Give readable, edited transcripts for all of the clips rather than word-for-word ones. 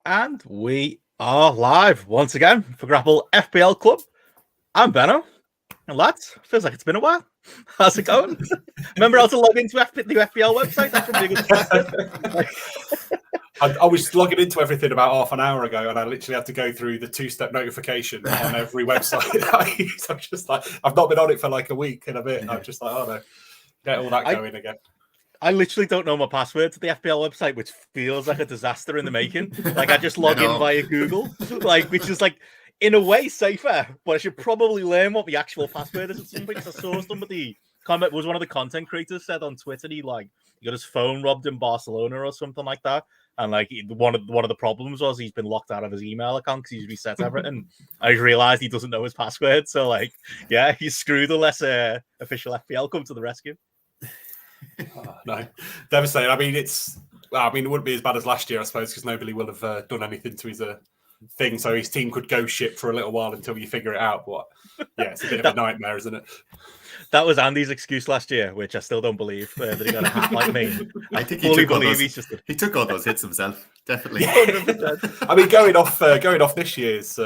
And we are live once again for GRAPPL FPL Club. I'm Benno. And lads, feels like it's been a while. How's it going? Remember how to log into the FPL website? That's from being I was logging into everything about half an hour ago, and I literally had to go through the two-step notification on every website I use. I'm just like, I've not been on it for like a week and a bit. I'm just like, oh no, get all that going again. I literally don't know my password to the FPL website, which feels like a disaster in the making. Like I just log in via Google, like which is like in a way safer, but I should probably learn what the actual password is at some point. Because I saw somebody comment, was one of the content creators said on Twitter, he got his phone robbed in Barcelona or something like that. And like one of the problems was he's been locked out of his email account because he's reset everything. I realized he doesn't know his password. So like, yeah, he's screwed unless official FPL come to the rescue. Oh, no, devastating. I mean, it wouldn't be as bad as last year, I suppose, because nobody will have done anything to his thing. So his team could go shit for a little while until you figure it out. But yeah, it's a bit of a nightmare, isn't it? That was Andy's excuse last year, which I still don't believe that he got a hat like me. I think he took all those hits himself. Definitely. Yeah. I mean, going off this year's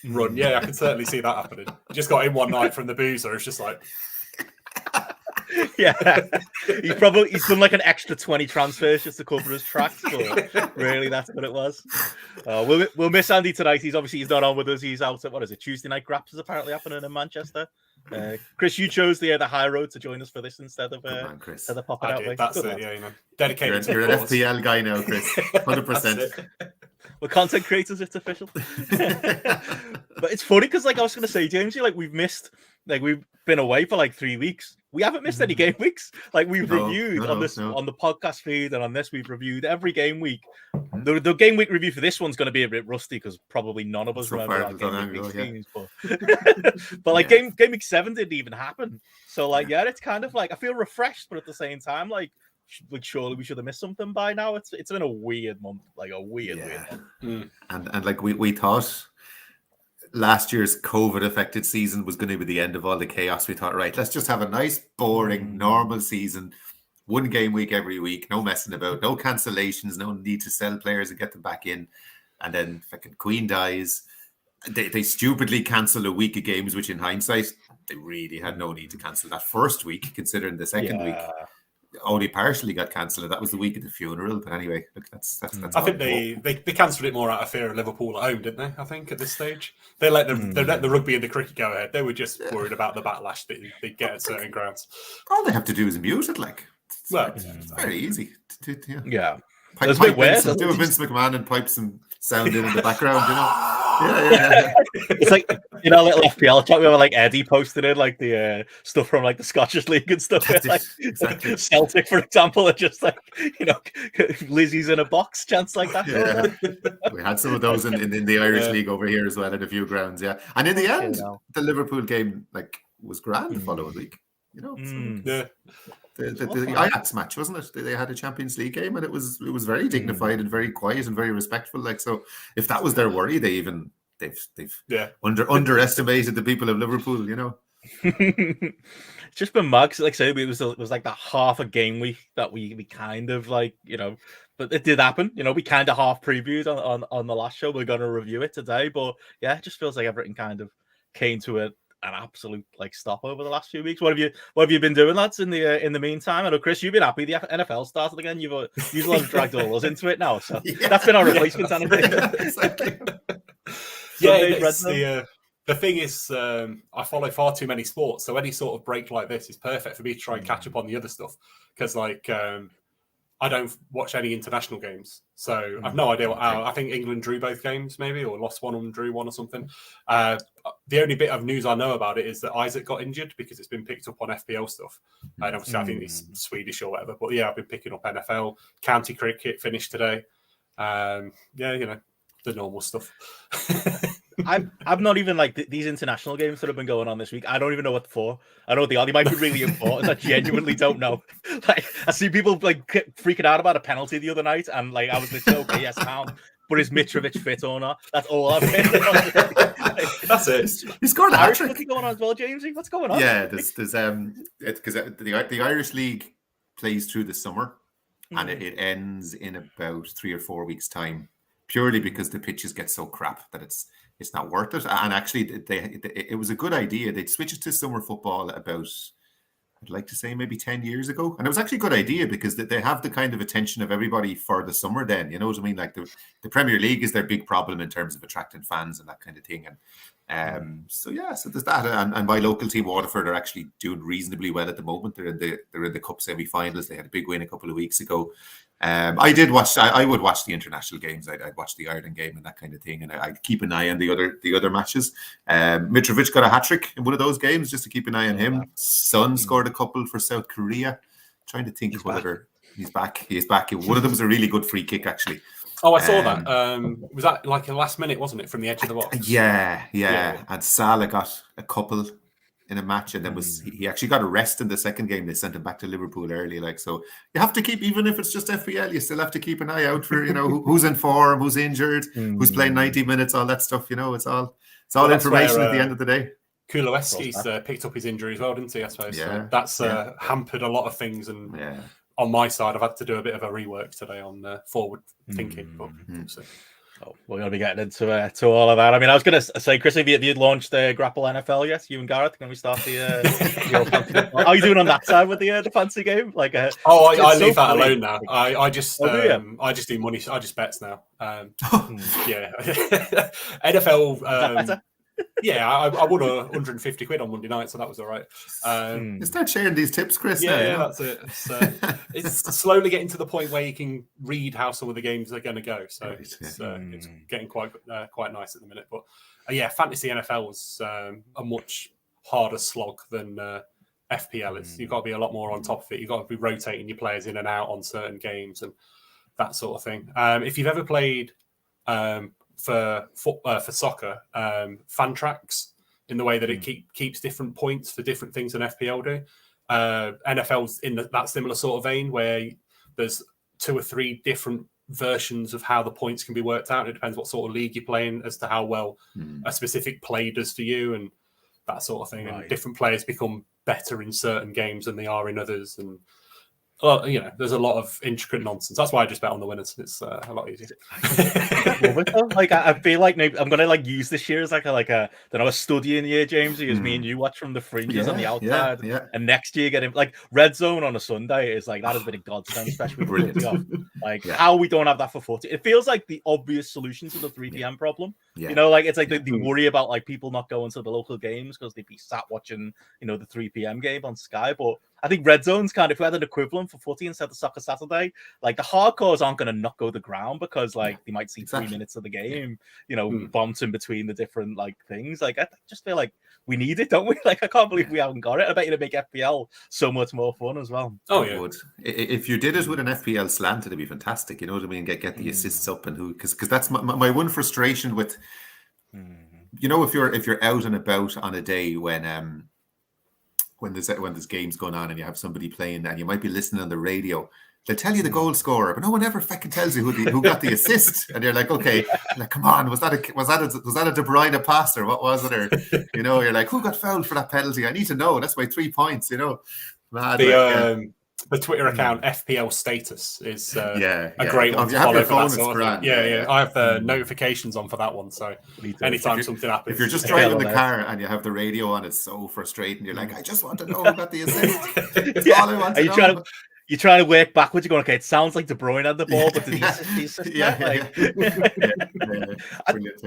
run, yeah, I can certainly see that happening. Just got in one night from the boozer. It's just like. Yeah, he's done like an extra 20 transfers just to cover his tracks, but really that's what it was. We'll miss Andy tonight. He's not on with us. He's out at, what is it, Tuesday night Graps is apparently happening in Manchester. Chris, you chose the high road to join us for this instead of popping out. That's it. Yeah, dedicated. You're an FPL guy now, Chris. 100%. We're content creators. It's official. But it's funny because, like I was going to say, James, we've been away for like 3 weeks. We haven't missed any game weeks. Like we've reviewed on the podcast feed and on this, we've reviewed every game week. The game week review for this one's going to be a bit rusty because probably none of us remember our game week games. But like game week 7 didn't even happen. So like, yeah, it's kind of like I feel refreshed, but at the same time, like surely we should have missed something by now. It's been a weird month, like a weird month. And like we thought last year's COVID-affected season was going to be the end of all the chaos. We thought, right, let's just have a nice, boring, normal season. One game week every week, no messing about, no cancellations, no need to sell players and get them back in. And then fucking Queen dies. They stupidly cancel a week of games, which in hindsight, they really had no need to cancel that first week, considering the second week only partially got cancelled. That was the week of the funeral. But anyway, look, that's I think they cancelled it more out of fear of Liverpool at home, didn't they? I think at this stage they let the rugby and the cricket go ahead. They were just worried about the backlash that they get at certain grounds. All they have to do is mute it. It's very easy. Yeah. Do a Vince McMahon and pipe some sound in the background, Yeah. It's like, little FPL chat where like Eddie posted it, like the stuff from like the Scottish League and stuff. Exactly. Celtic, for example, are just like, Lizzie's in a box chants like that. Yeah. We had some of those in the Irish League over here as well in a few grounds, yeah. And in the end, the Liverpool game was grand the following week. The Ajax match, wasn't it? They had a Champions League game, and it was very dignified and very quiet and very respectful. Like, so, if that was their worry, they've underestimated the people of Liverpool. It's just been mad. Like I say, it was like that half a game week that we kind of like, but it did happen. We kind of half previewed on the last show. We're going to review it today, but yeah, it just feels like everything kind of came to an absolute stop over the last few weeks. What have you been doing, lads? In the meantime, I know Chris, you've been happy the NFL started again. You've dragged all us into it now, so that's been our replacement. Exactly. The thing is, I follow far too many sports, so any sort of break like this is perfect for me to try and catch up on the other stuff. Because I don't watch any international games, so I've no idea. I think England drew both games, maybe, or lost one and drew one or something. The only bit of news I know about it is that Isaac got injured because it's been picked up on FPL stuff. And obviously, I think it's Swedish or whatever. But yeah, I've been picking up NFL. County cricket finished today. The normal stuff. I've not even these international games that have been going on this week. I don't even know what for. I know what they are. They might be really important. I genuinely don't know. I see people freaking out about a penalty the other night, and I was literally okay, yes, count. But is Mitrovic fit or not? That's all I've heard. That's it. He scored a hat-trick. What's going on as well, Jamesy? What's going on? Yeah, there's because the Irish League plays through the summer, and it ends in about 3 or 4 weeks' time. purely because the pitches get so crap that it's not worth it. And actually, it was a good idea. They'd switch it to summer football about, I'd like to say, maybe 10 years ago. And it was actually a good idea because they have the kind of attention of everybody for the summer then, you know what I mean? Like the Premier League is their big problem in terms of attracting fans and that kind of thing. And so there's that. And my local team, Waterford, are actually doing reasonably well at the moment. They're in the cup semi-finals. They had a big win a couple of weeks ago. I would watch the international games. I'd watch the Ireland game and that kind of thing, and I'd keep an eye on the other matches. Mitrovic got a hat-trick in one of those games, just to keep an eye on him. Son scored a couple for South Korea. Trying to think he's back. He is back. One of them was a really good free kick, actually. Oh, I saw that. Was that like a last minute, wasn't it, from the edge of the box? Yeah. And Salah got a couple in a match, and then he actually got a rest in the second game. They sent him back to Liverpool early, so you have to keep, even if it's just FPL, you still have to keep an eye out for who's in form, who's injured, who's playing 90 minutes, all that stuff. It's all information at the end of the day. Kulowski's picked up his injury as well, didn't he? I suppose so that's hampered a lot of things, and on my side, I've had to do a bit of a rework today on forward thinking. But we're going to be getting into all of that. I mean, I was going to say, Chris, have you launched the GRAPPL NFL yet? You and Gareth, can we start the? How are you doing on that side with the fancy game? Like, I leave that alone now. I just do money. I just bets now. NFL. I won 150 quid on Monday night, so that was all right. You start sharing these tips, Chris. That's it. It's slowly getting to the point where you can read how some of the games are going to go. So it's getting quite nice at the minute. But fantasy NFL was a much harder slog than FPL is. You've got to be a lot more on top of it. You've got to be rotating your players in and out on certain games and that sort of thing. If you've ever played for soccer, fan tracks, in the way that it keeps different points for different things than FPL do. NFL's in that similar sort of vein, where there's 2 or 3 different versions of how the points can be worked out. It depends what sort of league you're playing as to how well a specific play does for you and that sort of thing. Right. And different players become better in certain games than they are in others. And there's a lot of intricate nonsense. That's why I just bet on the winners. It's a lot easier. I feel like maybe I'm gonna use this year as a studying year, James, as me and you watch from the fringes on the outside, and next year get him like Red Zone on a Sunday is that has been a godsend, especially with footy. How we don't have that for footy. It feels like the obvious solution to the 3 p.m. problem. It's like the worry about people not going to the local games because they'd be sat watching the 3 p.m. game on Sky, but I think Red Zone's if we had an equivalent for footy instead of Soccer Saturday, the hardcores aren't going to not go the ground because they might see 3 minutes of the game, bouncing between the different things. I just feel like we need it, don't we? I can't believe we haven't got it. I bet it'd make FPL so much more fun as well. Oh yeah, would. If you did it with an FPL slant, it'd be fantastic. You know what I mean? Get the assists up and because that's my one frustration with, if you're out and about on a day when there's games going on and you have somebody playing and you might be listening on the radio, they'll tell you the goal scorer, but no one ever fucking tells you who got the assist. And you're like, okay, come on, was that a De Bruyne pass or what was it? Or you're like, who got fouled for that penalty? I need to know. That's my 3 points. Mad, the Twitter account FPL Status is a great one to follow for that sort of thing. I have the notifications on for that one, so anytime something happens. If you're just driving the car and you have the radio on, it's so frustrating. You're like, I just want to know who got the assist. That's all I want to know. You're trying to work backwards. You're going, okay, it sounds like De Bruyne had the ball, but did he assist?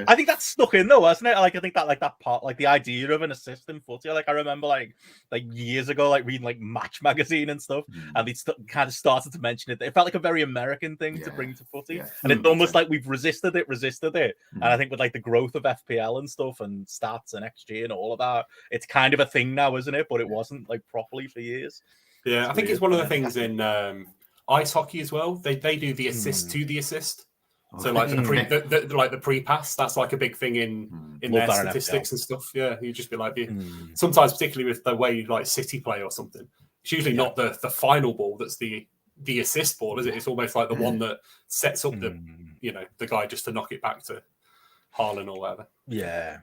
I think that's stuck in though, hasn't it? I think that part, the idea of an assist in footy. I remember years ago, reading Match magazine and stuff, and they kind of started to mention it. It felt like a very American thing to bring to footy, and it's almost like we've resisted it. And I think with the growth of FPL and stuff and stats and XG and all of that, it's kind of a thing now, isn't it? But it wasn't properly for years. Yeah, I think it's one of the things in ice hockey as well. They do the assist to the assist. So the pre-pass, that's a big thing in their statistics and stuff. Yeah, you just be sometimes, particularly with the way City play or something, it's usually not the final ball that's the assist ball, is it? It's almost like the one that sets up the guy just to knock it back to Haaland or whatever. Yeah.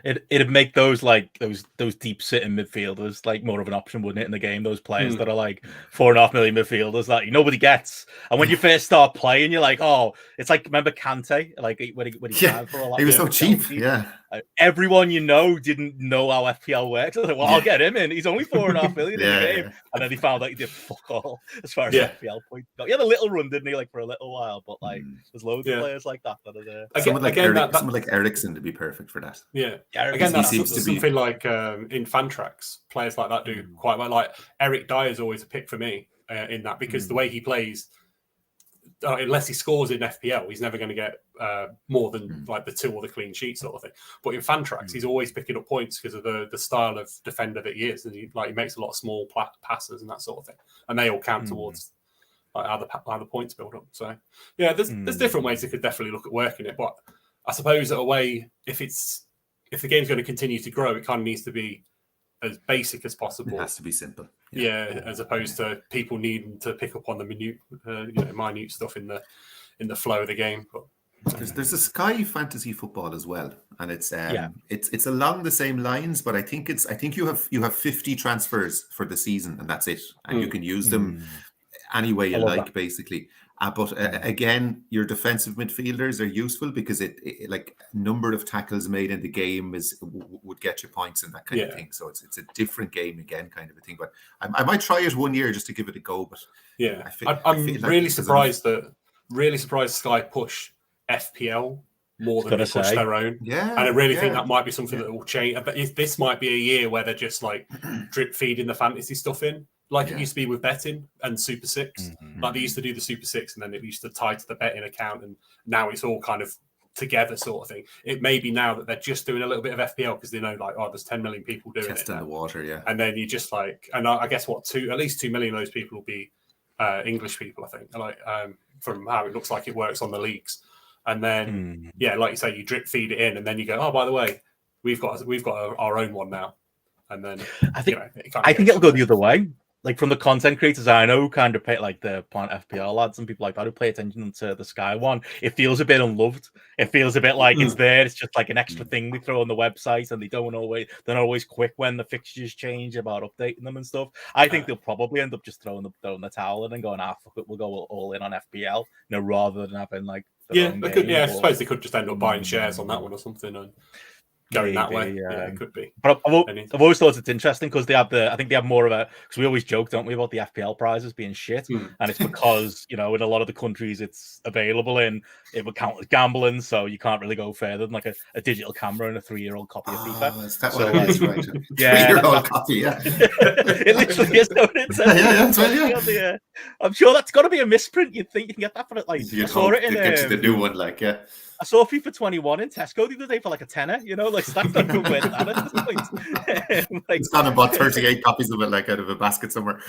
it'd make those like those deep sitting midfielders like more of an option, wouldn't it, in the game? Those players that are like 4.5 million midfielders that nobody gets. And when you first start playing, you're like, oh, it's like, remember Kante, like when he signed for a lot. He was so cheap. Chelsea? Yeah. Everyone didn't know how FPL works. I was like, well, I'll get him in. He's only 4.5 million in the game. Yeah. And then he found out he did fuck all as far as FPL points go. He had a little run, didn't he, like for a little while? But like, there's loads of players like that are there. Someone like Ericsson to be perfect for that. Yeah. Again, that's something like in Fantrax, players like that do quite well. Like Eric Dyer is always a pick for me in that, because the way he plays, unless he scores in FPL, he's never going to get more than like the 2 or the clean sheet sort of thing. But in Fantrax, he's always picking up points because of the style of defender that he is, and he makes a lot of small passes and that sort of thing, and they all count towards like how the points build up. So yeah, there's different ways they could definitely look at working it, but I suppose in a way, if the game's going to continue to grow, it kind of needs to be as basic as possible. It has to be simple. Yeah, as opposed to people needing to pick up on the minute stuff in the flow of the game. But there's a Sky fantasy football as well, and it's along the same lines, but I think you have 50 transfers for the season, and that's it, and you can use them any way you like, basically. But again, your defensive midfielders are useful because it like number of tackles made in the game would get you points and that kind of thing. So it's a different game again, kind of a thing. But I might try it one year just to give it a go. But I'm really surprised Sky push FPL more than they push their own. Yeah, and I really think that might be something that will change. But this might be a year where they're just like drip feeding the fantasy stuff in. Like it used to be with betting and Super Six. Like they used to do the Super Six and then it used to tie to the betting account, and now it's all kind of together sort of thing. It may be now that they're just doing a little bit of FPL because they know like, oh, there's 10 million people doing Test it. in the water, yeah. And then you just like, and I guess at least 2 million of those people will be English people, I think, like from how it looks like it works on the leagues. And then, like you say, you drip feed it in and then you go, oh, by the way, we've got our own one now. And then I think it'll go the other way. Like from the content creators I know, kind of pay like the Plant FPL lads and people like that who pay attention to the Sky one, it feels a bit unloved. It feels a bit like it's there. It's just like an extra thing they throw on the they're not always quick when the fixtures change about updating them and stuff. I think they'll probably end up just throwing the towel in and going, fuck it, we'll go all in on FPL, rather than having like I suppose they could just end up buying shares on that one or something and going that way. It could be. But I've always thought it's interesting because I think they have more of a, because we always joke, don't we, about the FPL prizes being shit, and it's because in a lot of the countries it's available in, it would count as gambling, so you can't really go further than like a digital camera and a 3-year-old copy of FIFA. Is that what it is, right? 3-year-old copy, it literally is. That's right, I'm sure that's got to be a misprint. You'd think you can get that for it. Like I saw it in the new one, I saw FIFA 21 in Tesco the other day for like a tenner, like that's not good way at this point. It's gone and bought 38 copies of it like out of a basket somewhere.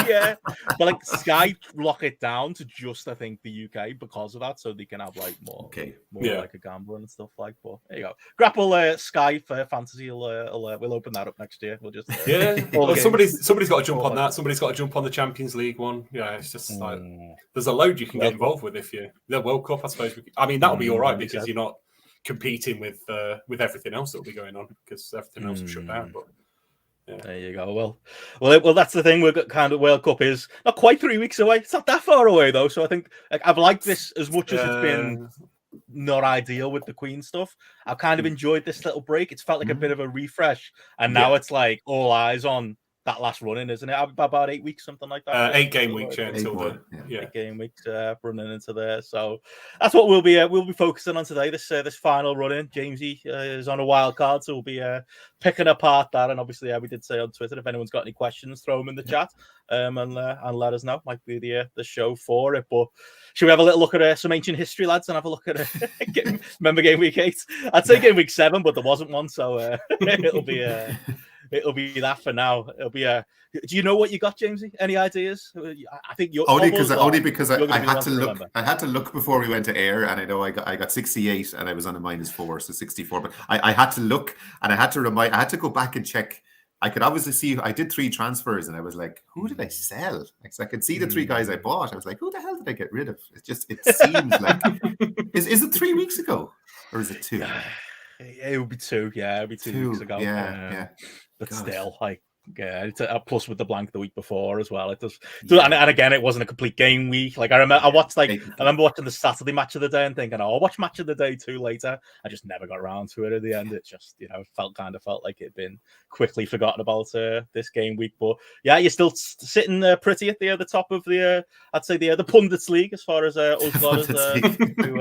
Yeah. But like Sky lock it down to just, I think, the UK because of that, so they can have like more like a gambling and stuff like. But there you go. GRAPPL Sky for fantasy we'll open that up next year. We'll just somebody's got to jump on that. Somebody's got to jump on the Champions League one. Yeah, it's just like there's a load you can get involved with if the World Cup, I suppose. That'll be all right because you're not competing with everything else that'll be going on because everything else will shut down. But there you go. Well, that's the thing. We've got kind of World Cup is not quite 3 weeks away. It's not that far away though. So I think I've liked this as much as it's been not ideal with the Queen stuff. I've kind of enjoyed this little break. It's felt like a bit of a refresh, and now it's like all eyes on that last run-in, isn't it? About 8 weeks, something like that. 8 game weeks, until 8 game weeks running into there. So that's what we'll be focusing on today. This final run-in. Jamesy is on a wild card, so we'll be picking apart that. And obviously, we did say on Twitter, if anyone's got any questions, throw them in the chat and let us know. Might be the show for it. But should we have a little look at some ancient history, lads, and have a look at remember game week 8? I'd say game week 7, but there wasn't one, so it'll be. It'll be that for now. It'll be do you know what you got, Jamesy? Any ideas? I think you're only because I had to look. I had to look before we went to air, and I know I got 68, and I was on a -4, so 64. But I had to look, and I had to go back and check. I could obviously see I did 3 transfers, and I was like, who did I sell? Because I could see the 3 guys I bought. I was like, who the hell did I get rid of? It seems like is it 3 weeks ago or is it 2? It would be 2. Yeah, it'd be 2 weeks ago. Yeah. But God. still, like, yeah, it's plus with the blank the week before as well. It does, Yeah. and again, it wasn't a complete game week. Like I remember, I remember watching the Saturday match of the day and thinking, "Oh, I'll watch match of the day 2 later." I just never got around to it at the end. It just, felt like it'd been quickly forgotten about this game week. But yeah, you're still sitting pretty at the top of I'd say the pundits league as far as us lot who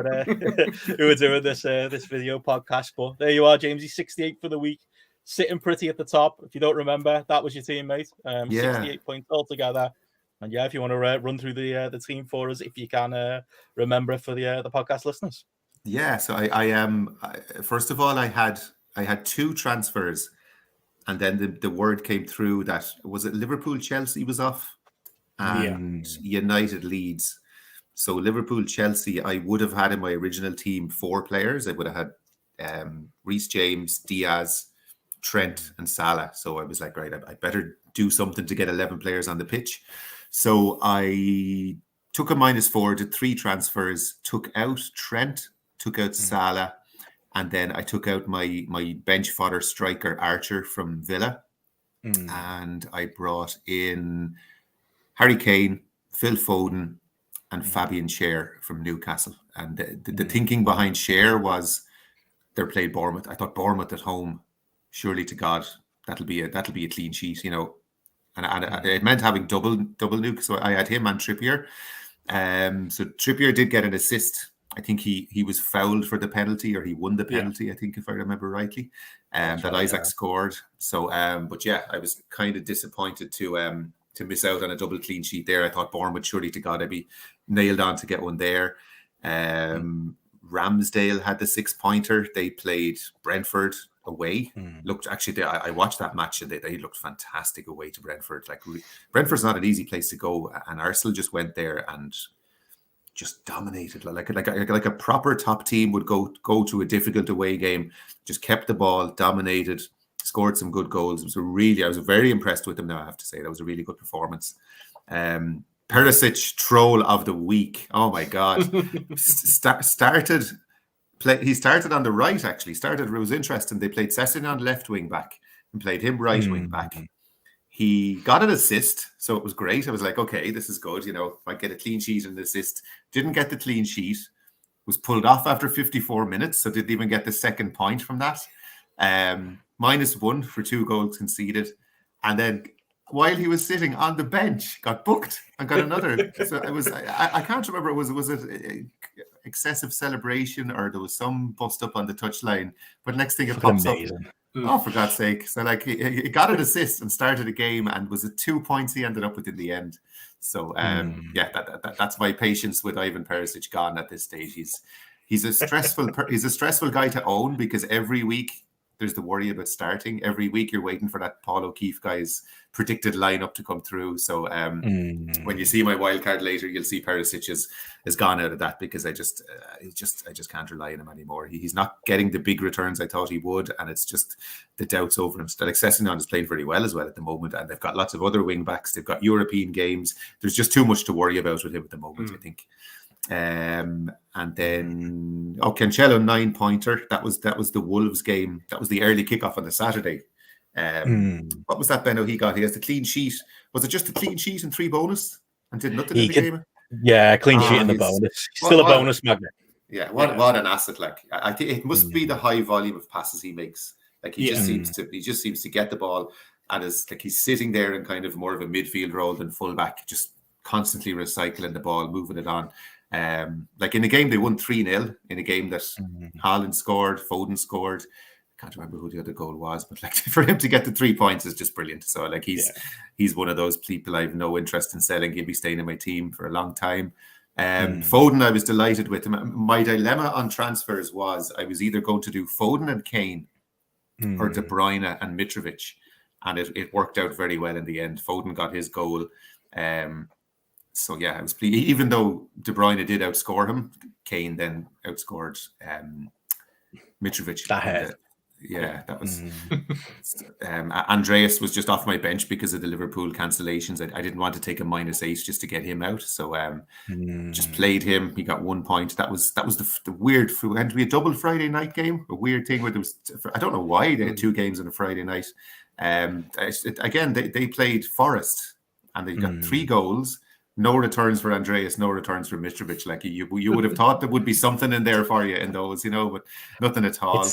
were doing this video podcast. But there you are, Jamesy, 68 for the week. Sitting pretty at the top. If you don't remember, that was your teammate. 68 points altogether. And yeah, if you want to run through the team for us, if you can remember for the podcast listeners. Yeah, so I am. First of all, I had 2 transfers, and then the word came through that was it Liverpool Chelsea was off, and United Leeds. So Liverpool Chelsea, I would have had in my original team 4 players. I would have had Reece James, Diaz, Trent and Salah. So I was like, right, I better do something to get 11 players on the pitch. So I took a -4, did 3 transfers, took out Trent, took out Salah, and then I took out my bench fodder striker Archer from Villa. And I brought in Harry Kane, Phil Foden, and Fabian Schär from Newcastle. And the thinking behind Schär was they're playing Bournemouth. I thought Bournemouth at home, surely to God, that'll be a clean sheet, And it meant having double nuke. So I had him and Trippier. So Trippier did get an assist. I think he was fouled for the penalty, or he won the penalty, I think, if I remember rightly. That right, Isaac scored. So but yeah, I was kind of disappointed to miss out on a double clean sheet there. I thought Bournemouth, surely to God, I'd be nailed on to get one there. Ramsdale had the 6-pointer. They played Brentford away. Looked actually, I watched that match and they looked fantastic away to Brentford. Like, Brentford's not an easy place to go, and Arsenal just went there and just dominated like a proper top team would go to a difficult away game. Just kept the ball, dominated, scored some good goals. I was very impressed with them. Now I have to say that was a really good performance. Perisic troll of the week. Oh my God! He started on the right, actually. It was interesting. They played Sessegnon left wing back and played him right wing back. He got an assist, so it was great. I was like, okay, this is good. Might get a clean sheet and an assist. Didn't get the clean sheet. Was pulled off after 54 minutes, so didn't even get the second point from that. -1 for 2 goals conceded. And then while he was sitting on the bench, got booked and got another. So it was, I can't remember, was it excessive celebration or there was some bust up on the touchline? But next thing it pops up. Oh, for God's sake. So like he got an assist and started a game, and was it 2 points he ended up with in the end. So yeah, that's my patience with Ivan Perisic gone at this stage. He's a stressful guy to own, because every week there's the worry about starting. Every week you're waiting for that Paul O'Keefe guy's predicted lineup to come through. So when you see my wild card later, you'll see Perisic has gone out of that, because I just can't rely on him anymore. He's not getting the big returns I thought he would, and it's just the doubts over him. Still, Sessegnon is playing very well as well at the moment, and they've got lots of other wing backs. They've got European games. There's just too much to worry about with him at the moment, I think. And then Cancelo 9-pointer. That was the Wolves game. That was the early kickoff on the Saturday. What was that, Benno? He has the clean sheet. Was it just a clean sheet and 3 bonus and did nothing in the game? Yeah, clean sheet and the bonus. Still a bonus magnet. Yeah, what an asset! Like, I think it must be the high volume of passes he makes. Like, he just seems to get the ball, and is like he's sitting there in kind of more of a midfield role than fullback, just constantly recycling the ball, moving it on. Like in a game they won 3-0, in a game that Haaland scored, Foden scored. I can't remember who the other goal was, but like, for him to get the 3 points is just brilliant. So like he's one of those people I have no interest in selling. He'll be staying in my team for a long time. Foden, I was delighted with him. My dilemma on transfers was I was either going to do Foden and Kane or De Bruyne and Mitrovic, and it worked out very well in the end. Foden got his goal. So yeah, I was pleased. Even though De Bruyne did outscore him, Kane then outscored Mitrovic. Yeah, that was. Andreas was just off my bench because of the Liverpool cancellations. I didn't want to take a -8 just to get him out, so just played him. He got 1 point. That was the weird. Had to be a double Friday night game. A weird thing where there was. I don't know why they had 2 games on a Friday night. Again, they played Forest and they got 3 goals. No returns for Andreas, no returns for Mitrovic. Like you would have thought there would be something in there for you in those, but nothing at all.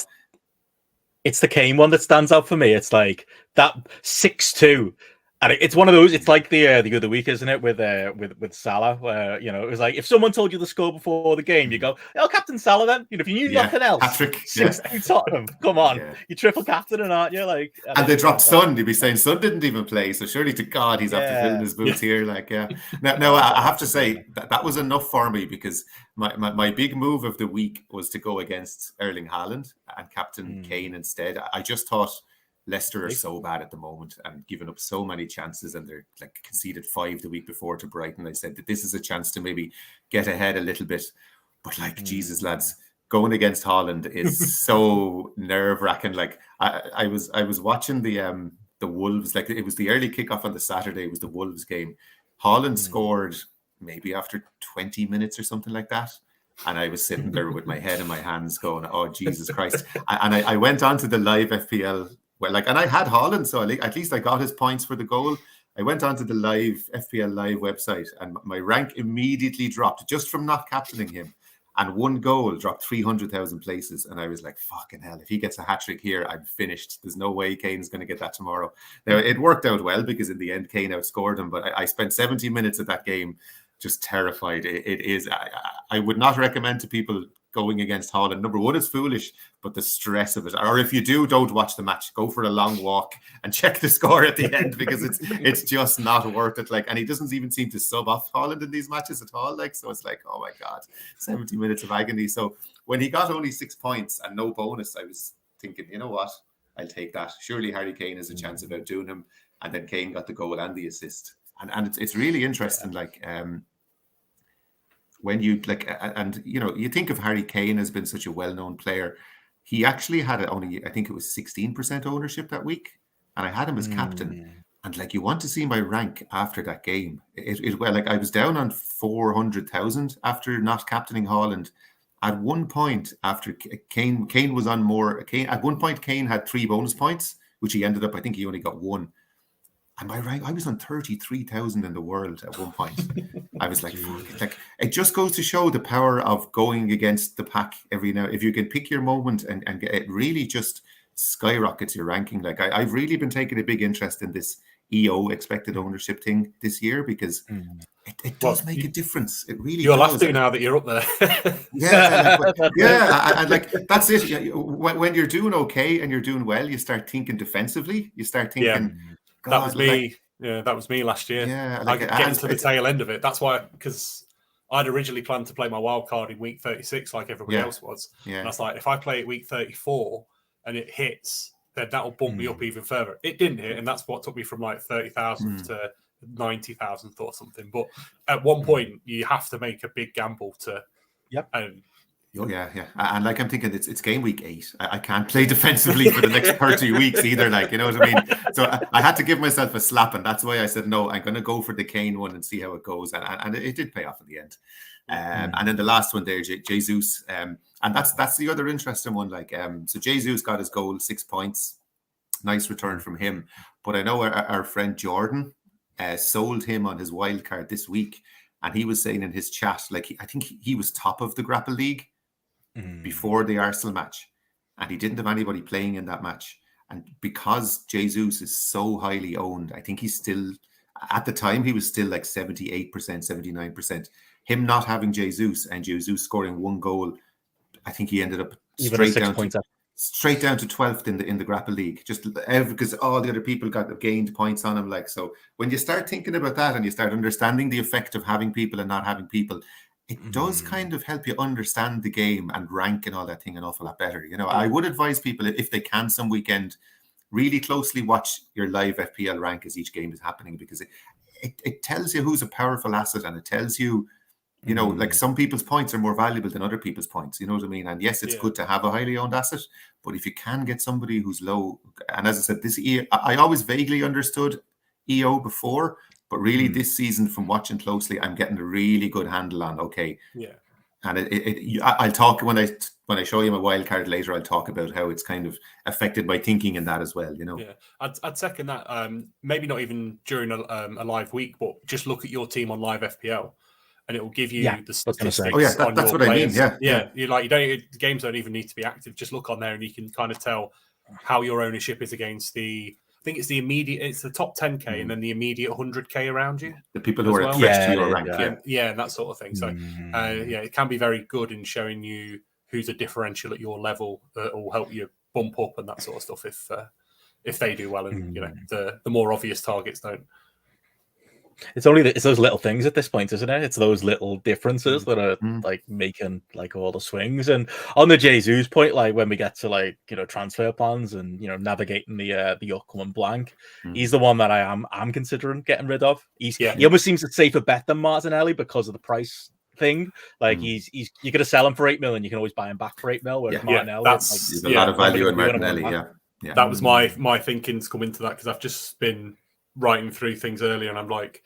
It's the Kane one that stands out for me. It's like that 6-2. And it's one of those. It's like the other week, isn't it? With Salah, where it was like if someone told you the score before the game, you go, "Oh, Captain Salah." Then if you knew nothing else, Patrick, 6-2 Tottenham. Come on, you triple captain, aren't you? Like, and they dropped Son. You'd be saying Son didn't even play, so surely to God he's after filling his boots here. Like, Now I have to say that was enough for me because my big move of the week was to go against Erling Haaland and Captain Kane instead. I just thought Leicester are so bad at the moment and giving up so many chances, and they're like conceded 5 the week before to Brighton. I said that this is a chance to maybe get ahead a little bit, but like Jesus lads, going against Haaland is so nerve-wracking. Like I was watching the Wolves, like it was the early kickoff on the Saturday. It was the Wolves game. Haaland scored maybe after 20 minutes or something like that. And I was sitting there with my head in my hands going, oh, Jesus Christ. And I went on to the live FPL. Well, and I had Haaland, so at least I got his points for the goal. I went onto the live FPL live website, and my rank immediately dropped just from not captaining him. And 1 goal dropped 300,000 places, and I was like, "Fucking hell! If he gets a hat trick here, I'm finished. There's no way Kane's going to get that tomorrow." Now it worked out well because in the end, Kane outscored him. But I spent 70 minutes of that game just terrified. It is. I would not recommend to people going against Haaland. Number one, it's foolish, but the stress of it. Or if you do, don't watch the match. Go for a long walk and check the score at the end because it's just not worth it. Like, and he doesn't even seem to sub off Haaland in these matches at all. Like, so it's like, oh my God, 70 minutes of agony. So when he got only 6 points and no bonus, I was thinking, you know what? I'll take that. Surely Harry Kane has a chance of outdoing him. And then Kane got the goal and the assist. And it's really interesting. Like, when you you think of Harry Kane as been such a well-known player, he actually had only, I think it was 16% ownership that week, and I had him as captain. And like, you want to see my rank after that game. I was down on 400,000 after not captaining Haaland. At one point, after Kane was on more. At one point, Kane had 3 bonus points, which he ended up. I think he only got 1. And my rank, I was on 33,000 in the world at one point. I was like, fuck it. Like, it just goes to show the power of going against the pack every now. If you can pick your moment and get it, really just skyrockets your ranking. Like, I've really been taking a big interest in this EO, expected ownership thing this year, because it does make a difference. It really you'll does. have to now that you're up there. And like, that's it. When you're doing okay and you're doing well, you start thinking defensively. You start thinking, God, that was me. That was me last year. Yeah, like getting to the tail end of it. That's why, because I'd originally planned to play my wild card in week 36, like everybody else was. Yeah. And I was like, if I play it week 34 and it hits, then that'll bump me up even further. It didn't hit, and that's what took me from like 30,000 to 90,000 or something. But at one point, you have to make a big gamble to. Yep. And like, I'm thinking it's game week 8. I can't play defensively for the next 30 weeks either. Like, you know what I mean? So I had to give myself a slap, and that's why I said, no, I'm going to go for the Kane one and see how it goes. And it did pay off in the end. And then the last one there, Jesus. And that's the other interesting one. Like, so Jesus got his goal, 6 points. Nice return from him. But I know our friend Jordan sold him on his wild card this week. And he was saying in his chat, like, I think he was top of the GRAPPL League before the Arsenal match, and he didn't have anybody playing in that match. And because Jesus is so highly owned, I think he's still, at the time, he was still like 78%, 79%. Him not having Jesus and Jesus scoring 1 goal, I think he ended up straight down to 12th in the GRAPPL League, just because all the other people gained points on him. Like, so when you start thinking about that and you start understanding the effect of having people and not having people, it does kind of help you understand the game and rank and all that thing an awful lot better. You know, I would advise people, if they can some weekend, really closely watch your live FPL rank as each game is happening, because it tells you who's a powerful asset, and it tells you You know, like some people's points are more valuable than other people's points. You know what I mean? And yes, it's good to have a highly owned asset, but if you can get somebody who's low, and as I said, I always vaguely understood EO before, but really this season, from watching closely, I'm getting a really good handle on. Okay, and I'll talk when I show you my wild card later. I'll talk about how it's kind of affected my thinking in that as well. You know, I'd second that. Maybe not even during a live week, but just look at your team on live FPL. And it will give you the statistics. Oh yeah, that's what players. I mean. Yeah. You like the games don't even need to be active. Just look on there, and you can kind of tell how your ownership is against the. I think it's the top 10k, and then the immediate 100k around you. The people who are at XG or ranked, and that sort of thing. So it can be very good in showing you who's a differential at your level that will help you bump up and that sort of stuff if they do well, and the more obvious targets don't. It's those little things at this point, isn't it? It's those little differences that are like making like all the swings. And on the Jesus point, like when we get to like transfer plans and navigating the upcoming blank, he's the one that I'm considering getting rid of. He almost seems a safer bet than Martinelli because of the price thing. Like you're gonna sell him for 8 million, you can always buy him back for 8 mil. Whereas Martinelli, there's a lot of value in Martinelli. Yeah, that was my thinking's come into that because I've just been writing through things earlier, and I'm like,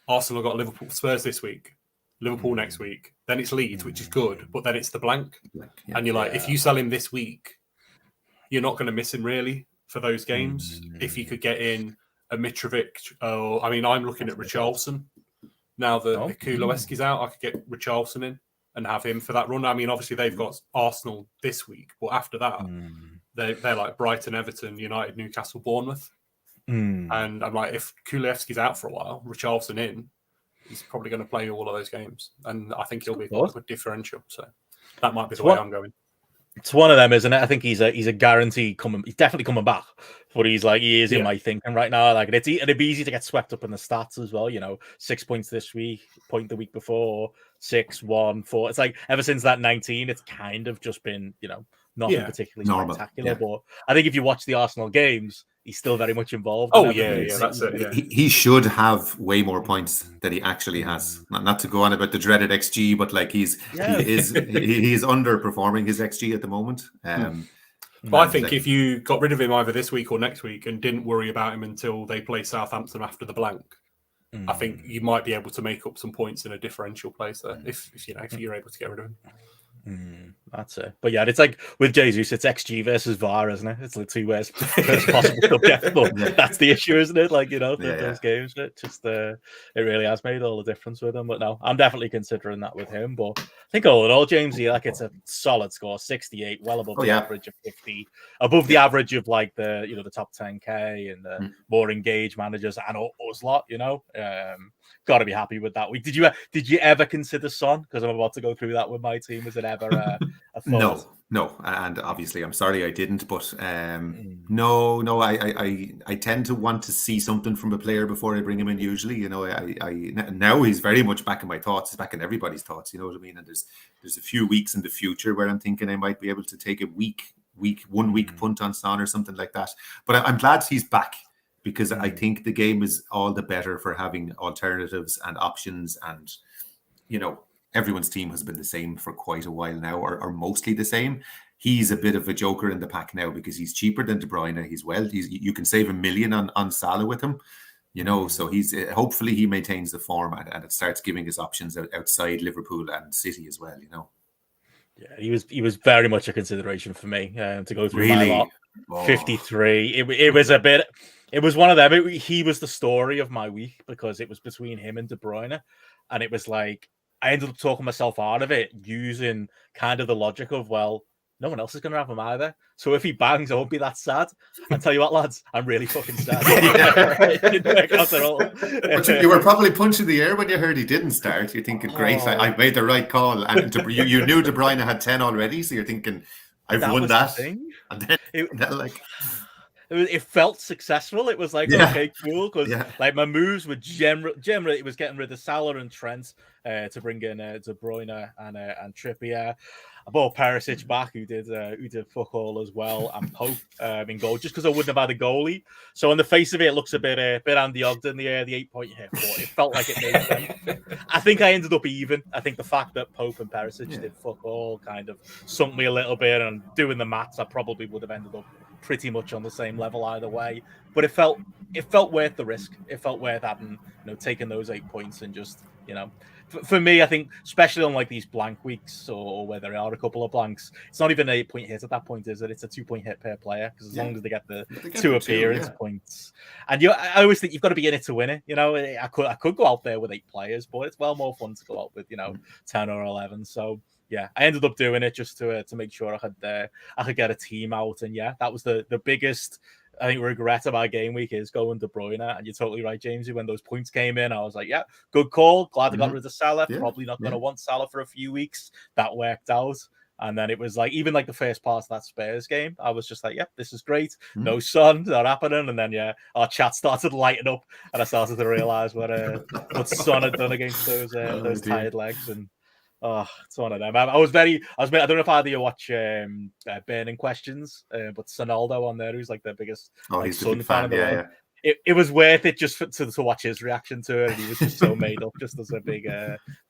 Arsenal got Liverpool Spurs this week, Liverpool next week, then it's Leeds, which is good, but then it's the blank. And you're like, if you sell him this week, you're not going to miss him really for those games. If you could get in a Mitrovic, I'm looking at Richarlison. Now that Kuleski's out, I could get Richarlison in and have him for that run. I mean, obviously they've got Arsenal this week, but after that, they're like Brighton, Everton, United, Newcastle, Bournemouth. And I'm like, if Kuleski's out for a while, Richarlison in, he's probably going to play all of those games, and I think he'll be a good differential. So that might be the way I'm going. It's one of them, isn't it? I think he's a guarantee coming. He's definitely coming back, but he is in my thinking right now. Like it'd be easy to get swept up in the stats as well. 6 points this week, point the week before, 6, 1, 4. It's like ever since that 19, it's kind of just been nothing particularly spectacular. But I think if you watch the Arsenal games, he's still very much involved. That's it. Yeah. He should have way more points than he actually has. Not to go on about the dreaded XG, but like he is underperforming his XG at the moment. But I think if you got rid of him either this week or next week and didn't worry about him until they play Southampton after the blank, I think you might be able to make up some points in a differential place there if you're able to get rid of him. That's it. But yeah, it's like with Jesus, it's XG versus VAR, isn't it? It's literally where's possible subject. But that's the issue, isn't it? Like those games, it really has made all the difference with him. But no, I'm definitely considering that with him. But I think all in all, Jamesy, like it's a solid score, 68, well above the average of 50, above the average of like the top 10k and the more engaged managers and us lot. Got to be happy with that. Did you ever consider Son? Because I'm about to go through that with my team. Was it ever a thought? No, and obviously I'm sorry I didn't. But no, I tend to want to see something from a player before I bring him in. Usually, now he's very much back in my thoughts. He's back in everybody's thoughts. You know what I mean? And there's a few weeks in the future where I'm thinking I might be able to take a 1 week punt on Son or something like that. But I'm glad he's back, because I think the game is all the better for having alternatives and options. And, everyone's team has been the same for quite a while now, or mostly the same. He's a bit of a joker in the pack now because he's cheaper than De Bruyne. You can save $1 million on Salah with him, so he's hopefully he maintains the form and it starts giving us options outside Liverpool and City as well, Yeah, he was very much a consideration for me to go through my lot. 53. It was a bit. It was one of them. He was the story of my week because it was between him and De Bruyne, and it was like I ended up talking myself out of it using kind of the logic of, well, no one else is going to have him either. So if he bangs, I won't be that sad. I tell you what, lads, I'm really fucking sad. It didn't work out at all. But you were probably punching the air when you heard he didn't start. You're thinking, great, I made the right call. And you knew De Bruyne had 10 already, so you're thinking, I've won that. And then it felt successful. It was like, okay, cool, because like my moves were generally it was getting rid of Salah and Trent to bring in De Bruyne and Trippier. I bought Perisic back, who did fuck all as well, and Pope in goal, just because I wouldn't have had a goalie. So on the face of it, it looks a bit Andy Ogden, the 8-point hit, but it felt like it made sense. I think I ended up even. I think the fact that Pope and Perisic did fuck all kind of sunk me a little bit, and doing the maths, I probably would have ended up pretty much on the same level either way. But it felt worth the risk. It felt worth having, taking those 8 points and just, for me, I think, especially on like these blank weeks or where there are a couple of blanks, it's not even an 8-point hit at that point, is it? It's a 2-point hit per player, because as long as they get the two appearance points, and I always think you've got to be in it to win it. I could go out there with 8 players, but it's well more fun to go out with 10 or 11. So yeah, I ended up doing it just to make sure I could get a team out, and yeah, that was the biggest, I think, regret of our game week is going De Bruyne. And you're totally right, Jamesy. When those points came in, I was like, yeah, good call. Glad I got rid of Salah. Probably not going to want Salah for a few weeks. That worked out. And then it was like, even like the first part of that Spurs game, I was just like, yeah, this is great. No Son, not happening. And then, yeah, our chat started lighting up, and I started to realize what Son had done against those tired legs. And oh, it's one of them. I don't know if either you watch Burning Questions, but Sonaldo on there, who's like the biggest Son fan in the world. It was worth it just to watch his reaction to it. And he was just so made up, just as a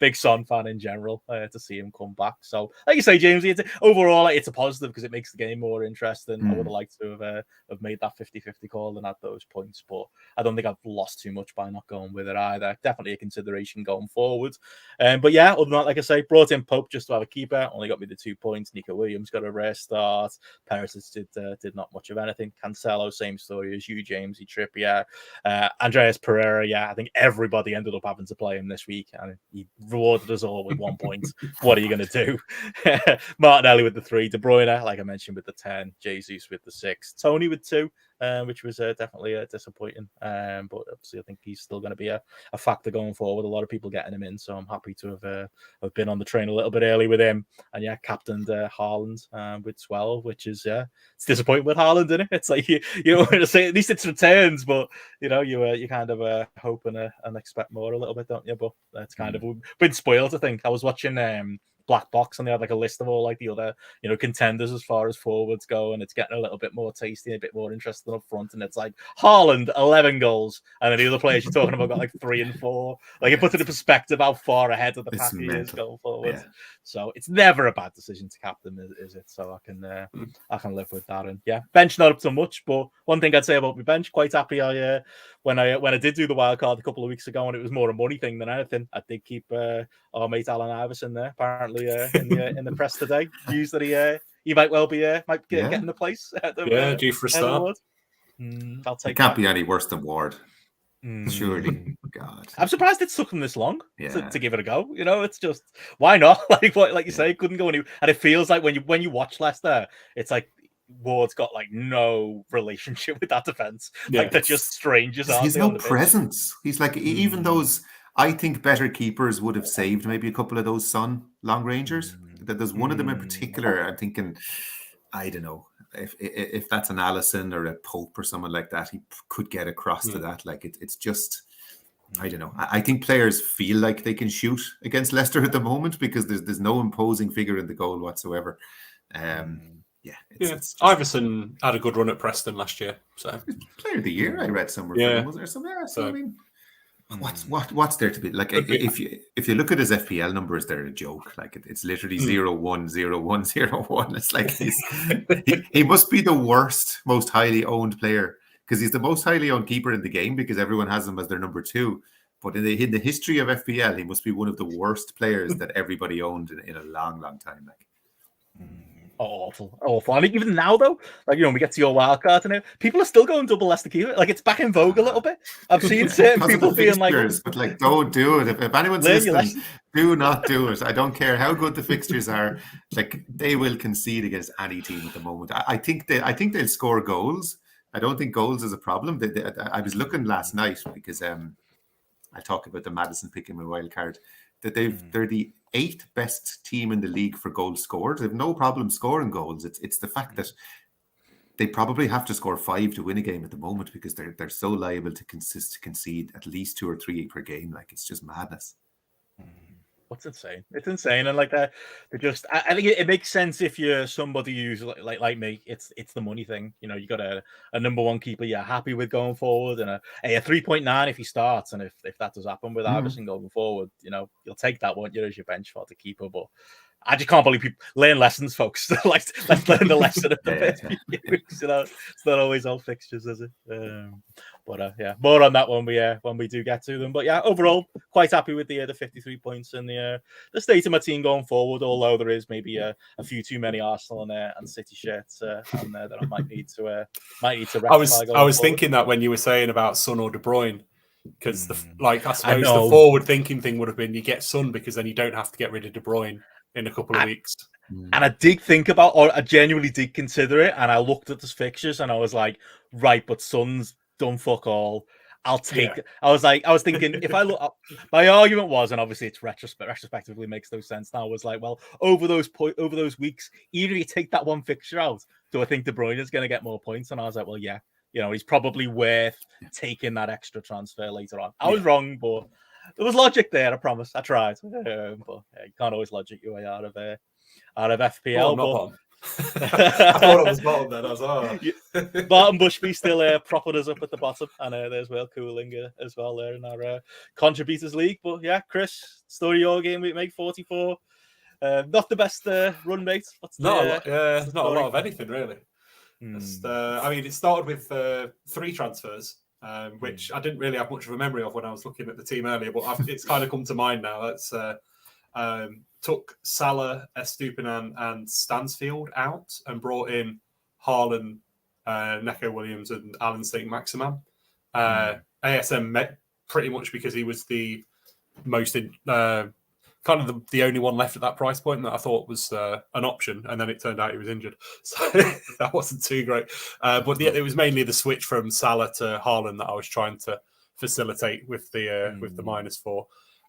big Son fan in general, to see him come back. So, like you say, James, overall it's a positive because it makes the game more interesting. I would have liked to have made that 50-50 call and had those points, but I don't think I've lost too much by not going with it either. Definitely a consideration going forward. But yeah, other than that, like I say, brought in Pope just to have a keeper. Only got me the 2 points. Nico Williams got a rare start. Perisic did not much of anything. Cancelo, same story as you, James. He Trippier. Andreas Pereira, I think everybody ended up having to play him this week, and he rewarded us all with 1 point. What are you going to do? Martinelli with the 3, De Bruyne, like I mentioned, with the 10, Jesus with the 6, Tony with 2, which was definitely disappointing. But obviously, I think he's still going to be a factor going forward. A lot of people getting him in, so I'm happy to have been on the train a little bit early with him. And yeah, captained Haaland with 12, which is it's disappointing with Haaland, isn't it? It's like you don't want to say at least it's returns, but you kind of hope and expect more a little bit, don't you? But that's kind of been spoiled. I think I was watching Black Box, and they had like a list of all like the other contenders as far as forwards go, and it's getting a little bit more tasty, a bit more interesting up front. And it's like Haaland 11 goals, and then the other players you're talking about got like 3 and 4. Like it puts it in perspective how far ahead of the pack he is going forward. Yeah. So it's never a bad decision to captain, is it? So I can live with that. And yeah, bench not up so much, but one thing I'd say about my bench, quite happy when I did do the wild card a couple of weeks ago, and it was more a money thing than anything. I did keep our mate Alan Iverson there, apparently in the press today. News that he might well be get in the place. Due for a start. I'll take. It can't be any worse than Ward. Surely, God. I'm surprised it took him this long to give it a go. It's just, why not? Like you say, it couldn't go anywhere. And it feels like when you watch Leicester, it's like Ward's got like no relationship with that defense. Like they're just strangers. He's no presence. He's like even those. I think better keepers would have saved maybe a couple of those Son long rangers. There's one of them in particular. I'm thinking, I don't know if that's an Allison or a Pope or someone like that. He could get across to that. Like it's just, I don't know. I think players feel like they can shoot against Leicester at the moment because there's no imposing figure in the goal whatsoever. It's Iverson had a good run at Preston last year. So player of the year, I read somewhere. For him, was there somewhere? So I mean, what's there to be like? If you look at his FPL numbers, they're a joke. Like it's literally 0-1, 0-1, 0-1. It's like he must be the worst, most highly owned player because he's the most highly owned keeper in the game because everyone has him as their number 2. But in the history of FPL, he must be one of the worst players that everybody owned in a long, long time. Like. Awful. I mean, even now though, like we get to your wild card and people are still going double Leicester keeper. Like it's back in vogue a little bit. I've seen certain people being like, but like, don't do it. If anyone's listening, do not do it. I don't care how good the fixtures are. Like they will concede against any team at the moment. I think they'll score goals. I don't think goals is a problem. I was looking last night because I talk about the Madison pick in my wild card. That they're the 8th best team in the league for goals scored. They have no problem scoring goals. It's the fact that they probably have to score 5 to win a game at the moment because they're so liable to concede at least 2 or 3 per game. Like it's just madness. What's insane? It's insane, and like that, they just. I think it makes sense if you're somebody who's like me. It's the money thing. You know, you got a number one keeper you're happy with going forward, and a 3.9 if he starts, and if that does happen with Iverson going forward, you know, you'll take that, won't you, as your bench for the keeper. But I just can't believe people learn lessons, folks. Let's learn the lesson of the first few weeks. You know, it's not always all fixtures, is it? But yeah, more on that when we do get to them. But yeah, overall, quite happy with the 53 points and the state of my team going forward. Although there is maybe a few too many Arsenal and City shirts on there that I might need to rectify. I was thinking that when you were saying about Son or De Bruyne, because I suppose the forward thinking thing would have been you get Son because then you don't have to get rid of De Bruyne in a couple of weeks. And I did think about, or I genuinely did consider it, and I looked at the fixtures and I was like, right, but Son's done fuck all. I'll take it. I was thinking, if I look up, my argument was, and obviously it's retrospectively makes no sense now, was like, well, over those weeks, even if you take that one fixture out, do I think De Bruyne is going to get more points? And I was like, well, yeah, you know, he's probably worth taking that extra transfer later on. I was wrong, but there was logic there. I promise. I tried, but yeah, you can't always logic your way out of FPL. Oh, I thought it was bottom then. I was Barton Bushby still propping us up at the bottom, and there's Will Cooling as well there in our contributors league. But yeah, Chris, story of your game week, mate, 44. Not the best run rate. Not a lot of anything really. I mean, it started with 3 transfers, which I didn't really have much of a memory of when I was looking at the team earlier, but it's kind of come to mind now. That's took Salah, Estupinan, and Stansfield out and brought in Haaland, Neco Williams, and Alan St. Maximin. ASM met pretty much because he was the most kind of the only one left at that price point that I thought was an option, and then it turned out he was injured, so that wasn't too great. But it was mainly the switch from Salah to Haaland that I was trying to facilitate with the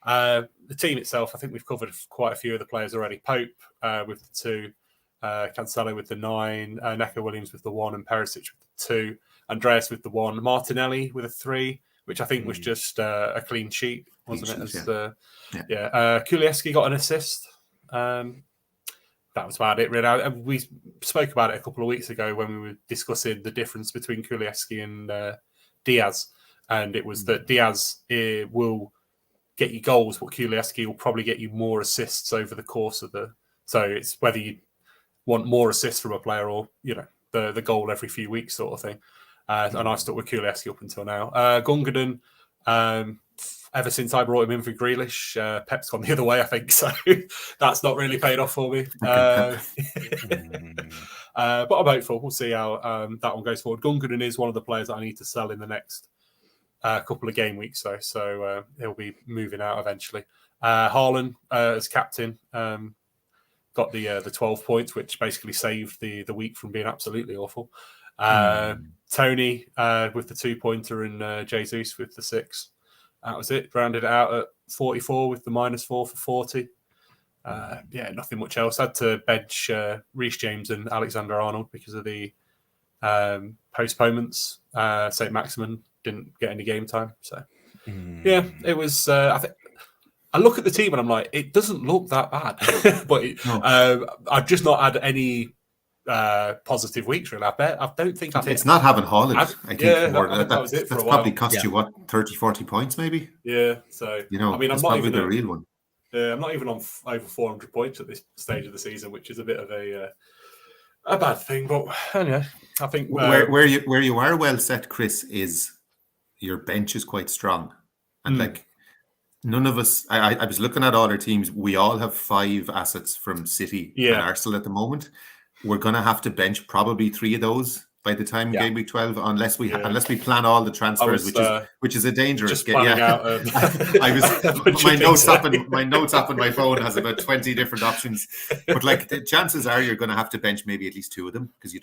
-4. The team itself, I think we've covered quite a few of the players already. Pope with the 2, Cancelo with the 9, Neco Williams with the 1, and Perisic with the 2, Andreas with the 1, Martinelli with a 3, which I think was just a clean sheet, wasn't it? Kulievski got an assist. That was about it, really. We spoke about it a couple of weeks ago when we were discussing the difference between Kulievski and Diaz, and it was that Diaz will get you goals, but Kulievski will probably get you more assists over the course of the. So it's whether you want more assists from a player or the goal every few weeks sort of thing. And I've stuck with Kulievski up until now. Gundogan, ever since I brought him in for Grealish, Pep's gone the other way, I think. So that's not really paid off for me. But I'm hopeful. We'll see how that one goes forward. Gundogan is one of the players that I need to sell in the next couple of game weeks, though. So he'll be moving out eventually. Haaland as captain got the 12 points, which basically saved the week from being absolutely awful. Tony with the 2-pointer and Jesus with the 6. That was it. Rounded it out at 44 with the -4 for 40. Nothing much else. Had to bench Reece James and Alexander Arnold because of the postponements. St. Maximin didn't get any game time. So, it was. I think I look at the team and I'm like, it doesn't look that bad. But I've just not had any positive weeks, really. I don't think it's not having Haaland. I think that was it for a while. Probably cost you, what, 30, 40 points, maybe? Yeah, so, I mean, I'm not even the real one. I'm not even on over 400 points at this stage of the season, which is a bit of a bad thing. But anyway, I think where you are well set, Chris, is your bench is quite strong, and like none of us. I was looking at all our teams. We all have 5 assets from City and Arsenal at the moment. We're going to have to bench probably 3 of those by the time game week 12, unless we plan all the transfers, which is a dangerous game. I was my notes up on my phone has about 20 different options, but like the chances are you're going to have to bench maybe at least 2 of them, because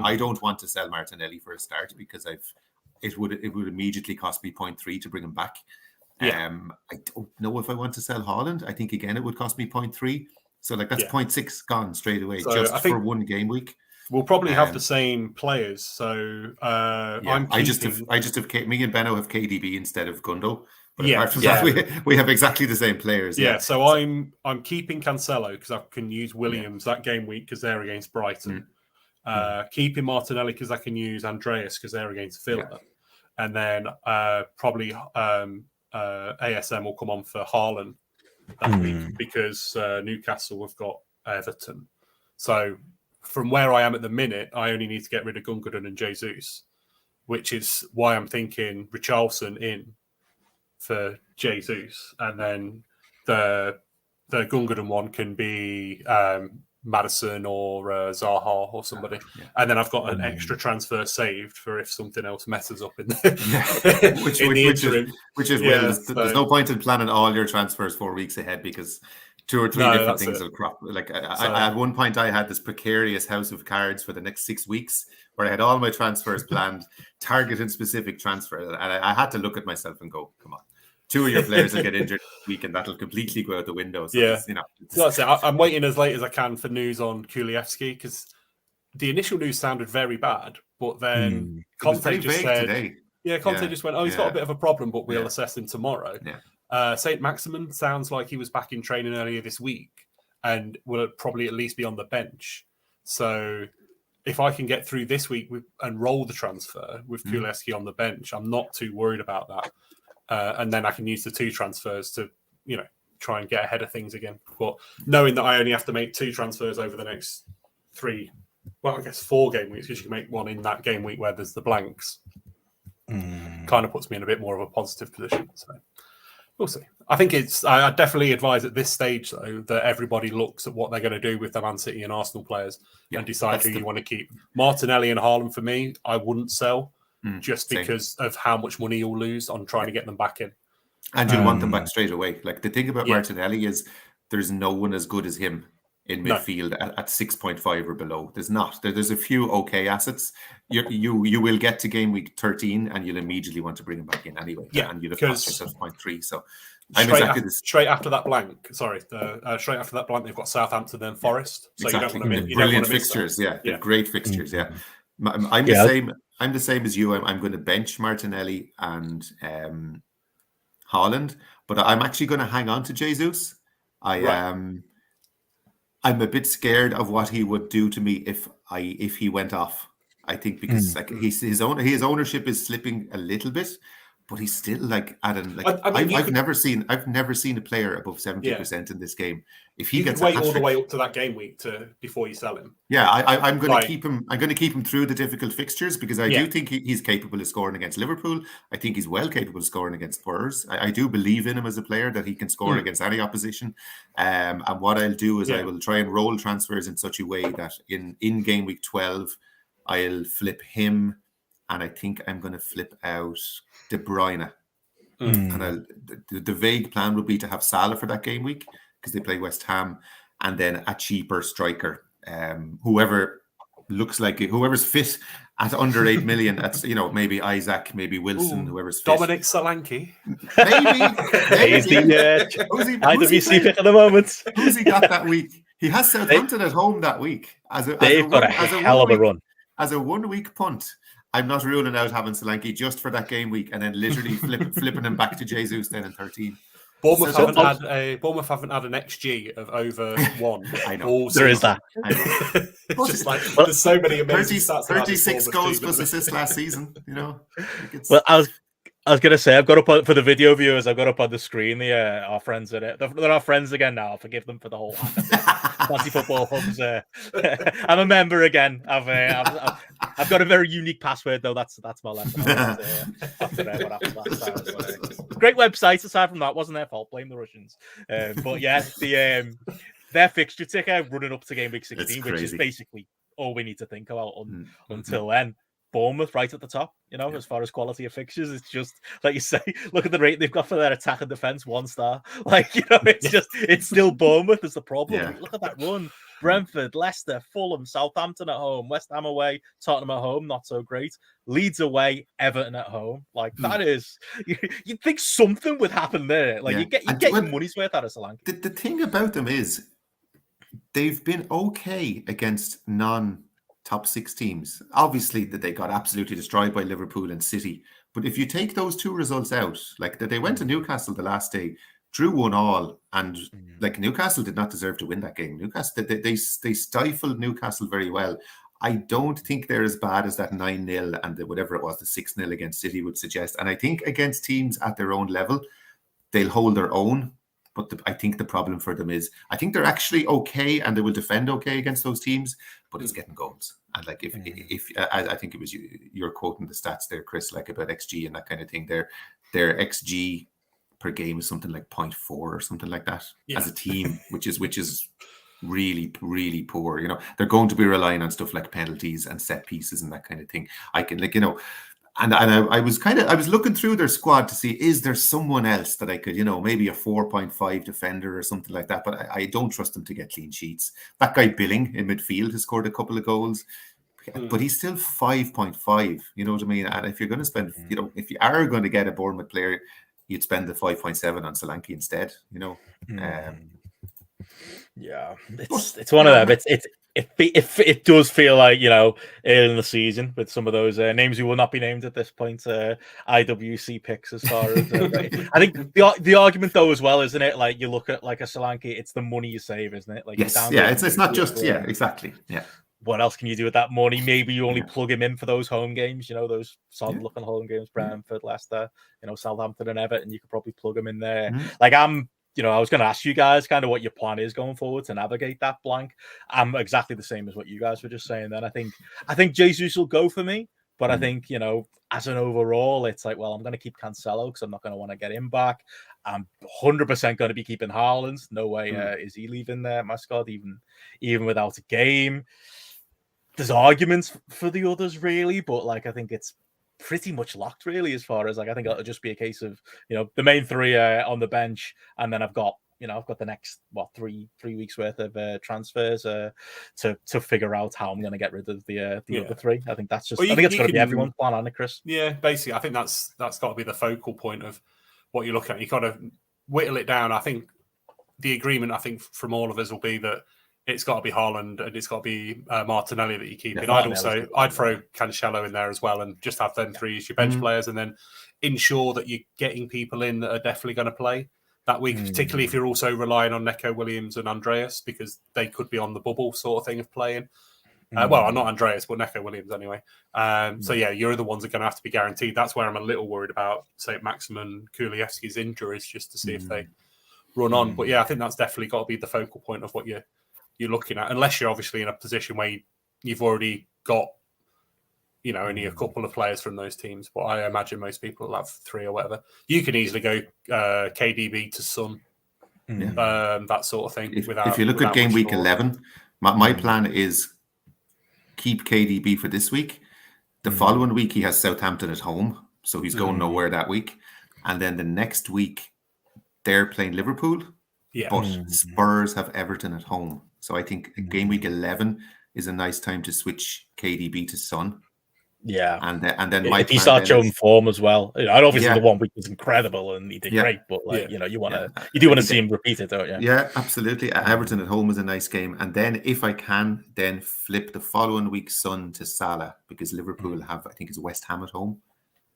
I don't want to sell Martinelli for a start because it would immediately cost me 0.3 to bring him back. I don't know if I want to sell Haaland. I think again it would cost me 0.3. So like that's 0.6 gone straight away, so just for one game week. We'll probably have the same players. So I just have me and Benno have KDB instead of Gundo. But Yeah, apart from that, we have exactly the same players. Yeah, so I'm keeping Cancelo because I can use Williams that game week because they're against Brighton. Keeping Martinelli because I can use Andreas because they're against Villa. And then probably ASM will come on for Haaland that week because Newcastle have got Everton. So from where I am at the minute, I only need to get rid of Gundogan and Jesus, which is why I'm thinking Richarlison in for Jesus, and then the Gundogan one can be Madison or Zaha or somebody, and then I've got an extra transfer saved for if something else messes up in the, which is there's no point in planning all your transfers 4 weeks ahead because 2 or 3 different things will crop. Like at one point, I had this precarious house of cards for the next 6 weeks where I had all my transfers planned, targeted specific transfers, and I had to look at myself and go, "Come on, 2 of your players will get injured this week, and that'll completely go out the window." So I'm waiting as late as I can for news on Kulievski because the initial news sounded very bad, but then Conte just said, today. Conte just went, "Oh, he's got a bit of a problem, but we'll assess him tomorrow." Saint Maximin sounds like he was back in training earlier this week and will probably at least be on the bench. So if I can get through this week and roll the transfer with Kuleski on the bench, I'm not too worried about that. And then I can use the 2 transfers to, try and get ahead of things again. But knowing that I only have to make 2 transfers over the next 4 game weeks, because you can make one in that game week where there's the blanks, kind of puts me in a bit more of a positive position. So we'll see. I think I definitely advise at this stage, though, that everybody looks at what they're going to do with the Man City and Arsenal players and decide who you want to keep. Martinelli and Haaland, for me, I wouldn't sell just because of how much money you'll lose on trying to get them back in. And you'll want them back straight away. Like the thing about Martinelli is there's no one as good as him in midfield at 6.5 or below. There's not. There's a few okay assets. You will get to game week 13 and you'll immediately want to bring him back in anyway. And you'll have cost yourself 0.3. So straight after that blank, straight after that blank, they've got Southampton, then Forest. So you don't want to brilliant fixtures. They're great fixtures. I'm the same. I'm the same as you. I'm going to bench Martinelli and Haaland, but I'm actually going to hang on to Jesus. I'm a bit scared of what he would do to me if he went off. I think because his ownership is slipping a little bit, but he's still like at an like I've never seen a player above 70% in this game. If he gets wait all the way up to that game week before you sell him. I'm going to keep him. I'm going to keep him through the difficult fixtures because I do think he's capable of scoring against Liverpool. I think he's well capable of scoring against Spurs. I do believe in him as a player that he can score against any opposition. And what I'll do is I will try and roll transfers in such a way that in game week 12, I'll flip him, and I think I'm going to flip out De Bruyne. And the vague plan would be to have Salah for that game week because they play West Ham, and then a cheaper striker, whoever's fit at under 8 million. That's maybe Isaac, maybe Wilson, whoever's fit. Dominic Solanke, maybe. He's the IWC pick at the moment. Who's he got that week? He has Southampton at home that week. They've got a hell of a run. As a 1 week punt, I'm not ruling out having Solanke just for that game week and then literally flipping him back to Jesus then in 13. Bournemouth haven't had an XG of over 1. I know. There is that. I know. Just like there's so many amazing stats. 36 goals plus assists last season. Well, I was gonna say I've got up for the video viewers. I've got up on the screen our friends in it. They're our friends again now. I'll forgive them for the whole fancy football hubs. I'm a member again. I've got a very unique password though. That's my left. Great website. Aside from that, wasn't their fault. Blame the Russians. But yeah, their fixture ticker running up to game week 16, which is basically all we need to think about until then. Bournemouth right at the top, as far as quality of fixtures. It's just, like you say, look at the rate they've got for their attack and defence, 1 star. It's still Bournemouth is the problem. Yeah. Look at that run. Brentford, Leicester, Fulham, Southampton at home, West Ham away, Tottenham at home, not so great. Leeds away, Everton at home. That is, you'd think something would happen there. You get your money's worth out of Solanke. The thing about them is they've been okay against top 6 teams. Obviously, that they got absolutely destroyed by Liverpool and City. But if you take those 2 results out, like that they went to Newcastle the last day, drew 1-1, and like Newcastle did not deserve to win that game. Newcastle, they stifled Newcastle very well. I don't think they're as bad as that 9-0 and whatever it was, the 6-0 against City would suggest. And I think against teams at their own level, they'll hold their own. But I think the problem for them is, I think they're actually okay and they will defend okay against those teams, but it's getting goals. And like if I think it was you're quoting the stats there, Chris, like about XG and that kind of thing. Their XG per game is something like 0.4 or something like that as a team, which is really, really poor. You know, they're going to be relying on stuff like penalties and set pieces and that kind of thing. I can, like, you know, and I was looking through their squad to see, is there someone else that I could, you know, maybe a 4.5 defender or something like that. But I don't trust them to get clean sheets. That guy Billing in midfield has scored a couple of goals, but he's still 5.5. You know what I mean? And if you're going to spend, you know, if you are going to get a Bournemouth player, you'd spend the 5.7 on Solanke instead. You know. Yeah, it's one of them. It does feel like, you know, early in the season with some of those names who will not be named at this point, IWC picks as far as I think the argument though as well, isn't it? Like you look at like a Solanke, it's the money you save, isn't it? Like yes, yeah, it's not just exactly, yeah. What else can you do with that money? Maybe you only plug him in for those home games, you know, those solid looking home games, Brentford, Leicester, you know, Southampton and Everton. You could probably plug him in there. Like you know, I was going to ask you guys kind of what your plan is going forward to navigate that blank. I'm exactly the same as what you guys were just saying. Then I think Jesus will go for me, but I think, you know, as an overall, it's like, well, I'm going to keep Cancelo because I'm not going to want to get him back. I'm 100% going to be keeping Haaland. No way is he leaving my squad, even without a game. There's arguments for the others, really, but like I think it's pretty much locked, really, as far as like I think it'll just be a case of, you know, the main 3 on the bench, and then I've got the next three weeks worth of transfers to figure out how I'm going to get rid of the other 3. I think that's just I think it's going to be everyone's plan, on it, Chris. Yeah, basically, I think that's got to be the focal point of what you look at. You got to whittle it down. I think the agreement, from all of us will be that it's got to be Haaland and it's got to be Martinelli that you keep in. I'd throw Cancelo in there as well and just have them 3 as your bench players, and then ensure that you're getting people in that are definitely going to play that week, particularly if you're also relying on Neco Williams and Andreas, because they could be on the bubble sort of thing of playing. Well, not Andreas, but Neco Williams anyway. So yeah, you're the ones that are going to have to be guaranteed. That's where I'm a little worried about, say, Maxim and Kulievski's injuries, just to see if they run on. But yeah, I think that's definitely got to be the focal point of what you're looking at, unless you're obviously in a position where you've already got, you know, only a couple of players from those teams. But I imagine most people will have 3 or whatever. You can easily go KDB to Son, that sort of thing. If you look at game week 11, my plan is keep KDB for this week. The following week he has Southampton at home, so he's going nowhere that week. And then the next week they're playing Liverpool, but Spurs have Everton at home. So I think game week 11 is a nice time to switch KDB to Son. Yeah, and then if he starts showing form as well, you know, and obviously the 1 week was incredible and he did great. But like you know, you do want to see him repeat it, don't you? Yeah, absolutely. Everton at home is a nice game, and then if I can, then flip the following week Son to Salah, because Liverpool have, I think, it's West Ham at home.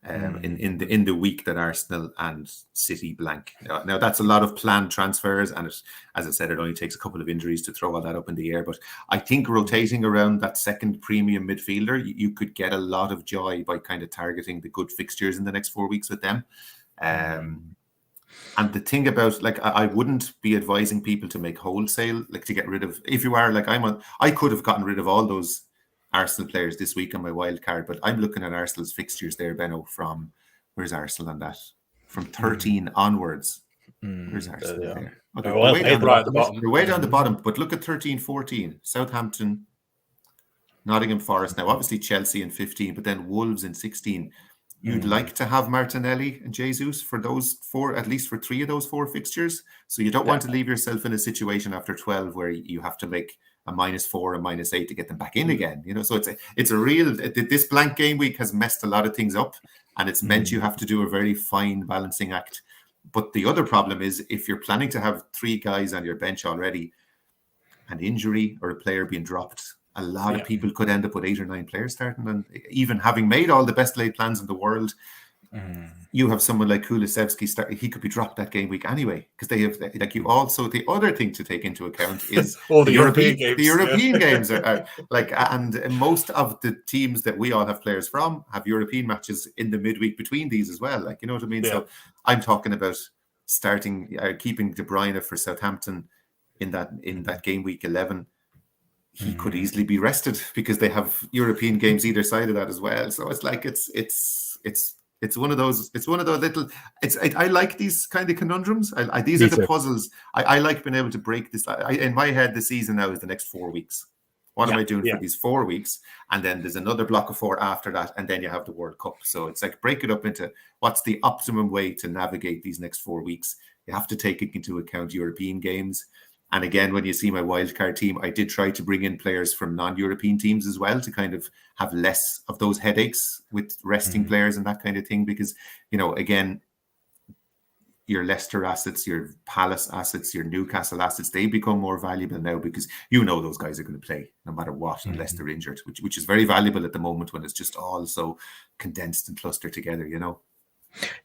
In the week that Arsenal and City blank. Now that's a lot of planned transfers, and as I said, it only takes a couple of injuries to throw all that up in the air. But I think rotating around that second premium midfielder, you could get a lot of joy by kind of targeting the good fixtures in the next 4 weeks with them. And the thing about, like, I wouldn't be advising people to make wholesale, like to get rid of, if you are like I could have gotten rid of all those Arsenal players this week on my wild card, but I'm looking at Arsenal's fixtures there, Benno, from, where's Arsenal on that? From 13 onwards. Where's Arsenal there? Okay, well, they're way down the bottom, but look at 13, 14. Southampton, Nottingham Forest. Now, obviously Chelsea in 15, but then Wolves in 16. You'd like to have Martinelli and Jesus for those 4, at least for 3 of those 4 fixtures. So you don't want to leave yourself in a situation after 12 where you have to make a -4 and -8 to get them back in again. You know, so it's a real, this blank game week has messed a lot of things up, and it's meant you have to do a very fine balancing act. But the other problem is, if you're planning to have 3 guys on your bench already, an injury or a player being dropped a lot of people could end up with 8 or 9 players starting, and even having made all the best laid plans in the world, you have someone like Kulusevski he could be dropped that game week anyway, because they have like you also the other thing to take into account is all the European games. The European games are like, and most of the teams that we all have players from have European matches in the midweek between these as well. Like, you know what I mean? So I'm talking about keeping De Bruyne for Southampton in that game week 11. He could easily be rested because they have European games either side of that as well. So it's like it's one of those little. I like these kind of conundrums. These are the puzzles. I like being able to break this. In my head, the season now is the next 4 weeks. What am I doing for these 4 weeks? And then there's another block of 4 after that, and then you have the World Cup. So it's like break it up into what's the optimum way to navigate these next 4 weeks. You have to take into account European games. And again, when you see my wildcard team, I did try to bring in players from non-European teams as well to kind of have less of those headaches with resting players and that kind of thing. Because, you know, again, your Leicester assets, your Palace assets, your Newcastle assets, they become more valuable now because you know those guys are going to play no matter what, unless they're injured, which is very valuable at the moment when it's just all so condensed and clustered together, you know?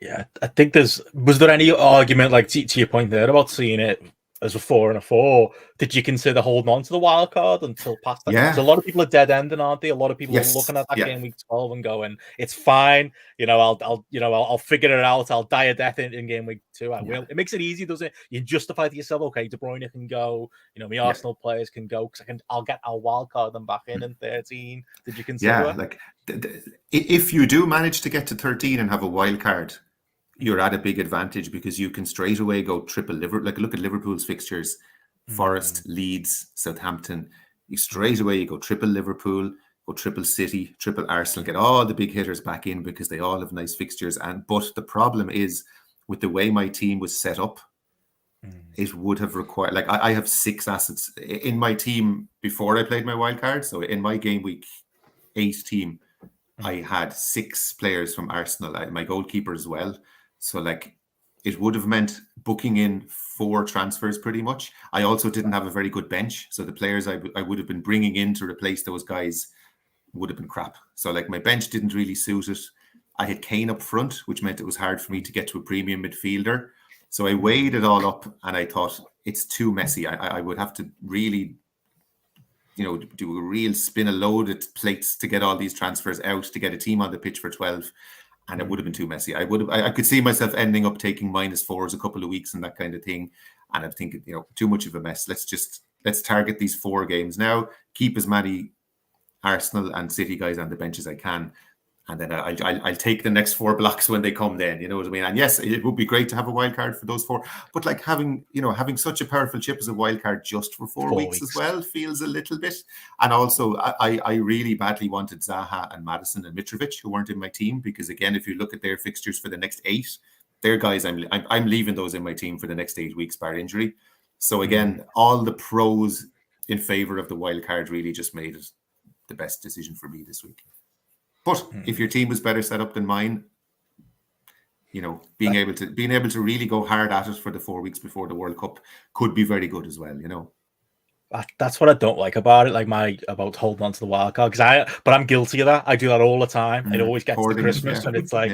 Yeah, I think was there any argument, like to your point there, about seeing it as a 4 and a 4? Did you consider holding on to the wild card until past that? Yeah. So a lot of people are dead ending, aren't they? A lot of people are looking at that game week 12 and going, "It's fine. You know, I'll figure it out. I'll die a death in game week 2. I will." It makes it easy, doesn't it? You justify to yourself, okay, De Bruyne can go. You know, my Arsenal players can go because I'll get our wild card them back in 13. Did you consider it? Like if you do manage to get to 13 and have a wild card, you're at a big advantage because you can straight away go triple Liverpool. Like, look at Liverpool's fixtures: Forest, Leeds, Southampton. You straight away you go triple Liverpool, go triple City, triple Arsenal, get all the big hitters back in because they all have nice fixtures. But the problem is with the way my team was set up, it would have required, like, I have 6 assets in my team before I played my wild card. So in my game week 8 team, I had 6 players from Arsenal, my goalkeeper as well. So, like, it would have meant booking in 4 transfers pretty much. I also didn't have a very good bench. So the players I would have been bringing in to replace those guys would have been crap. So, like, my bench didn't really suit it. I had Kane up front, which meant it was hard for me to get to a premium midfielder. So I weighed it all up and I thought it's too messy. I would have to really, you know, do a real spin a loaded plates to get all these transfers out to get a team on the pitch for 12. And it would have been too messy. I could see myself ending up taking -4s a couple of weeks and that kind of thing. And I'm thinking, you know, too much of a mess. Let's target these 4 games now. Keep as many Arsenal and City guys on the bench as I can. And then I'll take the next 4 blocks when they come then, you know what I mean? And yes, it would be great to have a wild card for those 4. But like having such a powerful chip as a wild card just for 4 weeks as well feels a little bit. And also I really badly wanted Zaha and Maddison and Mitrovic, who weren't in my team, because again, if you look at their fixtures for the next 8, they're guys I'm leaving those in my team for the next 8 weeks bar injury. So again, all the pros in favor of the wild card really just made it the best decision for me this week. But if your team was better set up than mine, you know, being able to really go hard at it for the 4 weeks before the World Cup could be very good as well, you know. That's what I don't like about it, about holding on to the wild card. But I'm guilty of that. I do that all the time. It always gets to Christmas and it's like,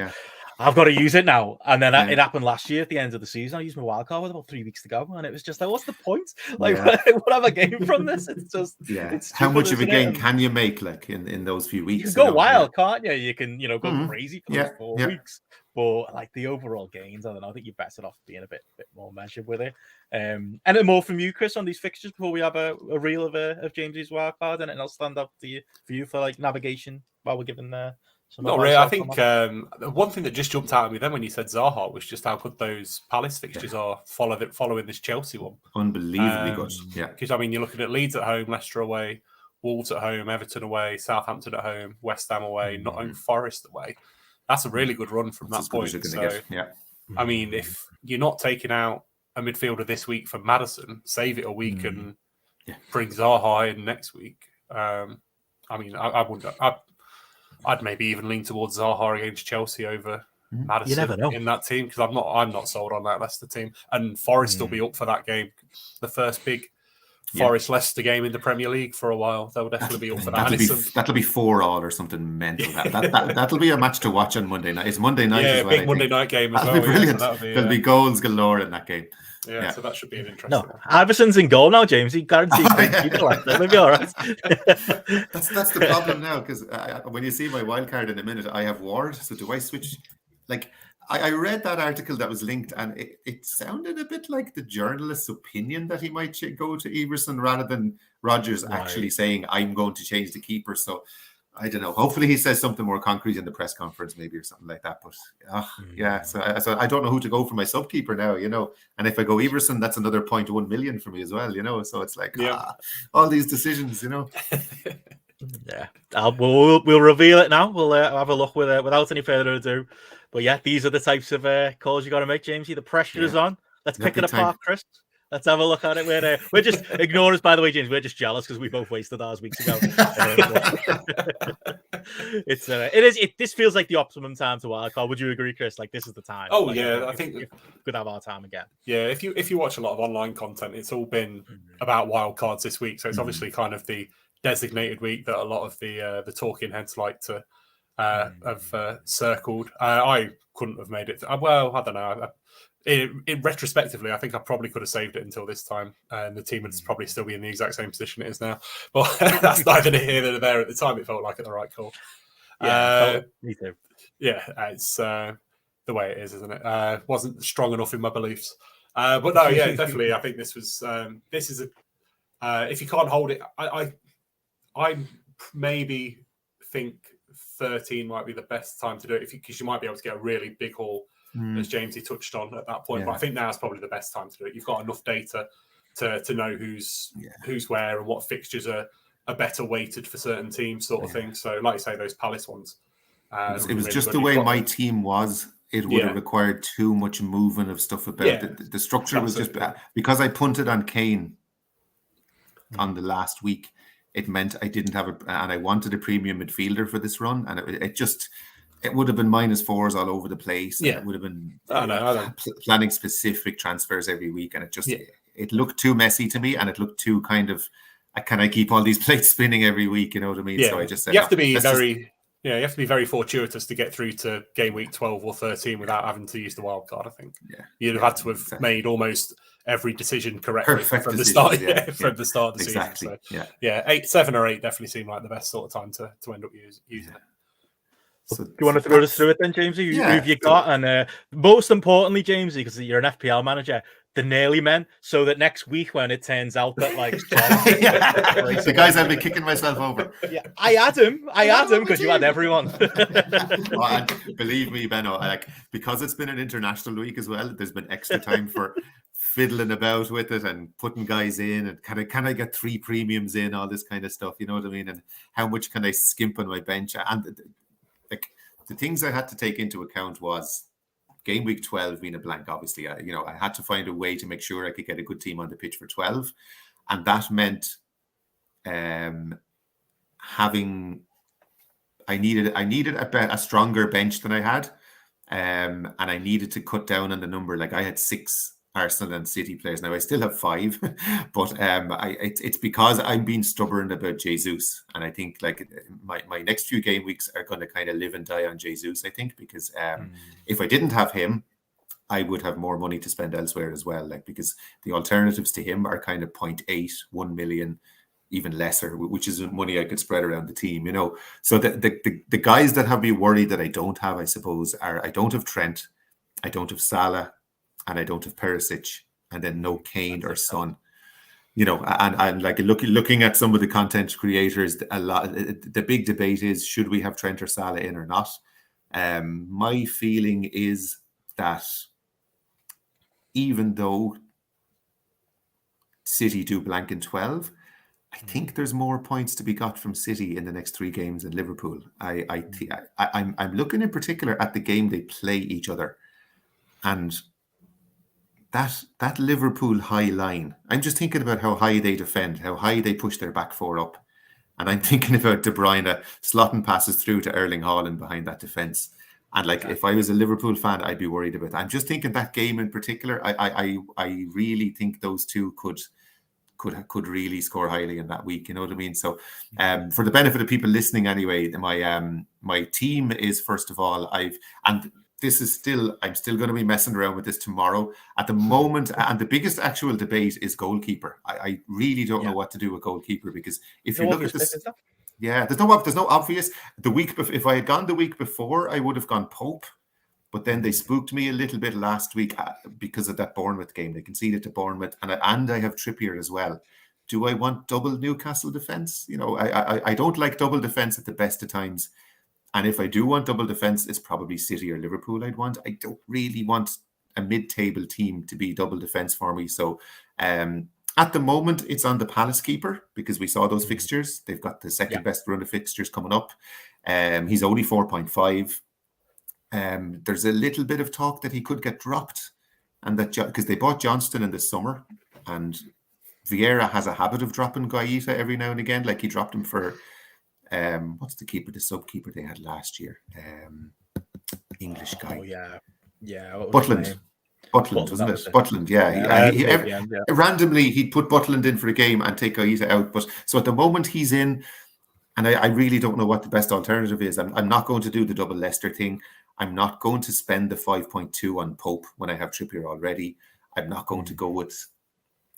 I've got to use it now. And then it happened last year at the end of the season. I used my wild card with about 3 weeks to go, and it was just like, what's the point? Like, what have I gained from this? It's just, it's stupid, how much of a gain can you make, like, in those few weeks? You can go wild, can't you? You can, go crazy for those 4 weeks. But like the overall gains, I don't know. I think you're better off being a bit more measured with it. And more from you, Chris, on these fixtures before we have a reel of James's wild card, and I'll stand up for you for like navigation while we're giving Not really. I think one thing that just jumped out at me then when you said Zaha was just how good those Palace fixtures are following this Chelsea one. Unbelievably good. Yeah. Because, I mean, you're looking at Leeds at home, Leicester away, Wolves at home, Everton away, Southampton at home, West Ham away, Nottingham Forest away. That's a really good run from that point. So, I mean, if you're not taking out a midfielder this week for Maddison, save it a week and bring Zaha in next week. I mean, I wouldn't. I'd maybe even lean towards Zaha against Chelsea over Maddison you never know. in that team, because I'm not sold on that Leicester team. And Forest will be up for that game, the first big Forest Leicester game in the Premier League for a while. They'll definitely be up for that. That'll be 4-4 or something mental. That'll be a match to watch on Monday night. It's Monday night as well. Big Monday night game as well. That'll be brilliant. So There'll be goals galore in that game. Yeah, so that should be an interesting one. Iverson's in goal now, James. He guaranteed that'll be all right. That's the problem now, because when you see my wild card in a minute, I have Ward. So do I switch? Like, I read that article that was linked, and it sounded a bit like the journalist's opinion that he might go to Everson rather than Rodgers actually saying, I'm going to change the keeper. So I don't know. Hopefully he says something more concrete in the press conference, maybe, or something like that. But so I don't know who to go for my sub keeper now, And if I go Everson, that's another 0.1 million for me as well, So it's like all these decisions, Yeah, we'll reveal it now. We'll have a look without any further ado. But yeah, these are the types of calls you got to make, Jamesy. The pressure is on. Let's pick it apart, Chris. Let's have a look at it. We're just ignore us, by the way, James. We're just jealous because we both wasted ours weeks ago. This feels like the optimum time to wildcard. Would you agree, Chris? Like, this is the time. Oh, yeah, I think we could have our time again. Yeah, if you watch a lot of online content, it's all been about wildcards this week. So it's obviously kind of the designated week that a lot of the talking heads like to have circled. I couldn't have made it. Well, I don't know. In retrospectively, I think I probably could have saved it until this time, and the team would probably still be in the exact same position it is now. But that's neither here nor there. At the time, it felt like the right call. Yeah, me too. Yeah, it's the way it is, isn't it? Wasn't strong enough in my beliefs, but no, yeah, definitely. I think this is if you can't hold it, I maybe think 13 might be the best time to do it because you might be able to get a really big haul. As Jamesy touched on at that point, but I think now is probably the best time to do it. You've got enough data to know who's where and what fixtures are better weighted for certain teams, sort of thing. So, like you say, those Palace ones. It was just the way my team was. It would have required too much movement of stuff about it. The structure was just because I punted on Kane on the last week. It meant I didn't have and I wanted a premium midfielder for this run, and it would have been -4s all over the place. Yeah, it would have been planning specific transfers every week, and it looked too messy to me, and it looked too kind of, can I keep all these plates spinning every week? You know what I mean? Yeah. So I just said, you have to be you have to be very fortuitous to get through to game week 12 or 13 without having to use the wild card. I think you'd have had to have made almost every decision correctly from the start. From the start of the season. So, 7 or 8 definitely seemed like the best sort of time to end up using it. So, do you want to throw us through it then, Jamesy? Who have you got? And most importantly, Jamesy, because you're an FPL manager, the nearly men, so that next week when it turns out that the guys I've been kicking myself over. Yeah, I had him because you had everyone. And believe me, Benno, because it's been an international week as well, there's been extra time for fiddling about with it and putting guys in and can I get 3 premiums in, all this kind of stuff, you know what I mean? And how much can I skimp on my bench? And the things I had to take into account was game week 12 being a blank. Obviously, I had to find a way to make sure I could get a good team on the pitch for 12, and that meant I needed a stronger bench than I had, and I needed to cut down on the number. Like, I had 6 Arsenal and City players. Now I still have 5, but it's because I'm being stubborn about Jesus, and I think like my next few game weeks are going to kind of live and die on Jesus. I think because if I didn't have him, I would have more money to spend elsewhere as well. Like, because the alternatives to him are kind of 0.8, 1 million, even lesser, which is money I could spread around the team. So the guys that have me worried that I don't have, I suppose, are I don't have Trent, I don't have Salah, and I don't have Perisic, and then no Kane or Son, and like looking at some of the content creators, the big debate is, should we have Trent or Salah in or not? My feeling is that even though City do blank in 12, I think there's more points to be got from City in the next 3 games than Liverpool. I'm looking in particular at the game they play each other, and that Liverpool high line, I'm just thinking about how high they defend, how high they push their back 4 up. And I'm thinking about De Bruyne slotting passes through to Erling Haaland behind that defence. And like, if I was a Liverpool fan, I'd be worried about that. I'm just thinking that game in particular, I really think those two could really score highly in that week. You know what I mean? So, for the benefit of people listening, anyway, my team is, first of all, I'm still going to be messing around with this tomorrow. At the moment, and the biggest actual debate is goalkeeper. I really don't know what to do with goalkeeper, because if you look at this, there's no obvious. The week if I had gone the week before, I would have gone Pope. But then they spooked me a little bit last week because of that Bournemouth game. They conceded to Bournemouth, and I have Trippier as well. Do I want double Newcastle defence? You know, I don't like double defence at the best of times. And if I do want double defence, it's probably City or Liverpool I'd want. I don't really want a mid-table team to be double defence for me. So at the moment, it's on the Palace keeper, because we saw those fixtures. They've got the second best run of fixtures coming up. He's only 4.5. There's a little bit of talk that he could get dropped, and that because they bought Johnston in the summer, and Vieira has a habit of dropping Guaita every now and again. Like he dropped him for what's the sub-keeper they had last year? English guy. Oh yeah. Butland, wasn't it? Butland, randomly he'd put Butland in for a game and take Guaita out. But so at the moment he's in, and I really don't know what the best alternative is. I'm not going to do the double Leicester thing. I'm not going to spend the 5.2 on Pope when I have Trippier already. I'm not going to go with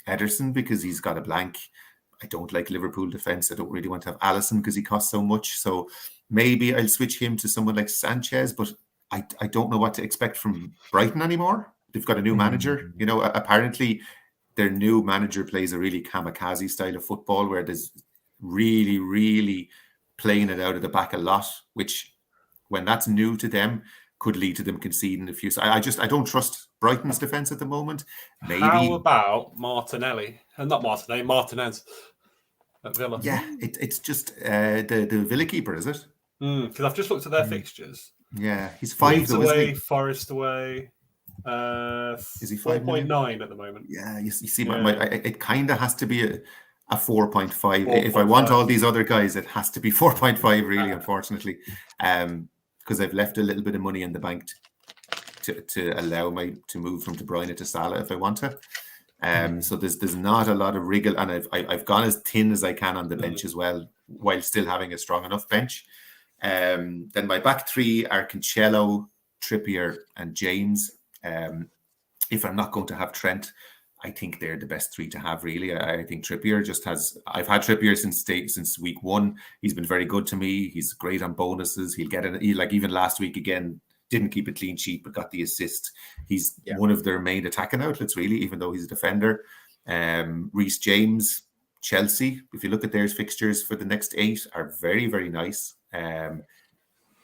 Ederson because he's got a blank. I don't like Liverpool defence. I don't really want to have Alisson because he costs so much. So maybe I'll switch him to someone like Sanchez, but I don't know what to expect from Brighton anymore. They've got a new manager. You know, apparently their new manager plays a really kamikaze style of football where there's really, really playing it out of the back a lot, which when that's new to them could lead to them conceding a few. So I don't trust Brighton's defence at the moment. Maybe. How about Martinelli? Not Martinelli, Martinez at Villa. Yeah, it's just the Villa keeper, is it? Because I've just looked at their fixtures. Yeah, he's 5 Leeds though, away, isn't he? Forest away. Is he 4.9 at the moment? Yeah, you see, it kind of has to be a 4.5. If I want all these other guys, it has to be 4.5, really, unfortunately. Because I've left a little bit of money in the bank to allow me to move from De Bruyne to Salah if I want to. So there's not a lot of wriggle, and I've gone as thin as I can on the bench as well, while still having a strong enough bench. Then my back three are Cancelo, Trippier, and James. If I'm not going to have Trent, I think they're the best three to have, really. I think Trippier just has... I've had Trippier since week one. He's been very good to me. He's great on bonuses. He'll get it. Like even last week, again, didn't keep a clean sheet, but got the assist. He's one of their main attacking outlets, really, even though he's a defender. Reece James, Chelsea, if you look at their fixtures for the next 8, are very, very nice.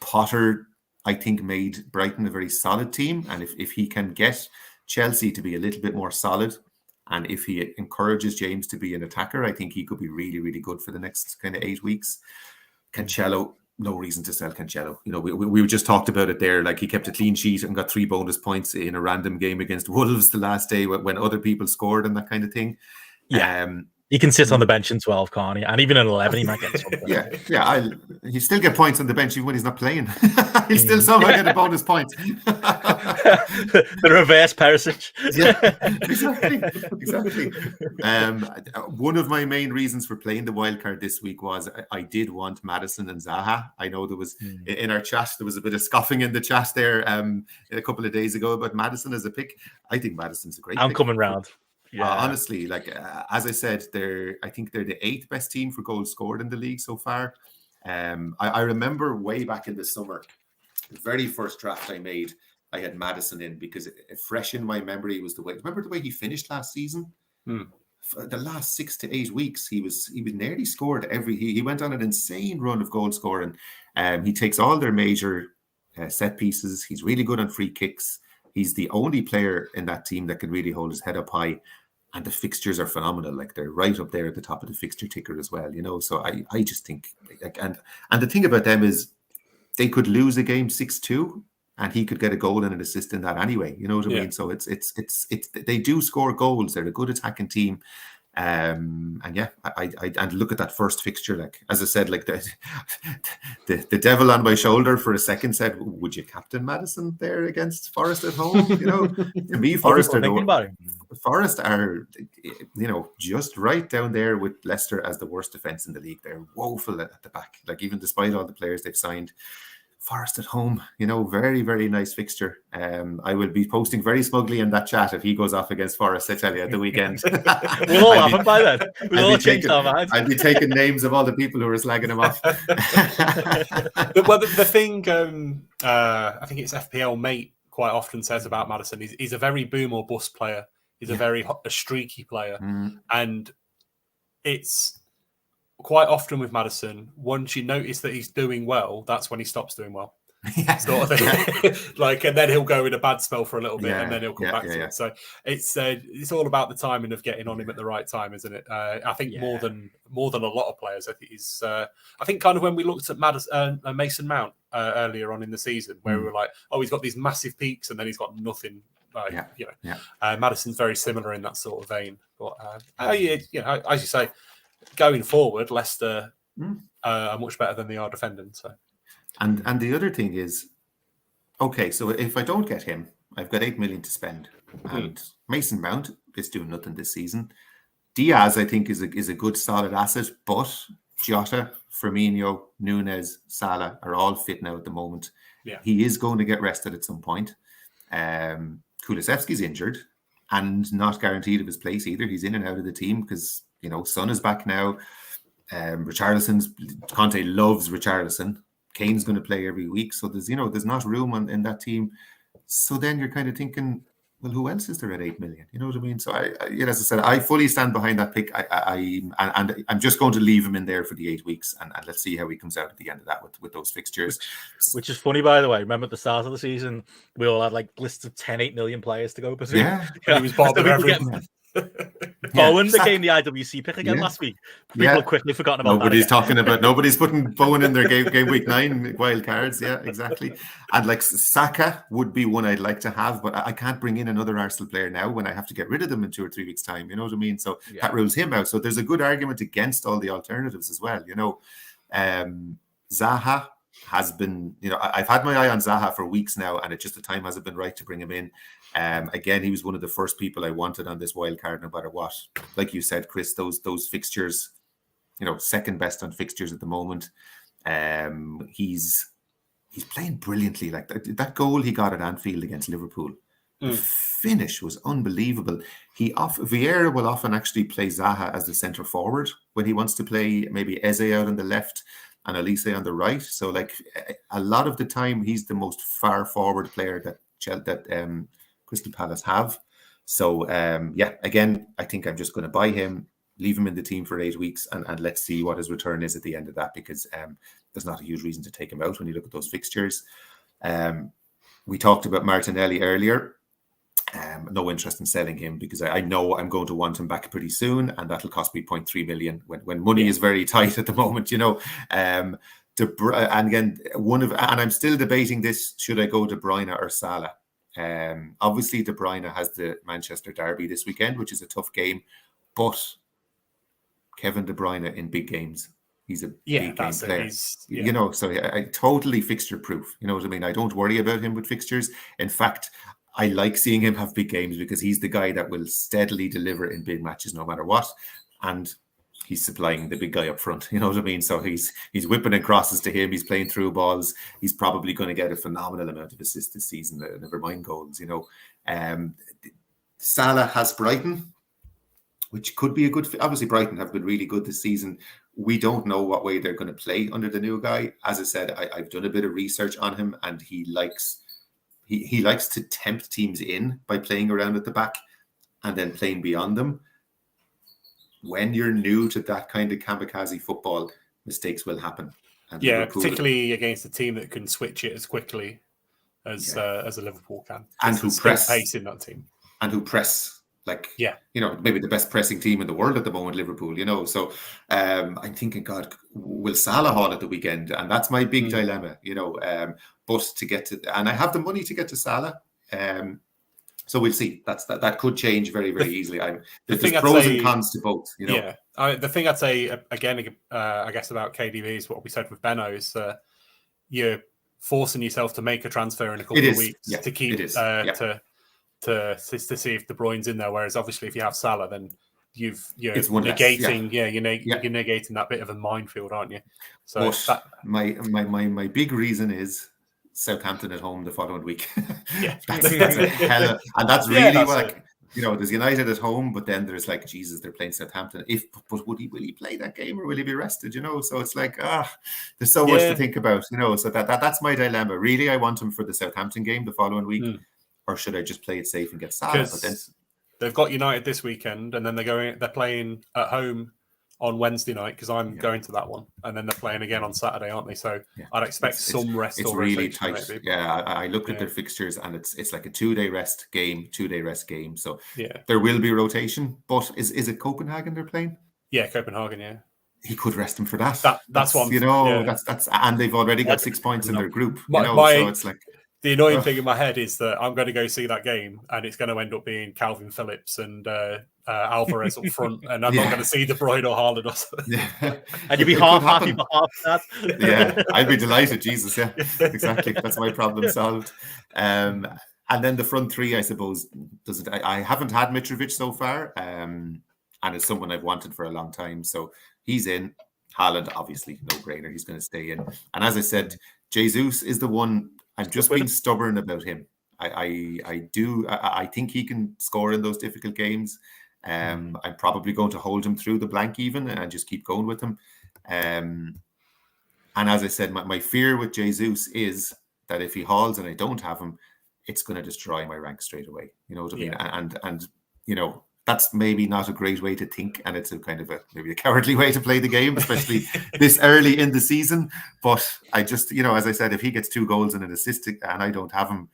Potter, I think, made Brighton a very solid team. And if he can get Chelsea to be a little bit more solid, and if he encourages James to be an attacker, I think he could be really, really good for the next kind of 8 weeks. Cancelo, no reason to sell Cancelo. You know, we just talked about it there. Like, he kept a clean sheet and got 3 bonus points in a random game against Wolves the last day when other people scored and that kind of thing. Yeah. He can sit on the bench in 12, can't he? And even in 11, he might get something. He still get points on the bench even when he's not playing. He'll still somehow get a bonus point. The reverse Perisic. Exactly. One of my main reasons for playing the wildcard this week was I did want Maddison and Zaha. I know there was in our chat, there was a bit of scoffing in the chat there a couple of days ago about Maddison as a pick. I think Maddison's a great I'm pick. coming round. Yeah. Honestly, like as I said, I think they're the 8th best team for goals scored in the league so far. I remember way back in the summer, the very first draft I made, I had Maddison in because fresh in my memory was remember the way he finished last season? For the last 6 to 8 weeks, he was nearly scored he went on an insane run of goal scoring. He takes all their major set pieces. He's really good on free kicks. He's the only player in that team that can really hold his head up high. And the fixtures are phenomenal. Like, they're right up there at the top of the fixture ticker as well, you know. So I just think, like, and the thing about them is they could lose a game 6-2 and he could get a goal and an assist in that anyway. You know what I mean? So it's they do score goals. They're a good attacking team. And yeah, I and look at that first fixture. Like as I said, like the devil on my shoulder for a second said, "Would you captain Maddison there against Forest at home?" You know, to me, Forest are thinking about it. Forest are, you know, just right down there with Leicester as the worst defense in the league. They're woeful at the back. Like even despite all the players they've signed. Forest at home, you know, very, very nice fixture. I will be posting very smugly in that chat if he goes off against Forest, I tell you, at the weekend. We'll all have him by then. We'll all change our minds. I'll be taking names of all the people who are slagging him off. Well, the thing, I think it's FPL Mate quite often says about Maddison, he's a very boom or bust player. He's a streaky player. And it's quite often with Maddison, once you notice that he's doing well, that's when he stops doing well. Sort of thing. Like, and then he'll go in a bad spell for a little bit, and then he'll come back to it. So it's all about the timing of getting on him at the right time, isn't it? I think more than a lot of players. I think he's. I think kind of when we looked at Mason Mount earlier on in the season, where we were like, oh, he's got these massive peaks, and then he's got nothing. Maddison's very similar in that sort of vein. But you know, as you say, going forward, Leicester are much better than they are defending. So. And the other thing is, okay, so if I don't get him, I've got 8 million to spend, and Mason Mount is doing nothing this season. Diaz, I think, is a good solid asset, but Jota, Firmino, Nunez, Salah are all fit now at the moment. Yeah. He is going to get rested at some point. Kulusevski's injured and not guaranteed of his place either. He's in and out of the team because, you know, Son is back now. Conte loves Richarlison. Kane's going to play every week, so there's not room in that team. So then you're kind of thinking, well, who else is there at 8 million? You know what I mean? So as I said, I fully stand behind that pick. I'm just going to leave him in there for the 8 weeks, and let's see how he comes out at the end of that with those fixtures. Which is funny, by the way. Remember at the start of the season, we all had like lists of 10, 8 million players to go pursue. Yeah, he was Bob of everything. Bowen became the IWC pick again last week. People have quickly forgotten about that. Nobody's putting Bowen in their game week 9 wild cards. Yeah, exactly. And like Saka would be one I'd like to have, but I can't bring in another Arsenal player now when I have to get rid of them in 2 or 3 weeks' time. You know what I mean? So that rules him out. So there's a good argument against all the alternatives as well. You know, Zaha has been, you know, I've had my eye on Zaha for weeks now, and the time hasn't been right to bring him in. Again, he was one of the first people I wanted on this wild card, no matter what. Like you said, Chris, those fixtures, you know, second best on fixtures at the moment. He's playing brilliantly. Like that goal he got at Anfield against Liverpool, the finish was unbelievable. Vieira will often actually play Zaha as the centre forward when he wants to play maybe Eze out on the left and Elise on the right. So like a lot of the time, he's the most far forward player that Crystal Palace have. So again, I think I'm just going to buy him, leave him in the team for 8 weeks, and let's see what his return is at the end of that, because there's not a huge reason to take him out when you look at those fixtures. We talked about Martinelli earlier. No interest in selling him because I know I'm going to want him back pretty soon, and that'll cost me 0.3 million when money is very tight at the moment, you know. And again, I'm still debating this: should I go De Bruyne or Salah? Obviously, De Bruyne has the Manchester derby this weekend, which is a tough game, but Kevin De Bruyne in big games, he's a big game player. You know, so I totally fixture proof. You know what I mean? I don't worry about him with fixtures. In fact, I like seeing him have big games because he's the guy that will steadily deliver in big matches no matter what. And he's supplying the big guy up front. You know what I mean? So he's whipping in crosses to him. He's playing through balls. He's probably going to get a phenomenal amount of assists this season, never mind goals, you know. Salah has Brighton, which could be a good fit. Obviously, Brighton have been really good this season. We don't know what way they're going to play under the new guy. As I said, I've done a bit of research on him, and he likes to tempt teams in by playing around at the back and then playing beyond them. When you're new to that kind of kamikaze football, mistakes will happen. And particularly against a team that can switch it as quickly as a Liverpool can. And who press pace in that team. And who press. You know, maybe the best pressing team in the world at the moment, Liverpool, you know. So I'm thinking, God, will Salah haul at the weekend? And that's my big dilemma, you know. But to get to, and I have the money to get to Salah. So we'll see. That could change very, very easily. There's thing I'd pros say- and cons to both. You know. Yeah, the thing I'd say again, I guess about KDB is what we said with Benno is you're forcing yourself to make a transfer in a couple of weeks to keep to see if De Bruyne's in there. Whereas obviously, if you have Salah, then you're negating you're negating that bit of a minefield, aren't you? So but my big reason is Southampton at home the following week. Yeah, that's a hell, and that's really that's like. You know, there's United at home, but then there's like, Jesus, they're playing Southampton. But will he play that game, or will he be rested? You know, so it's like, there's so much to think about. You know, so that's my dilemma. Really, I want him for the Southampton game the following week, or should I just play it safe and get Salah? But then they've got United this weekend, and then they're playing at home on Wednesday night because I'm going to that one, and then they're playing again on Saturday, aren't they? So I'd expect some rest. It's really tight. Maybe. Yeah, I looked at their fixtures, and it's like a 2-day rest game, 2-day rest game. So yeah, there will be rotation. But is it Copenhagen they're playing? Yeah, Copenhagen. Yeah, he could rest him for that. That's one. That's and they've already got 6 points in their group. So it's like. The annoying thing in my head is that I'm going to go see that game, and it's going to end up being Calvin Phillips and Alvarez up front, and I'm not going to see De Bruyne or Haaland or something. Yeah. And you'd be half happy for half that. Yeah, I'd be delighted. Jesus, yeah, exactly. That's my problem solved. And then the front three, I suppose, doesn't. I haven't had Mitrovic so far, and it's someone I've wanted for a long time. So he's in. Haaland, obviously, no brainer. He's going to stay in. And as I said, Jesus is the one. I'm just being stubborn about him. I think he can score in those difficult games. I'm probably going to hold him through the blank even and just keep going with him. And as I said, my fear with Jesus is that if he hauls and I don't have him, it's going to destroy my rank straight away. You know what I mean? And you know, that's maybe not a great way to think, and it's a kind of maybe a cowardly way to play the game, especially this early in the season. But I just, you know, as I said, if he gets 2 goals and an assist and I don't have him,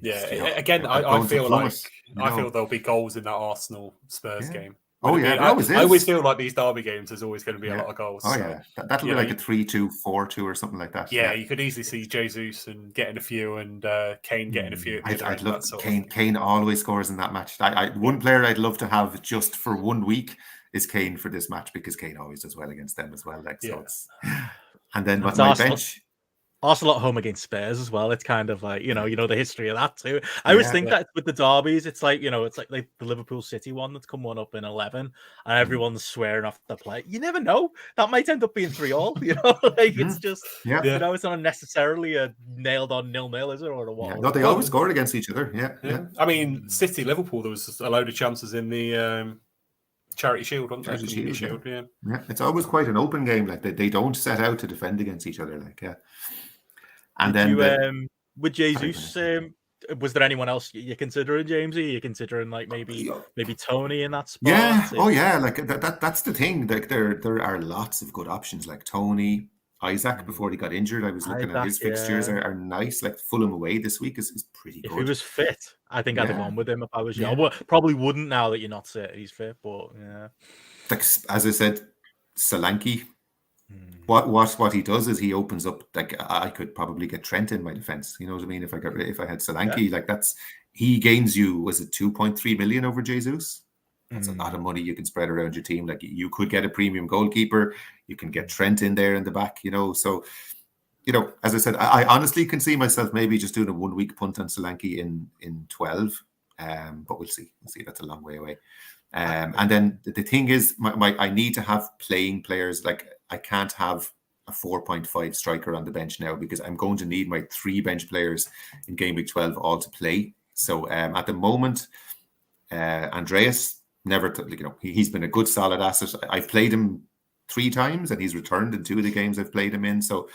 again, I feel like I feel there'll be goals in that Arsenal Spurs game. I always feel like these derby games, there's always going to be a lot of goals. Oh, yeah. That'll be like a 3-2, 4-2 or something like that. Yeah, you could easily see Jesus and getting a few and Kane getting a few. I'd love Kane always scores in that match. One player I'd love to have just for 1 week is Kane for this match because Kane always does well against them as well. And then my bench. Arsenal at home against Spurs as well. It's kind of like, you know the history of that too. I always think that with the derbies, it's like, it's like the Liverpool City one that's come 1-up in 11 and everyone's swearing off the play. You never know. That might end up being 3-3, it's just, it's not necessarily a nailed on 0-0, is it? Or a what? No, they always scored against each other. Yeah. I mean, City, Liverpool, there was a load of chances in the Charity Shield, wasn't there? Charity Shield, yeah. It's always quite an open game. Like they don't set out to defend against each other. And then with Jesus, was there anyone else you're considering, Jamesy? Are you considering like maybe Tony in that spot? Yeah. Oh yeah. Like that's the thing. Like there are lots of good options like Tony, Isaac before he got injured. I was looking at his fixtures are nice. Like Fulham away this week is pretty good. If he was fit, I think I'd have gone with him if I was you. I probably wouldn't now that you're not certain he's fit, but yeah. Like as I said, Solanke. What he does is he opens up. Like I could probably get Trent in my defense. You know what I mean? If I had Solanke, he gains you. Was it 2.3 million over Jesus? That's a lot of money you can spread around your team. Like you could get a premium goalkeeper. You can get Trent in there in the back. So as I said, I honestly can see myself maybe just doing a 1 week punt on Solanke in 12. But we'll see. That's a long way away. And then the thing is, I need to have playing players. Like I can't have a 4.5 striker on the bench now because I'm going to need my 3 bench players in game week 12 all to play. So at the moment, Andreas he's been a good solid asset. I've played him 3 times and he's returned in 2 of the games I've played him in. So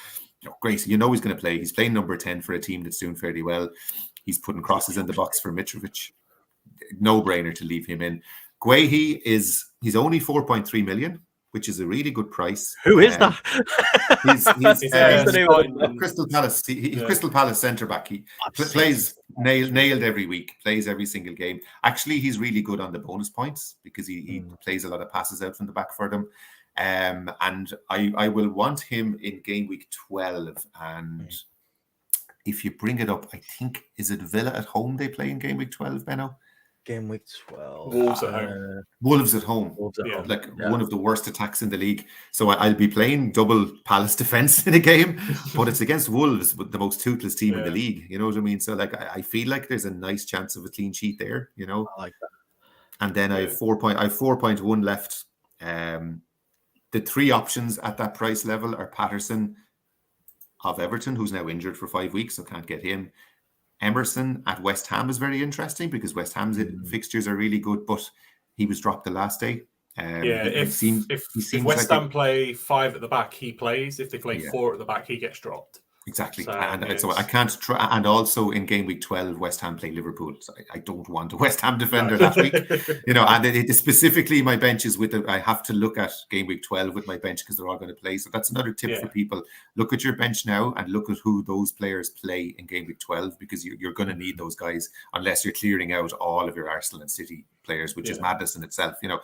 great. He's going to play. He's playing number 10 for a team that's doing fairly well. He's putting crosses in the box for Mitrovic. No brainer to leave him in. Guehi he's only 4.3 million, which is a really good price. Who is that? He's Crystal Palace. He's Crystal Palace centre back. He plays nailed every week. Plays every single game. Actually, he's really good on the bonus points because he plays a lot of passes out from the back for them. And I will want him in game week 12. And if you bring it up, I think, is it Villa at home they play in game week 12, Benno? Game week 12. Wolves at home. Wolves at home. Wolves at home. Like one of the worst attacks in the league. So I'll be playing double Palace defense in a game, but it's against Wolves, the most toothless team in the league. You know what I mean? So like I feel like there's a nice chance of a clean sheet there, you know. I like that. And then I have 4.1 left. The three options at that price level are Patterson of Everton, who's now injured for 5 weeks, so can't get him. Emerson at West Ham is very interesting because West Ham's fixtures are really good, but he was dropped the last day. If West Ham play 5 at the back, he plays. If they play 4 at the back, he gets dropped. Exactly. So I can't try. And also in game week 12, West Ham play Liverpool. So I don't want a West Ham defender that week. You know, and it specifically my bench is I have to look at game week 12 with my bench because they're all going to play. So that's another tip for people. Look at your bench now and look at who those players play in game week 12 because you're going to need those guys unless you're clearing out all of your Arsenal and City players, which is madness in itself, you know.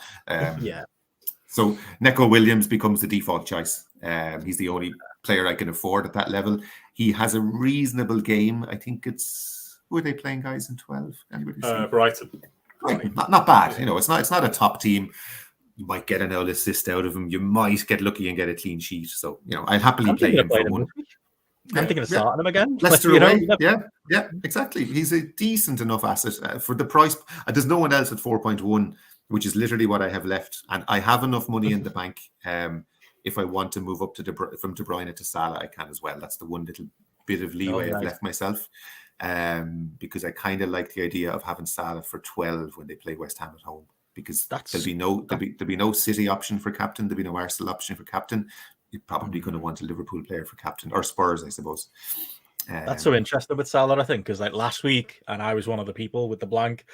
So Neco Williams becomes the default choice. He's the only player I can afford at that level. He has a reasonable game. I think who are they playing, guys, in 12? Anybody see? Brighton. Not bad. You know, it's not a top team. You might get an assist out of him. You might get lucky and get a clean sheet. So, you know, I'll happily play him for one. I'm thinking of starting him again. Leicester away. Yeah, exactly. He's a decent enough asset for the price. There's no one else at 4.1, which is literally what I have left. And I have enough money in the bank. If I want to move up from De Bruyne to Salah, I can as well. That's the one little bit of leeway I've left myself. Because I kind of like the idea of having Salah for 12 when they play West Ham at home. Because there'll be no City option for captain. There'll be no Arsenal option for captain. You're probably going to want a Liverpool player for captain or Spurs, I suppose. That's so interesting with Salah, I think, because like last week, and I was one of the people with the blank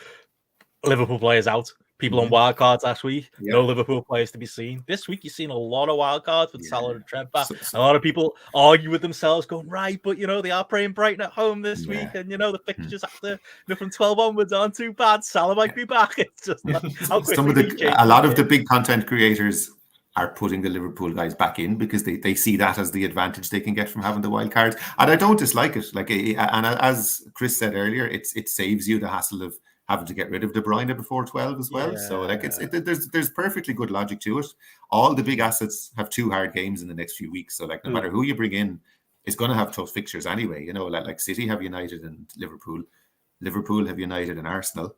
Liverpool players out. People on wild cards last week, no Liverpool players to be seen. This week, you've seen a lot of wild cards with Salah and Trent back. A lot of people argue with themselves, going, right, but you know, they are playing Brighton at home this week, and you know, the fixtures after from 12 onwards aren't too bad. Salah might be back. It's just how a lot of the big content creators are putting the Liverpool guys back in because they see that as the advantage they can get from having the wild cards. And I don't dislike it. Like, and as Chris said earlier, it saves you the hassle of having to get rid of De Bruyne before 12 as well. So like there's perfectly good logic to it. All the big assets have 2 hard games in the next few weeks. So like no matter who you bring in, it's going to have tough fixtures anyway. You know, like City have United and Liverpool. Liverpool have United and Arsenal.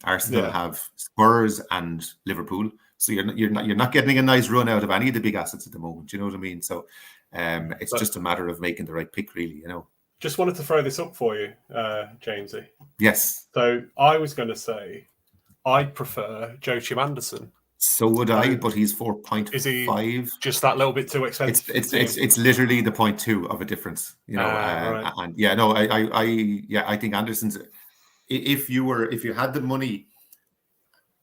Arsenal have Spurs and Liverpool. So you're not getting a nice run out of any of the big assets at the moment. You know what I mean? So it's just a matter of making the right pick, really. You know. Just wanted to throw this up for you, Jamesy. Yes. So I was going to say I'd prefer Joachim Anderson. So would I, but he's 4.5. Is he just that little bit too expensive? It's literally the 0.2 of a difference, you know. Right. And I think Anderson's. If you had the money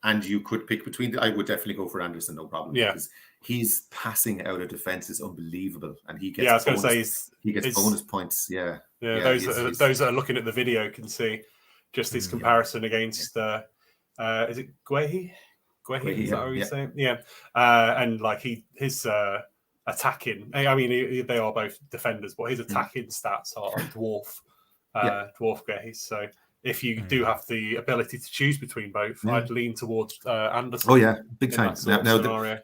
and you could pick between, I would definitely go for Anderson, no problem. Yeah, because his passing out of defense is unbelievable, and he gets. Yeah, I was going to say he gets bonus points. Yeah. Those that are looking at the video can see just his comparison against. Is it Guehi? Is that how you say it? Yeah. And like his attacking. I mean, they are both defenders, but his attacking stats are dwarf Guehi. So if you do have the ability to choose between both, I'd lean towards Anderson. Oh yeah, big time. Now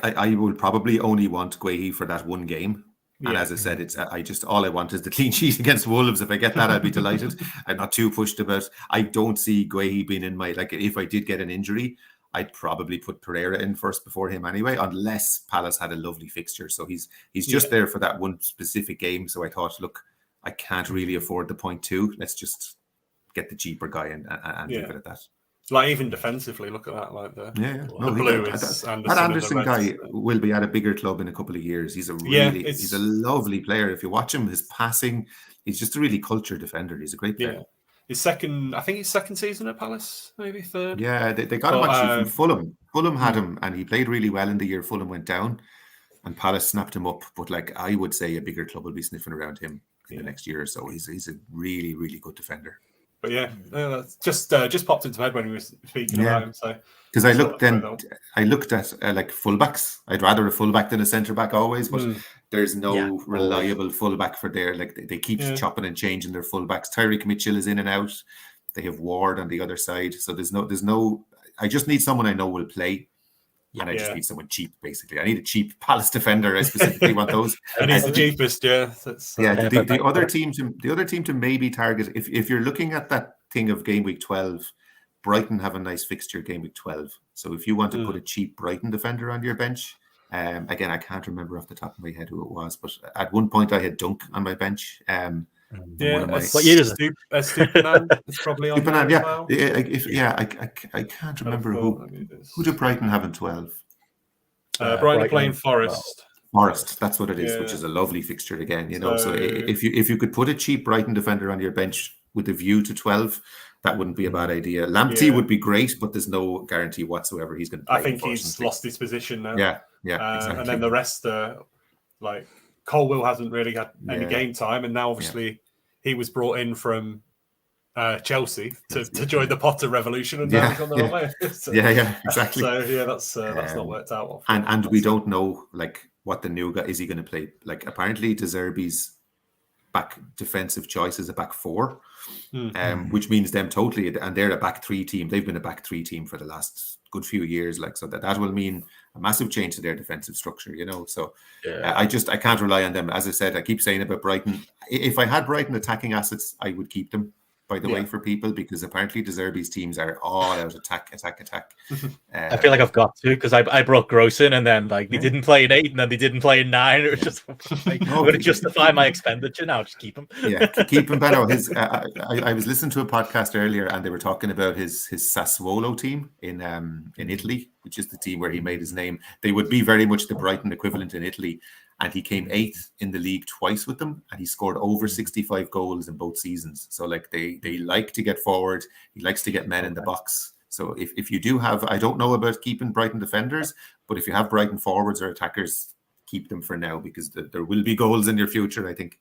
I would probably only want Guehi for that one game. And as I said, all I want is the clean sheet against Wolves. If I get that, I'd be delighted. I'm not too pushed about. I don't see Guehi being in my if I did get an injury, I'd probably put Pereira in first before him anyway, unless Palace had a lovely fixture. So he's just there for that one specific game. So I thought, look, I can't really afford the 0.2. Let's just get the cheaper guy and leave it at that. Like even defensively, look at that. Like the blue is Anderson. That Anderson guy will be at a bigger club in a couple of years. He's he's a lovely player. If you watch him, his passing, he's just a really cultured defender. He's a great player. His second season at Palace, maybe third. Yeah, they got him actually from Fulham. Fulham had him, and he played really well in the year Fulham went down, and Palace snapped him up. But like I would say, a bigger club will be sniffing around him in the next year or so. He's a really, really good defender. But just popped into my head when we were speaking about him. So because I looked at like fullbacks. I'd rather a fullback than a centre back always, but There's no reliable fullback for there. Like they keep chopping and changing their fullbacks. Tyreek Mitchell is in and out. They have Ward on the other side. So there's no. I just need someone I know will play. And I just need someone cheap, basically. I need a cheap Palace defender. I specifically want those. And he's the cheapest, The other team to maybe target, if you're looking at that thing of game week 12, Brighton have a nice fixture game week 12. So if you want to put a cheap Brighton defender on your bench, again, I can't remember off the top of my head who it was, but at one point I had Dunk on my bench. What year is it? It's probably on there as well. I can't remember who did Brighton have in 12. Brighton are playing Forest. Forest, that's what it is, which is a lovely fixture again. So if you could put a cheap Brighton defender on your bench with a view to 12, that wouldn't be a bad idea. Lamptey would be great, but there's no guarantee whatsoever he's going to play. I think he's lost his position now. Yeah, exactly. And then the rest, like Colwill hasn't really had any game time, and now obviously he was brought in from Chelsea to join the Potter revolution, and now he's on the wrong way. Exactly. So that's not worked out. And we don't know like what the new guy is. He going to play? Like apparently De Zerbi's back defensive choice is a back four, which means them totally, and they're a back three team. They've been a back three team for the last good few years, like, so that will mean a massive change to their defensive structure, so I can't rely on them. As I said, I keep saying about Brighton, if I had Brighton attacking assets, I would keep them, by the way, for people, because apparently De Zerbi's temes are all out attack. I feel like I've got to, because I brought Gross in, and then like they didn't play in 8, and then they didn't play in 9. It was just like, I'm going to justify my expenditure now. Just keep him. Keep him. Better. I was listening to a podcast earlier, and they were talking about his Sassuolo team in Italy, which is the team where he made his name. They would be very much the Brighton equivalent in Italy. And he came 8th in the league twice with them, and he scored over 65 goals in both seasons. So like they like to get forward. He likes to get men in the box. So if you do have, I don't know about keeping Brighton defenders, but if you have Brighton forwards or attackers, keep them for now, because there will be goals in your future, I think.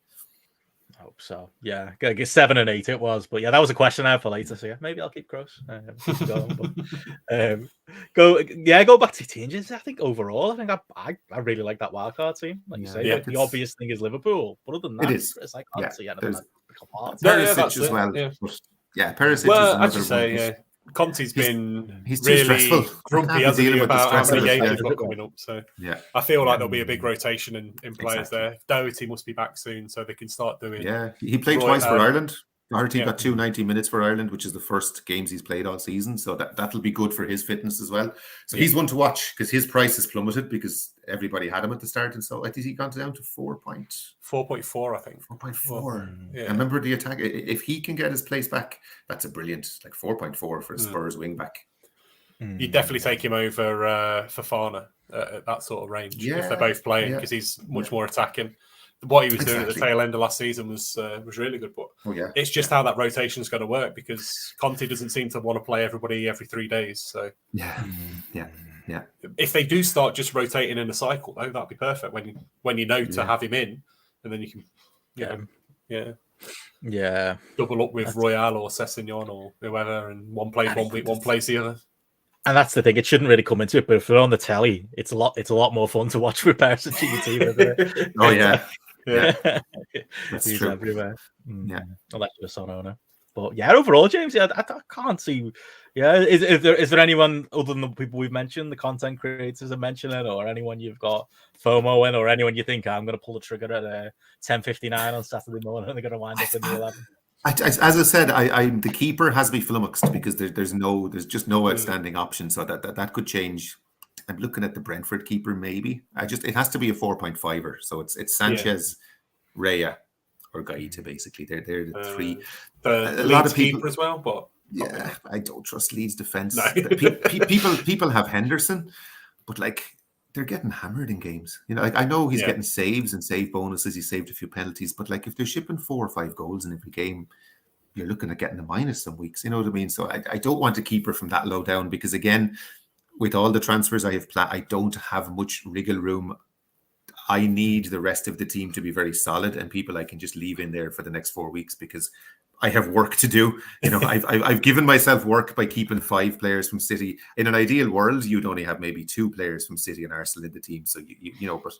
I hope so. Yeah, I guess 7 and 8 it was, but that was a question I have for later. So maybe I'll keep Gross. Go back to changes. I think overall, I really like that wildcard team. Like you say, the obvious thing is Liverpool, but other than that, it's like I can't see anything that become hard. Perisic as well. Perisic. Well, I should say, Conte's been he's really stressful. grumpy, hasn't he, about how many games he's got coming up. So I feel like there'll be a big rotation in players there. Doherty must be back soon, so they can start doing. Yeah, he played twice for Ireland. Doherty got 2 90 minutes for Ireland, which is the first games he's played all season. So that'll be good for his fitness as well. So he's one to watch, because his price has plummeted because everybody had him at the start. And so I think he gone down to 4.4, I think. 4.4. I remember the attack. If he can get his place back, that's a brilliant, like 4.4 for a Spurs wing back. You'd definitely take him over Fofana at that sort of range if they're both playing, because he's much more attacking. What he was doing at the tail end of last season was really good, but it's just how that rotation's going to work, because Conte doesn't seem to want to play everybody every 3 days. So if they do start just rotating in a cycle, though, that'd be perfect. When you know to have him in, and then you can double up with Royale or Sessegnon or whoever, and one plays 1 week, one plays the other. And that's the thing; it shouldn't really come into it. But if they're on the telly, it's a lot more fun to watch with Perisic in your team. That's he's true. everywhere. Unless you're a Son owner. But overall, James, I can't see. Is there anyone other than the people we've mentioned, the content creators have mentioned it, or anyone you've got FOMO in, or anyone you think I'm going to pull the trigger at 10:59 on Saturday morning and they're going to wind up in the 11? As I said, I'm the keeper has me flummoxed, because there's just no outstanding option, so that could change. I'm looking at the Brentford keeper, maybe. It has to be a 4.5er. So it's Sanchez, Raya, or Gaeta, basically. They're the three. A lot of people keeper as well, but I don't trust Leeds defense. No. people have Henderson, but like they're getting hammered in games. Like I know he's getting saves and save bonuses. He saved a few penalties, but like if they're shipping 4 or 5 goals in every game, you're looking at getting a minus some weeks. You know what I mean? So I don't want a keeper from that low down, because again, with all the transfers I have planned, I don't have much wriggle room. I need the rest of the team to be very solid, and people I can just leave in there for the next 4 weeks, because I have work to do. I've given myself work by keeping 5 players from City. In an ideal world, you'd only have maybe 2 players from City and Arsenal in the team. So but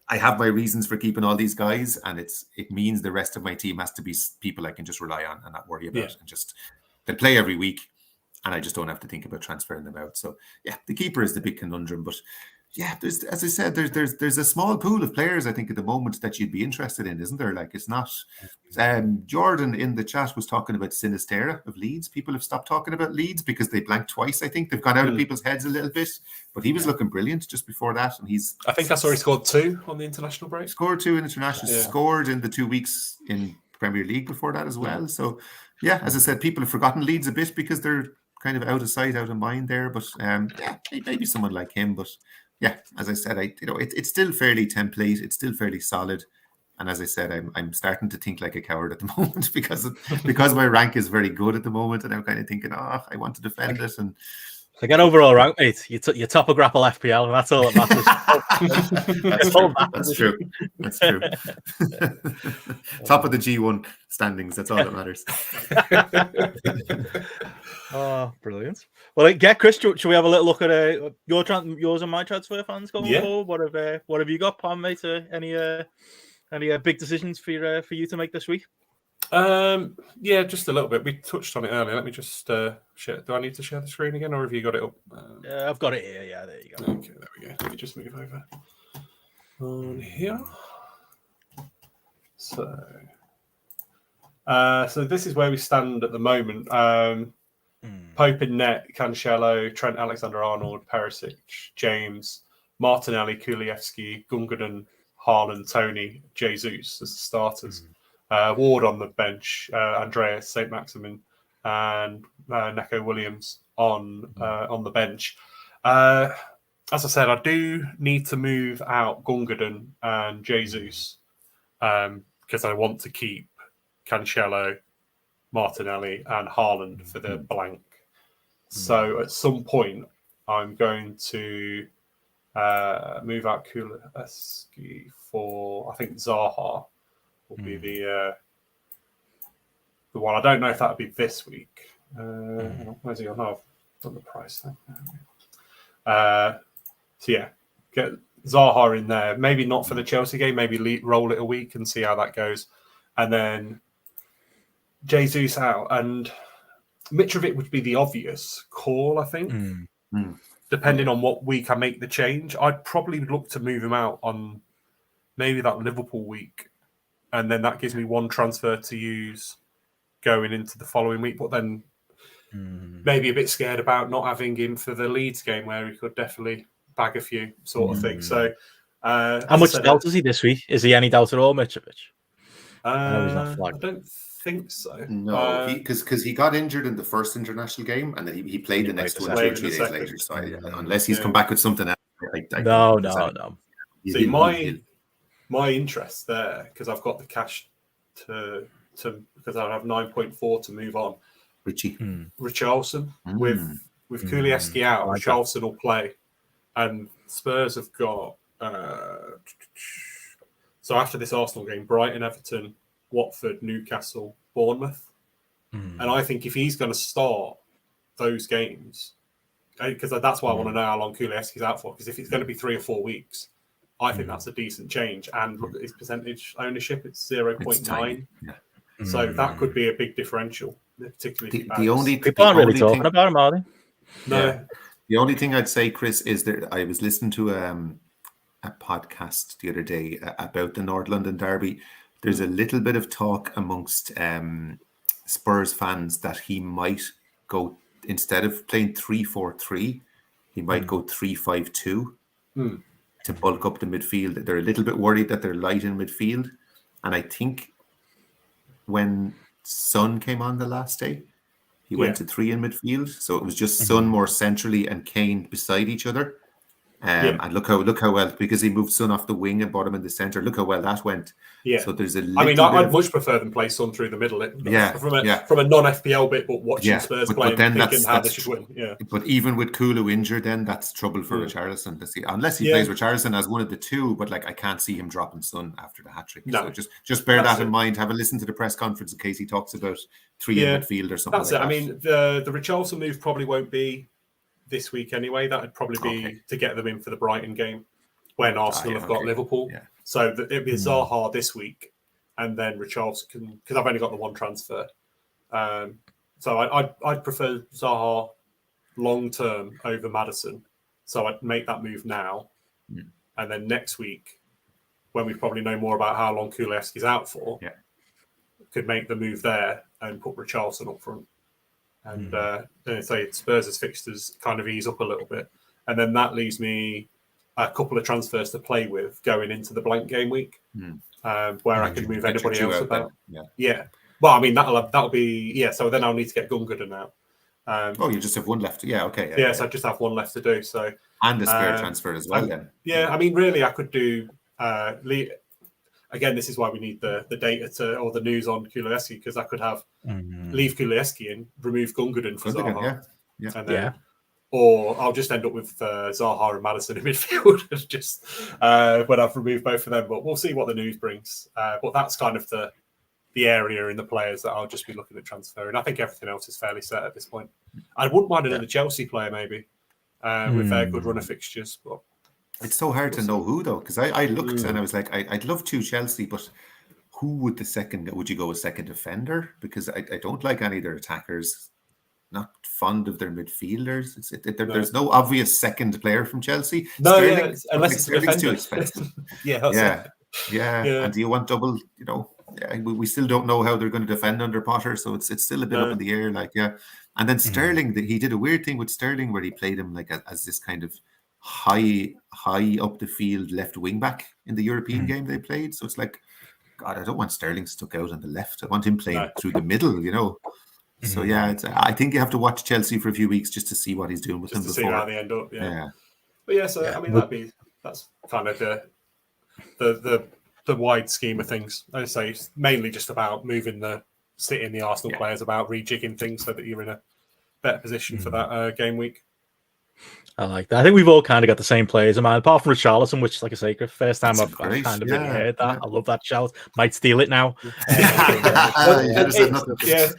I have my reasons for keeping all these guys, and it means the rest of my team has to be people I can just rely on and not worry about, and just they play every week, and I just don't have to think about transferring them out. So yeah, the keeper is the big conundrum, but yeah, there's, as I said, there's a small pool of players I think at the moment that you'd be interested in, isn't there? Like it's not. Jordan in the chat was talking about Sinistera of Leeds. People have stopped talking about Leeds because they blanked twice. I think they've gone out of people's heads a little bit, but he was looking brilliant just before that, and I think I saw he scored 2 on the international break. Scored 2 in international. Scored in the 2 weeks in Premier League before that as well. So yeah, as I said, people have forgotten Leeds a bit because they're kind of out of sight, out of mind there. But yeah, maybe someone like him. But yeah, as I said, it's still fairly template. It's still fairly solid. And as I said, I'm starting to think like a coward at the moment because my rank is very good at the moment, and I'm kind of thinking, I want to defend it. And to get overall rank, mate, you're top of GRAPPL FPL, and that's all that matters. That's true. That's true. Top of the G1 standings. That's all that matters. Oh, brilliant. Well, Chris, should we have a little look at yours and my transfer fans going forward? What have you got, Pam, mate? Any big decisions for you to make this week? Yeah, just a little bit. We touched on it earlier. Let me just share. Do I need to share the screen again, or have you got it up? I've got it here. Yeah, there you go. Okay, there we go. Let me just move over on here. So this is where we stand at the moment. Pope in net, Cancelo, Trent Alexander-Arnold, Perisic, James, Martinelli, Kulievski, Gundogan, Haaland, Tony, Jesus as the starters. Ward on the bench, Andreas, St. Maximin, and Neco Williams on the bench. As I said, I do need to move out Gundogan and Jesus because I want to keep Cancelo, Martinelli, and Haaland for the blank. So at some point, I'm going to move out Kuleski for, I think, Zaha will be the one. I don't know if that would be this week. Where's he on? Oh, I've done the price thing. So yeah, get Zaha in there. Maybe not for the Chelsea game. Maybe roll it a week and see how that goes. And then Jesus out. And Mitrovic would be the obvious call, I think. Depending on what week I make the change. I'd probably look to move him out on maybe that Liverpool week. And then that gives me one transfer to use going into the following week. But then maybe a bit scared about not having him for the Leeds game where he could definitely bag a few sort of thing. So, how much doubt is he this week? Is he any doubt at all, Mitrovic? I know he's not flagged. I don't think so. No, because he got injured in the first international game and then he played the next one 2 or 3 days later. So unless he's come back with something else, no. See, my interest there, because I've got the cash to because I have 9.4 to move on. Richarlison with Kulievski out, Richarlison will play, and Spurs have got. So after this Arsenal game, Brighton, Everton, Watford, Newcastle, Bournemouth, and I think if he's going to start those games, because that's why I want to know how long Kulievski's out for. Because if it's going to be 3 or 4 weeks. I think that's a decent change. And look at his percentage ownership; it's 0.9. So that could be a big differential, particularly. People aren't really talking about him, are they? No. Yeah. The only thing I'd say, Chris, is that I was listening to a podcast the other day about the North London derby. There's a little bit of talk amongst Spurs fans that he might go, instead of playing 3-4-3, he might go 3-5-2. To bulk up the midfield. They're a little bit worried that they're light in midfield. And I think when Son came on the last day, he went to 3 in midfield. So it was just Son more centrally and Kane beside each other. And look how well, because he moved Son off the wing and brought him in the centre. Look how well that went. Yeah. So there's a little I'd much prefer them play Son through the middle. From a non-FPL bit, but watching Spurs play and thinking how they should win. Yeah. But even with Kulu injured, then that's trouble for Richarlison to see. Unless he plays Richarlison as one of the two, but I can't see him dropping Son after the hat-trick. No. So just bear that in mind. Have a listen to the press conference in case he talks about 3 in midfield or something. That's it. I mean, the Richarlison move probably won't be this week anyway. That would probably be to get them in for the Brighton game when Arsenal have got Liverpool. So it'd be Zaha this week, and then Richarlison, because I've only got the one transfer. So I'd prefer Zaha long term over Maddison. So I'd make that move now, and then next week, when we probably know more about how long Kulusevski's out for, could make the move there and put Richarlison up front. And then say Spurs' fixtures kind of ease up a little bit. And then that leaves me a couple of transfers to play with going into the blank game week, where I can move anybody else about. Yeah. Well, I mean, that'll be, so then I'll need to get Gungoodin out. You just have one left. Yeah, okay. So I just have one left to do. So and a spare transfer as well, then. Yeah, I mean, really, I could do... again, this is why we need the data or the news on Kulusevski, because I could have leave Kulusevski in, remove Gungoodin for Zaha. And then, or I'll just end up with Zaha and Maddison in midfield just when I've removed both of them. But we'll see what the news brings. But that's kind of the area in the players that I'll just be looking at transferring. I think everything else is fairly set at this point. I wouldn't mind another Chelsea player maybe with their good run of fixtures, but it's so hard to know who though, because I looked and I was like, I'd love to Chelsea, but who would would you go with second defender? Because I don't like any of their attackers. Not fond of their midfielders. There's no obvious second player from Chelsea. No, Sterling, unless it's Sterling's too expensive. Yeah. And do you want double? We still don't know how they're going to defend under Potter, so it's still a bit up in the air. And then Sterling, he did a weird thing with Sterling where he played him like as this kind of high up the field left wing back in the European game they played. So it's like, God, I don't want Sterling stuck out on the left. I want him playing through the middle, So I think you have to watch Chelsea for a few weeks just to see what he's doing with them before. See how they end up. But I mean that's kind of the wide scheme of things. I say it's mainly just about moving the City and the Arsenal players about, rejigging things so that you're in a better position for that game week. I like that. I think we've all kind of got the same players in mind, apart from Richarlison, which, like I say, first time I've kind of really heard that. I love that shout. Might steal it now.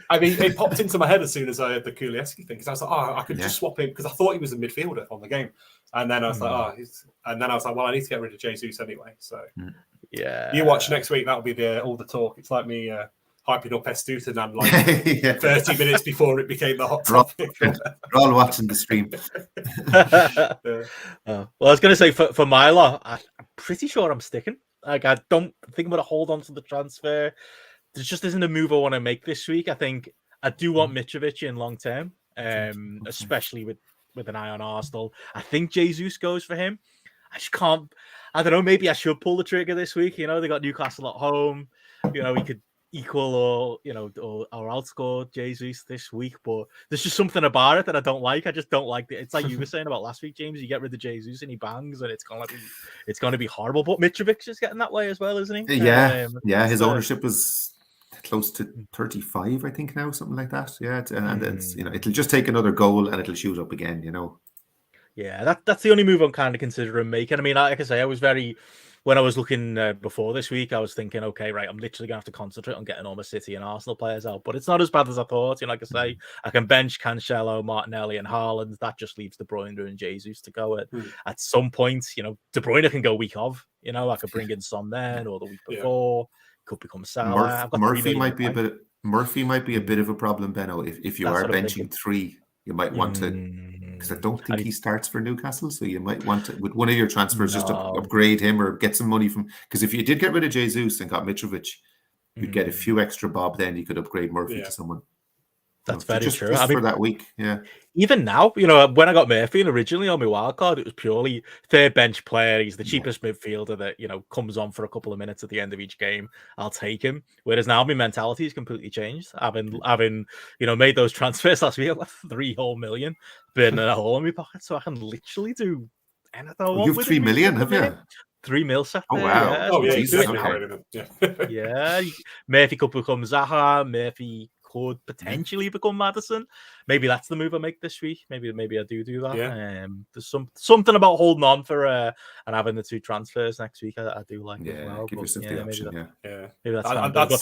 I mean, it popped into my head as soon as I heard the Kulusevski thing, because I was like, I could just swap him, because I thought he was a midfielder on the game, and then I was like, well, I need to get rid of Jesus anyway. So you watch next week. That'll be all the talk. It's like me hyping up Estupiñán like 30 minutes before it became the hot topic. We're all watching the stream. Well, I was going to say for my lot, I'm pretty sure I'm sticking. Like, I don't think I'm going to hold on to the transfer. There just isn't a move I want to make this week. I think I do want Mitrovic in long term, especially with an eye on Arsenal. I think Jesus goes for him. I just can't. I don't know. Maybe I should pull the trigger this week. They got Newcastle at home. We could equal or outscore Jesus this week, but there's just something about it that I don't like. I just don't like it. It's like you were saying about last week, James. You get rid of Jesus and he bangs, and it's gonna be horrible. But Mitrovic is getting that way as well, isn't he? His ownership is close to 35, I think now, something like that. And it's it'll just take another goal and it'll shoot up again. Yeah, that's the only move I'm kind of considering making. I mean, like I say, when I was looking before this week, I was thinking, okay, right, I'm literally going to have to concentrate on getting all my City and Arsenal players out. But it's not as bad as I thought. Like I say, I can bench Cancelo, Martinelli, and Haaland. That just leaves De Bruyne and Jesus to go at some point. De Bruyne can go week of. I could bring in Son then, or the week before. Could become Salah. Murphy might be a bit of a problem, Benno. If you are benching three, you might want to, because I don't think he starts for Newcastle, so you might want to, with one of your transfers, just to upgrade him or get some money from, because if you did get rid of Jesus and got Mitrovic, you'd get a few extra bob, then you could upgrade Murphy to someone. That's very true. Just for that week, Even now, when I got Murphy originally on my wild card, it was purely third bench player. He's the cheapest midfielder that comes on for a couple of minutes at the end of each game. I'll take him. Whereas now my mentality has completely changed. Having made those transfers last week, I've got 3 whole million been a hole in my pocket, so I can literally do anything I want. You've 3 million, have you? 3 mil sat there. Oh wow! Yeah, Murphy could become Zaha. Murphy could potentially become Maddison. Maybe that's the move I make this week. Maybe I do that. There's something about holding on for and having the 2 transfers next week. I do like as well. Give yourself the option. Maybe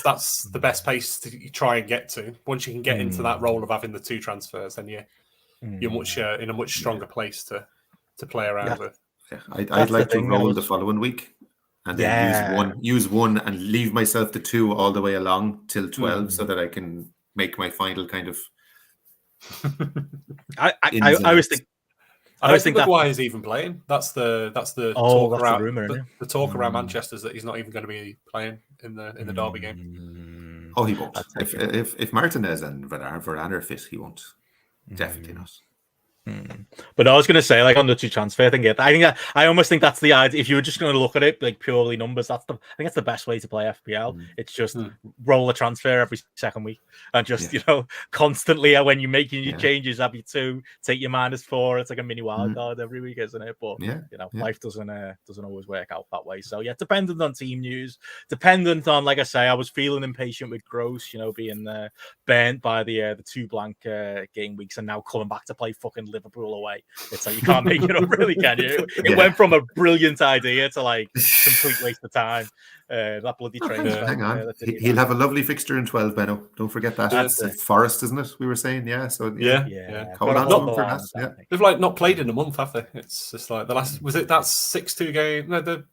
that's the best pace to try and get to. Once you can get into that role of having the 2 transfers, then you're much in a much stronger place to play around with. I'd like to roll the following week and then use one and leave myself the 2 all the way along till 12 so that I can make my final kind of I always think I don't think Maguire's even playing. That's the talk around rumor, the talk around Manchester's that he's not even going to be playing in the derby game. Oh, he won't. If Martinez and Varane are fit, he won't. Definitely not. But I was going to say, like on the 2 transfer thing, I almost think that's the idea. If you were just going to look at it like purely numbers, I think that's the best way to play FPL. It's just roll a transfer every second week and just constantly when you're making your changes, have your 2, take your -4. It's like a mini wild card every week, isn't it? But life doesn't always work out that way. So dependent on team news, dependent on, like I say, I was feeling impatient with Gross, being burnt by the 2 blank game weeks and now coming back to play fucking Liverpool away. It's like you can't make it up, really, can you? It went from a brilliant idea to like complete waste of time. That bloody train. Hang on, he'll have a lovely fixture in 12, Benno. Don't forget that. It's Forest, isn't it? We were saying, so yeah. Hold on to him for that. They've like not played in a month, have they? It's just like the last. Was it that 6-2 game? No, the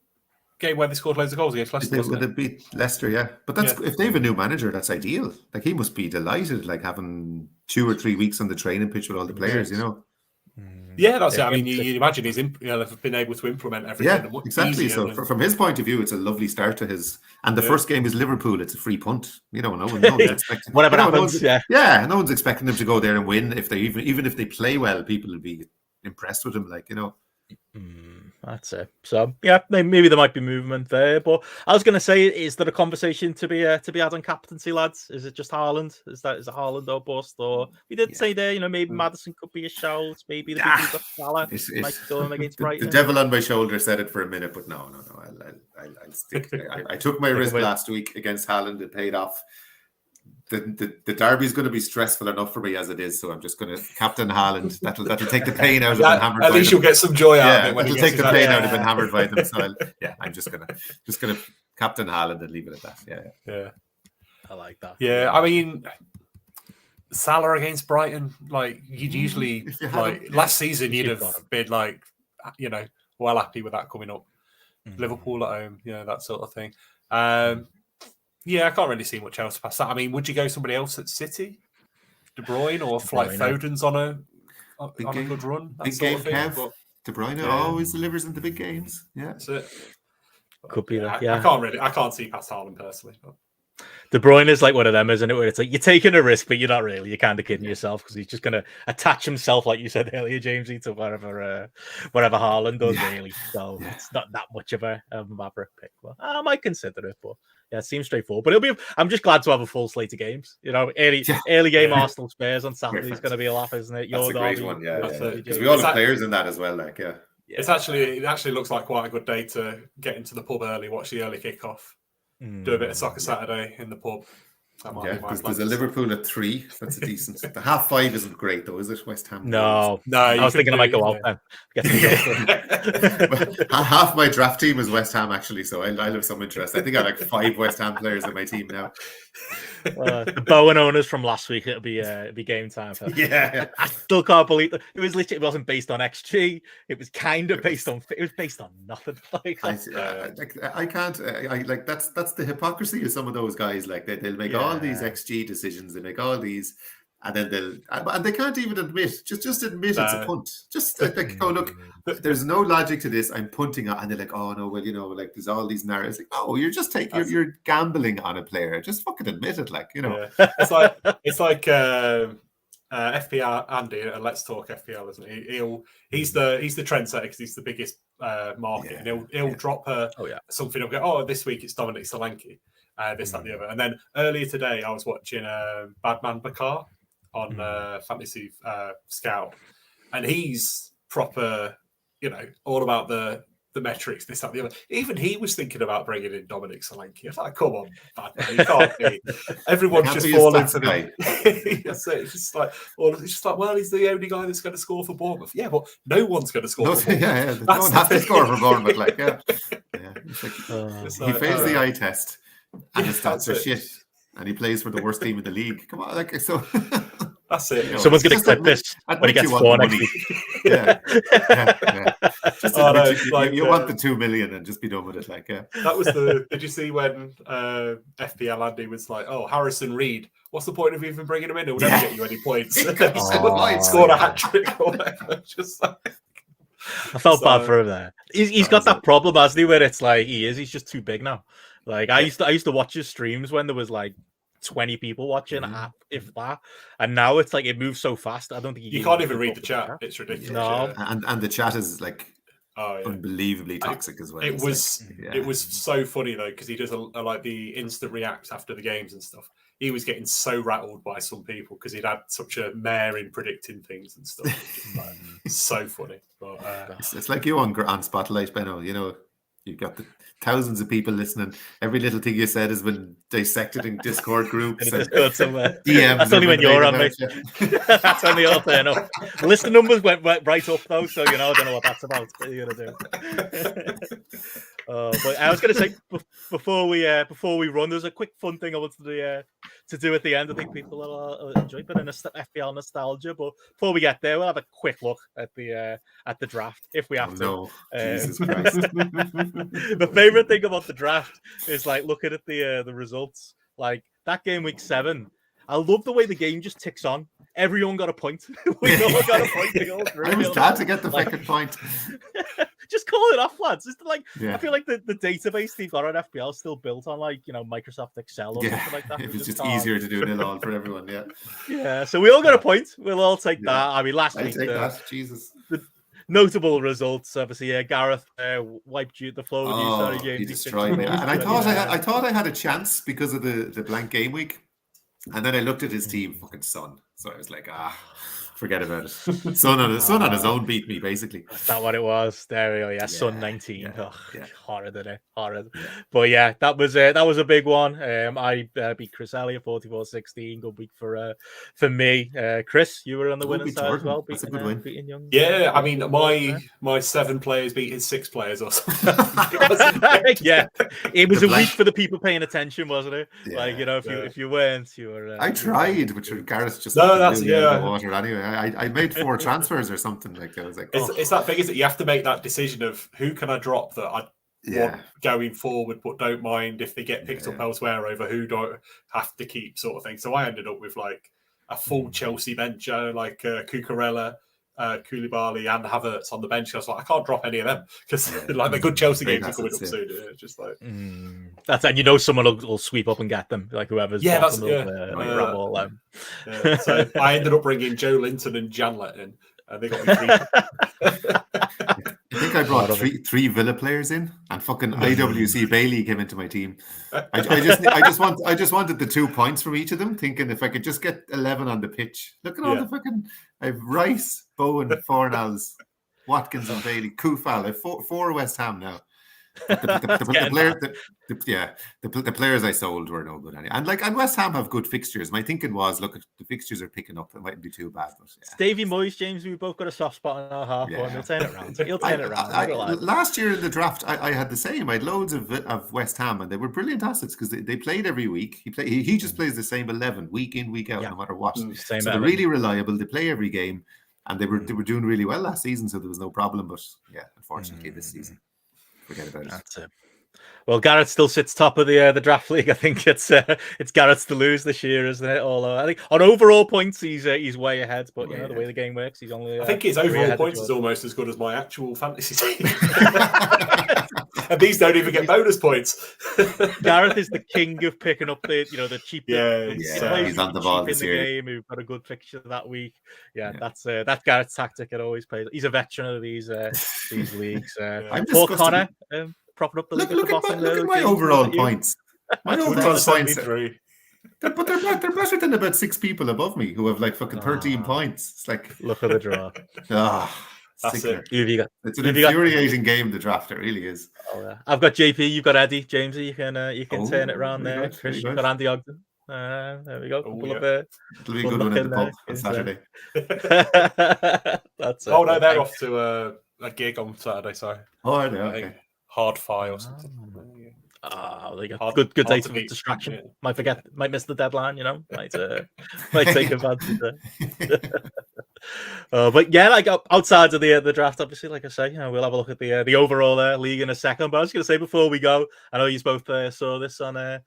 game where they scored loads of goals against Leicester. They beat Leicester, but that's if they have a new manager, that's ideal. Like he must be delighted, like having 2 or 3 weeks on the training pitch with all the players, Yeah, that's it. I mean, you imagine he's they've been able to implement everything. Yeah, exactly. So from his point of view, it's a lovely start to his. And the first game is Liverpool. It's a free punt. No one's expecting whatever happens. No one's expecting them to go there and win. If they even if they play well, people will be impressed with him. That's it. So maybe there might be movement there. But I was going to say, is there a conversation to be had on captaincy, lads? Is it just Haaland? Is it Haaland or bust? Or we did say there, maybe Maddison could be a shout. Maybe the big got Salah might go him against Brighton. The devil on my shoulder said it for a minute, but no. I'll stick. I took my risk last week against Haaland. It paid off. The derby is going to be stressful enough for me as it is, so I'm just going to captain Haaland. That'll take the pain out of being hammered. At least you'll get some joy out of it. That'll take the pain out of being hammered by them. So I'm just gonna captain Haaland and leave it at that. Yeah. I like that. Yeah, I mean, Salah against Brighton, like you'd usually last season you'd have been like, well happy with that coming up. Liverpool at home, that sort of thing. Yeah, I can't really see much else past that. I mean, would you go somebody else at City? De Bruyne or like Foden's on a good run? Big game, Kev. De Bruyne always delivers in the big games. Yeah. That's it. Could be that, I can't see past Haaland personally. But. De Bruyne is like one of them, isn't it? Where it's like you're taking a risk, but you're not really. You're kind of kidding yourself because he's just going to attach himself, like you said earlier, Jamesy, to whatever Haaland does, really. So it's not that much of a maverick pick. Well, I might consider it, but it seems straightforward. But I'm just glad to have a full slate of games. Early game Arsenal Spurs on Saturday is going to be a laugh, isn't it? That's a great one, because we all have players in that as well, It actually looks like quite a good day to get into the pub early, watch the early kickoff. Do a bit of soccer Saturday in the pub. There's a Liverpool at 3. That's a decent. The 5:30 isn't great though, is it? West Ham. No. I was thinking I might go out then. Half my draft team is West Ham actually, so I'll have some interest. I think I have like 5 West Ham players in my team now. The Bowen owners from last week, it'll be game time. I still can't believe that it wasn't based on XG. It was kind of based on. It was based on nothing. I can't. That's the hypocrisy of some of those guys. Like they'll make all these XG decisions. They make all these. And then they can't even admit, just admit it's a punt. Just look, there's no logic to this. I'm punting it, and they're like, oh no, well, there's all these narratives. Like, oh, you're just you're gambling on a player. Just fucking admit it, It's like FPL Andy. Let's talk FPL, isn't he? He's the trendsetter because he's the biggest market, and he'll drop something. He'll go, oh, this week it's Dominic Solanke, this, that, and the other. And then earlier today, I was watching Badman Bakar on Fantasy Scout, and he's proper, all about the metrics, this, that, the other. Even he was thinking about bringing in Dominic Solanke. I was like, come on, man, you can't be. Everyone's just falling for that. It's just like, well, he's the only guy that's going to score for Bournemouth. Yeah, but no one's going to score for Bournemouth. No one has to score for Bournemouth. He fails the eye test, and his stats are shit. And he plays for the worst team in the league. Come on, so that's it. Someone's going to clip this when he gets 4 next week. Yeah. Just Oh, no, admit it's you want the 2 million and just be done with it. Like, yeah. That was the. Did you see when FPL Andy was like, "Oh, Harrison Reed, what's the point of even bringing him in? It will never get you any points." He Scored a hat trick or whatever. Just like, I felt bad for him there. He's got that problem, hasn't he, where it's like he's just too big now. Like I used to watch his streams when there was like 20 people watching, if that, and now it's like it moves so fast. I don't think you can't even read the chat. It's ridiculous. No, and the chat is like unbelievably toxic as well. It was so funny though, because he does like the instant reacts after the games and stuff. He was getting so rattled by some people because he'd had such a mare in predicting things and stuff. So funny. But it's like you on Spotlight, Benno. You know, you've got the thousands of people listening. Every little thing you said has been dissected in Discord groups. and DMs. That's only when you're on, mate. That's only all turn up. The list of numbers went right up though, so I don't know what that's about. What are you gonna do? But I was going to say before we run, there's a quick fun thing I wanted to do at the end. I think people will enjoy a bit of FPL nostalgia. But before we get there, we'll have a quick look at the draft if we have to. No, Jesus Christ! The favorite thing about the draft is like looking at the results. Like that game week 7, I love the way the game just ticks on. Everyone got a point. We all got a point to go through. I was glad to get the second point. Just call it off, lads. It's like I feel like the database they've got on FPL is still built on like Microsoft Excel or something like that. It was just easier to do it all for everyone. Yeah. So we all got a point. We'll all take that. I mean, last week, Jesus. The notable results, obviously, Gareth wiped you the floor with you. Sorry, James. He destroyed me. And I thought I had a chance because of the blank game week. And then I looked at his team, fucking Son. So I was like, forget about it. Son on his own beat me, basically. That's not what it was. There we go. Yeah, Son 19. Horrid, isn't it? Horrid. But yeah, that was a big one. I beat Chris Elliott 44-16. Good week for me. Chris, you were on the winning side as well. That's a good win. Beating Young. Yeah, I mean, my 7 players beat his 6 players or something. Yeah, it was a week for the people paying attention, wasn't it? Yeah. Like if you weren't, you were. I tried, which Gareth just the water anyway. I made 4 transfers or something like that. I was like, it's that thing, is that you have to make that decision of who can I drop that I want going forward, but don't mind if they get picked up elsewhere over who don't have to keep, sort of thing. So I ended up with like a full Chelsea bench, like Cucurella, Koulibaly and Havertz on the bench. I was like, I can't drop any of them because like the good Chelsea games are coming up soon. Just like that's, and someone will sweep up and get them, like whoever's bottom grab all them. So I ended up bringing Joe Linton and Janlet in, and they got me 3. I think I brought three Villa players in, and fucking IWC Bailey came into my team. I just wanted the 2 points from each of them, thinking if I could just get 11 on the pitch. Look at all the fucking. I have Rice, Bowen, Fornals, Watkins, and Bailey. Kufal. I have four West Ham now. The players I sold were no good. And West Ham have good fixtures. My thinking was, look, the fixtures are picking up. It mightn't be too bad. But Davey Moyes, James, we both got a soft spot in our half. He'll turn it around. He'll turn it around. Last year in the draft, I had the same. I had loads of West Ham, and they were brilliant assets because they played every week. He just plays the same 11 week in, week out, no matter what. So they're really reliable. They play every game, and they were doing really well last season, so there was no problem. But unfortunately, this season. Forget about it. That's it. Well, Garrett still sits top of the draft league. I think it's Garrett's to lose this year, isn't it? Although I think on overall points he's way ahead, but the way the game works, he's only. I think his overall points is almost as good as my actual fantasy team, and these don't even get bonus points. Gareth is the king of picking up the cheap. He's on the ball this year. Game who've got a good fixture that week. That's Garrett's tactic. It always plays. He's a veteran of these leagues. Poor Connor. Propping up the look at my overall points. My overall points, but they're better than about 6 people above me who have like fucking 13 points. It's like look at the draw. That's it. It's an infuriating game. The draft, it really is. I've got JP. You've got Eddie. Jamesy, you can turn it around there. Chris, you've got Andy Ogden. There we go. It'll be a good one at the pub on Saturday. That's no, they're off to a gig on Saturday. Sorry. Okay. Hard Fi or something. They got good day for distraction. Might miss the deadline. Might take advantage there. But yeah, like outside of the draft, obviously, like I say, we'll have a look at the overall league in a second. But I was going to say before we go, I know you both saw this on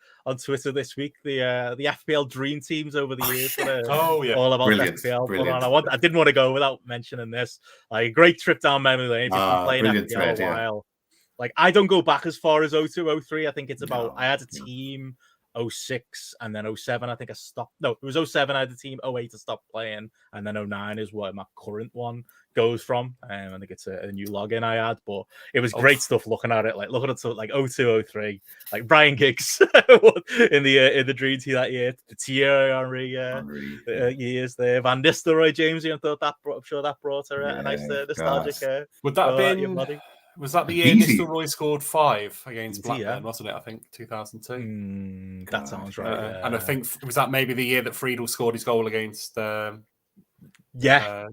Twitter this week. The FPL dream teams over the years. Oh yeah, all about Brilliant, FPL. brilliant. I didn't want to go without mentioning this. Like a great trip down memory lane. If you've been playing brilliant FPL thread, a while, like I don't go back as far as 02, 03. I think it's about. I had a team 06 and then 07. I think I stopped. No, it was 07. I had the team 08 to stop playing, and then 09 is where my current one goes from. I think it's a new login I had, but it was great stuff looking at it. Like looking at like 02, 03, like Brian Giggs in the dream team that year, the Thierry Henry years there, Van Nistelrooy, Jamesy, and thought I'm sure that brought a nice nostalgic. Would that have been? Was that the year Nistelrooy scored 5 against Blackburn, wasn't it? I think 2002. That sounds right. And I think was that maybe the year that Friedel scored his goal against. Yeah. Yeah.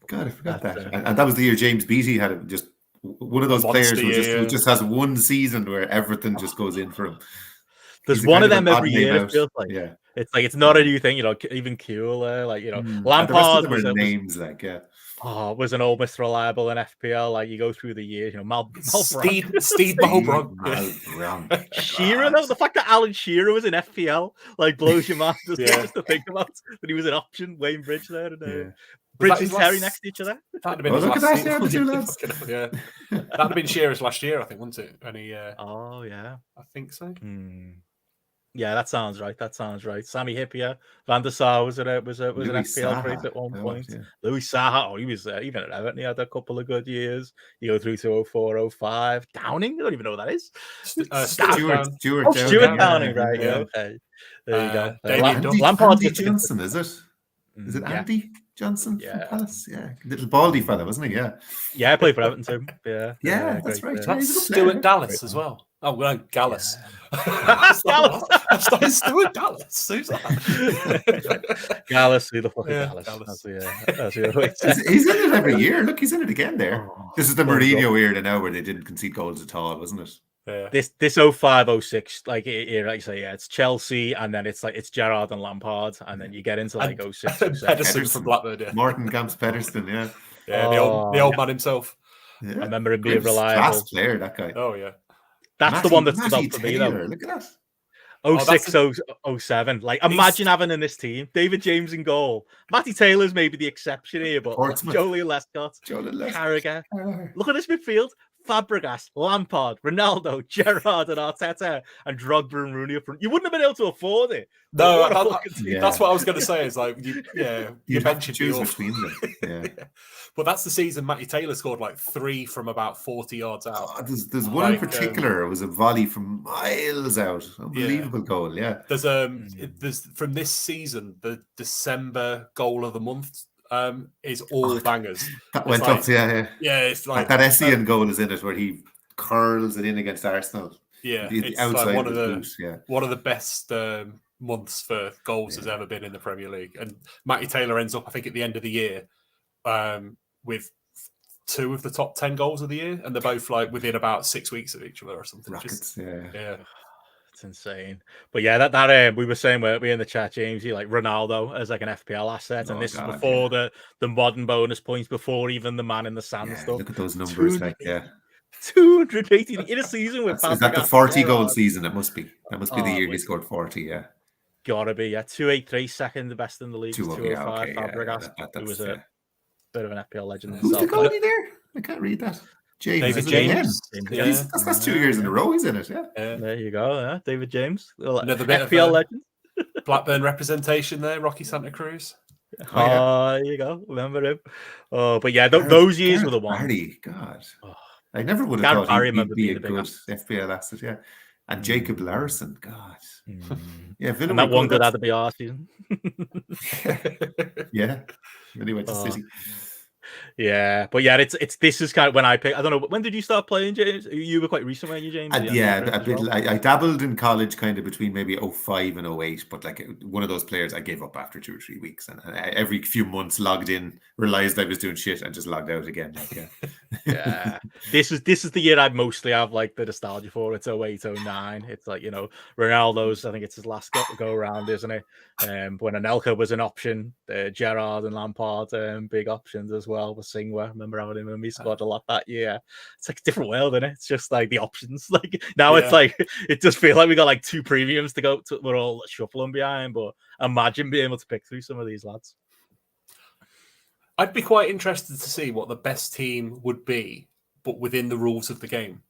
God, I forgot that. And that was the year James Beattie had just one of those players who just has one season where everything just goes in for him. There's one of them every year. It feels like. Yeah. It's like it's not a new thing, even Kuehl, like Lampard was names like was an almost reliable in FPL. Like you go through the years, Steve Malbranck. Shearer, the fact that Alan Shearer was in FPL like blows your mind just to think about that he was an option. Wayne Bridge there and Bridge and Terry next to each other. That'd have been That'd have been Shearer's last year, I think, wouldn't it? And he, I think so. Yeah, that sounds right. Sammy Hippier, Van der Sar was an FPL priest at one point. Yeah. Louis Saha, he was even at Everton. He had a couple of good years. You go through to 04, 05. Downing, I don't even know what that is. Stuart Downing, right? Yeah. Okay, there you go. Andy Johnson, is it? Is it Andy Johnson from Palace? Yeah, little baldy fella, wasn't he? Yeah, I played for Everton too. Yeah, that's right. That's Stuart Dallas as well. Oh, well, Gallus. Stuart Dallas. Who's that? Gallus, who the fuck is Gallus? He's in it every year. Look, he's in it again there. This is the Mourinho era now where they didn't concede goals at all, wasn't it? Yeah. This 05, 06, like you say, it's Chelsea, and then it's Gerrard and Lampard, and then you get into like 06. Pedersen from Blackburn, Martin Gamps Pedersen, the old man himself. Yeah. I remember him being reliable. Class player, that guy. Oh yeah. That's the one that stood out for me, though. Look at that. 06, 07. Like, imagine having in this team David James in goal. Matty Taylor's maybe the exception here, but Jolie Lescott, Carragher. Look at this midfield. Fabregas, Lampard, Ronaldo, Gerrard, and Arteta, and Drogba and Rooney up front. You wouldn't have been able to afford it. No, that's what I was going to say. Is like, you have to choose between them. Yeah. But that's the season Matty Taylor scored like 3 from about 40 yards out. There's one in particular. It was a volley from miles out. Unbelievable goal. Yeah. There's from this season the December goal of the month. Is all bangers. That went up, yeah. It's like that Essien goal is in it where he curls it in against Arsenal. Yeah, the outside like one of the best months for goals has ever been in the Premier League. And Matty Taylor ends up, I think, at the end of the year with 2 of the top 10 goals of the year, and they're both like within about 6 weeks of each other or something. Rockets, It's insane. But yeah, that we were saying we in the chat, James, you like Ronaldo as like an FPL asset, and this is before the modern bonus points, before even the man in the sand stuff. Look at those numbers, 280 in a season with. Is that the 40 goal season? It must be. That must be the year he scored 40. Yeah, gotta be. 283, second the best in the league. 205. Fabregas, who was a bit of an FPL legend. Who's the goalie there? I can't read that. David James. That's 2 years in a row, isn't it? Yeah. There you go. David James. Another bit FPL of legend. Blackburn representation there, Rocky Santa Cruz. There you go. Remember him. But yeah, those years were the ones. God. I never would have thought he'd be a good FPL asset, yeah. And Jacob Larson, God. Yeah, and that one good had to be our season. Yeah. Then he went to City. Yeah, but yeah, it's this is kind of when I pick. I don't know, when did you start playing, James? You were quite recent, weren't you, James? Yeah, a bit. I dabbled in college, kind of between maybe 05 and 08, but like one of those players, I gave up after 2 or 3 weeks, and every few months logged in, realized I was doing shit, and just logged out again. Like, yeah. This is the year I mostly have like the nostalgia for. It's 08, 09. It's like, you know, Ronaldo's, I think it's his last go around, isn't it? When Anelka was an option, Gerrard and Lampard, big options as well. With Singwa, I remember having him in my squad a lot that year. It's like a different world, isn't it? It's just like the options. Like now, it's like it just feels like we got like 2 premiums to go to. We're all shuffling behind, but imagine being able to pick through some of these lads. I'd be quite interested to see what the best team would be, but within the rules of the game.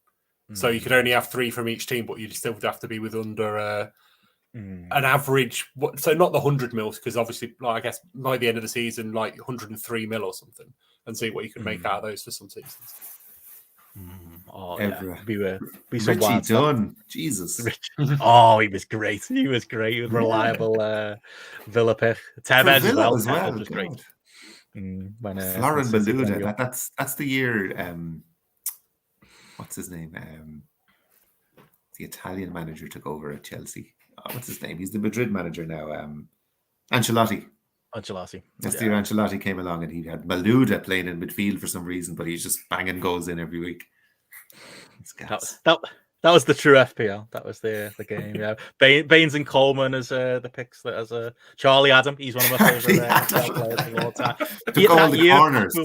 So you could only have 3 from each team, but you'd still have to be with under an average. So not the 100 mils, because obviously, like, I guess by the end of the season, like 103 mil or something, and see what you can make out of those for some seasons. Oh, yeah. Be Richie Dunn, Jesus. Oh, he was great. He was great. He was reliable. Villa pick. Tevez as well. Tevez was great. Florin Malouda. That's the year. What's his name? The Italian manager took over at Chelsea. What's his name? He's the Madrid manager now. Ancelotti. That's the year Ancelotti came along, and he had Malouda playing in midfield for some reason, but he's just banging goals in every week. That was the true FPL. That was the game. Yeah, Baines and Coleman as the picks. As Charlie Adam, he's one of my favorite FPL players of all time. Took all the corners.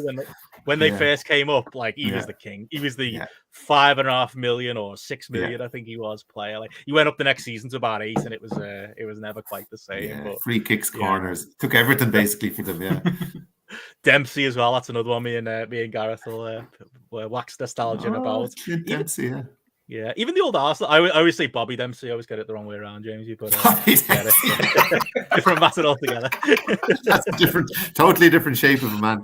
When they first came up, like he was the king. He was the 5.5 million or 6 million, I think he was, player. Like he went up the next season to about 8, and it was never quite the same. Yeah, but, free kicks, corners, took everything basically for them. Yeah. Dempsey as well. That's another one. Me and Gareth will wax nostalgia about. Dempsey, yeah, even the old Arsenal. I always say Bobby Dempsey. I always get it the wrong way around, James. You put different matter altogether. That's a totally different shape of a man.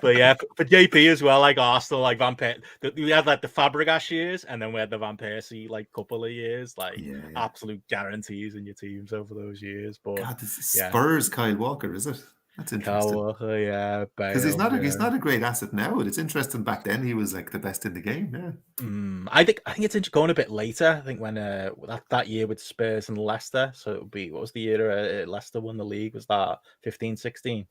But yeah, for JP as well, like Arsenal, like Van Persie. We had like the Fabregas years, and then we had the Van Persie like couple of years, like absolute guarantees in your teams over those years. But God, this is Spurs Kyle Walker, is it? That's interesting. Kyle Walker, because he's not a great asset now. But it's interesting. Back then, he was like the best in the game. Yeah. I think it's going a bit later. I think when that year with Spurs and Leicester. So it would be, what was the year Leicester won the league? Was that 15-16?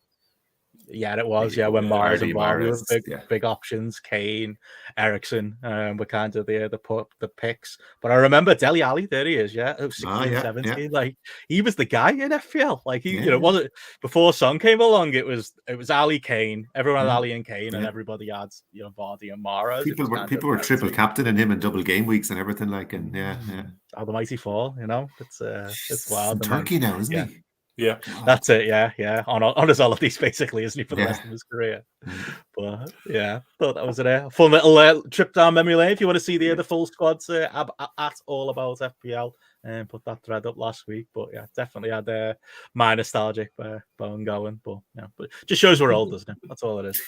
Yeah, it was. Yeah, when Mahrez and Vardy were big options, Kane, Ericsson were kind of the picks. But I remember Dele Alli, there he is. Yeah, 16, 17. Yeah. Like he was the guy in FPL. Like he, you know, wasn't before Son came along. It was Ali, Kane. Everyone had Ali and Kane, and everybody had Vardy and Mahrez. People were triple captain in him in double game weeks and everything. Like, and how the mighty fall. You know, it's wild. Turkey now, isn't he? Yeah, that's it. Yeah. On his holidays, basically, isn't he, for the rest of his career? But yeah, thought that was a fun little trip down memory lane. If you want to see the full squads at All About FPL, and put that thread up last week. But yeah, definitely had my nostalgic bone going. But yeah, but it just shows we're old, doesn't it? That's all it is.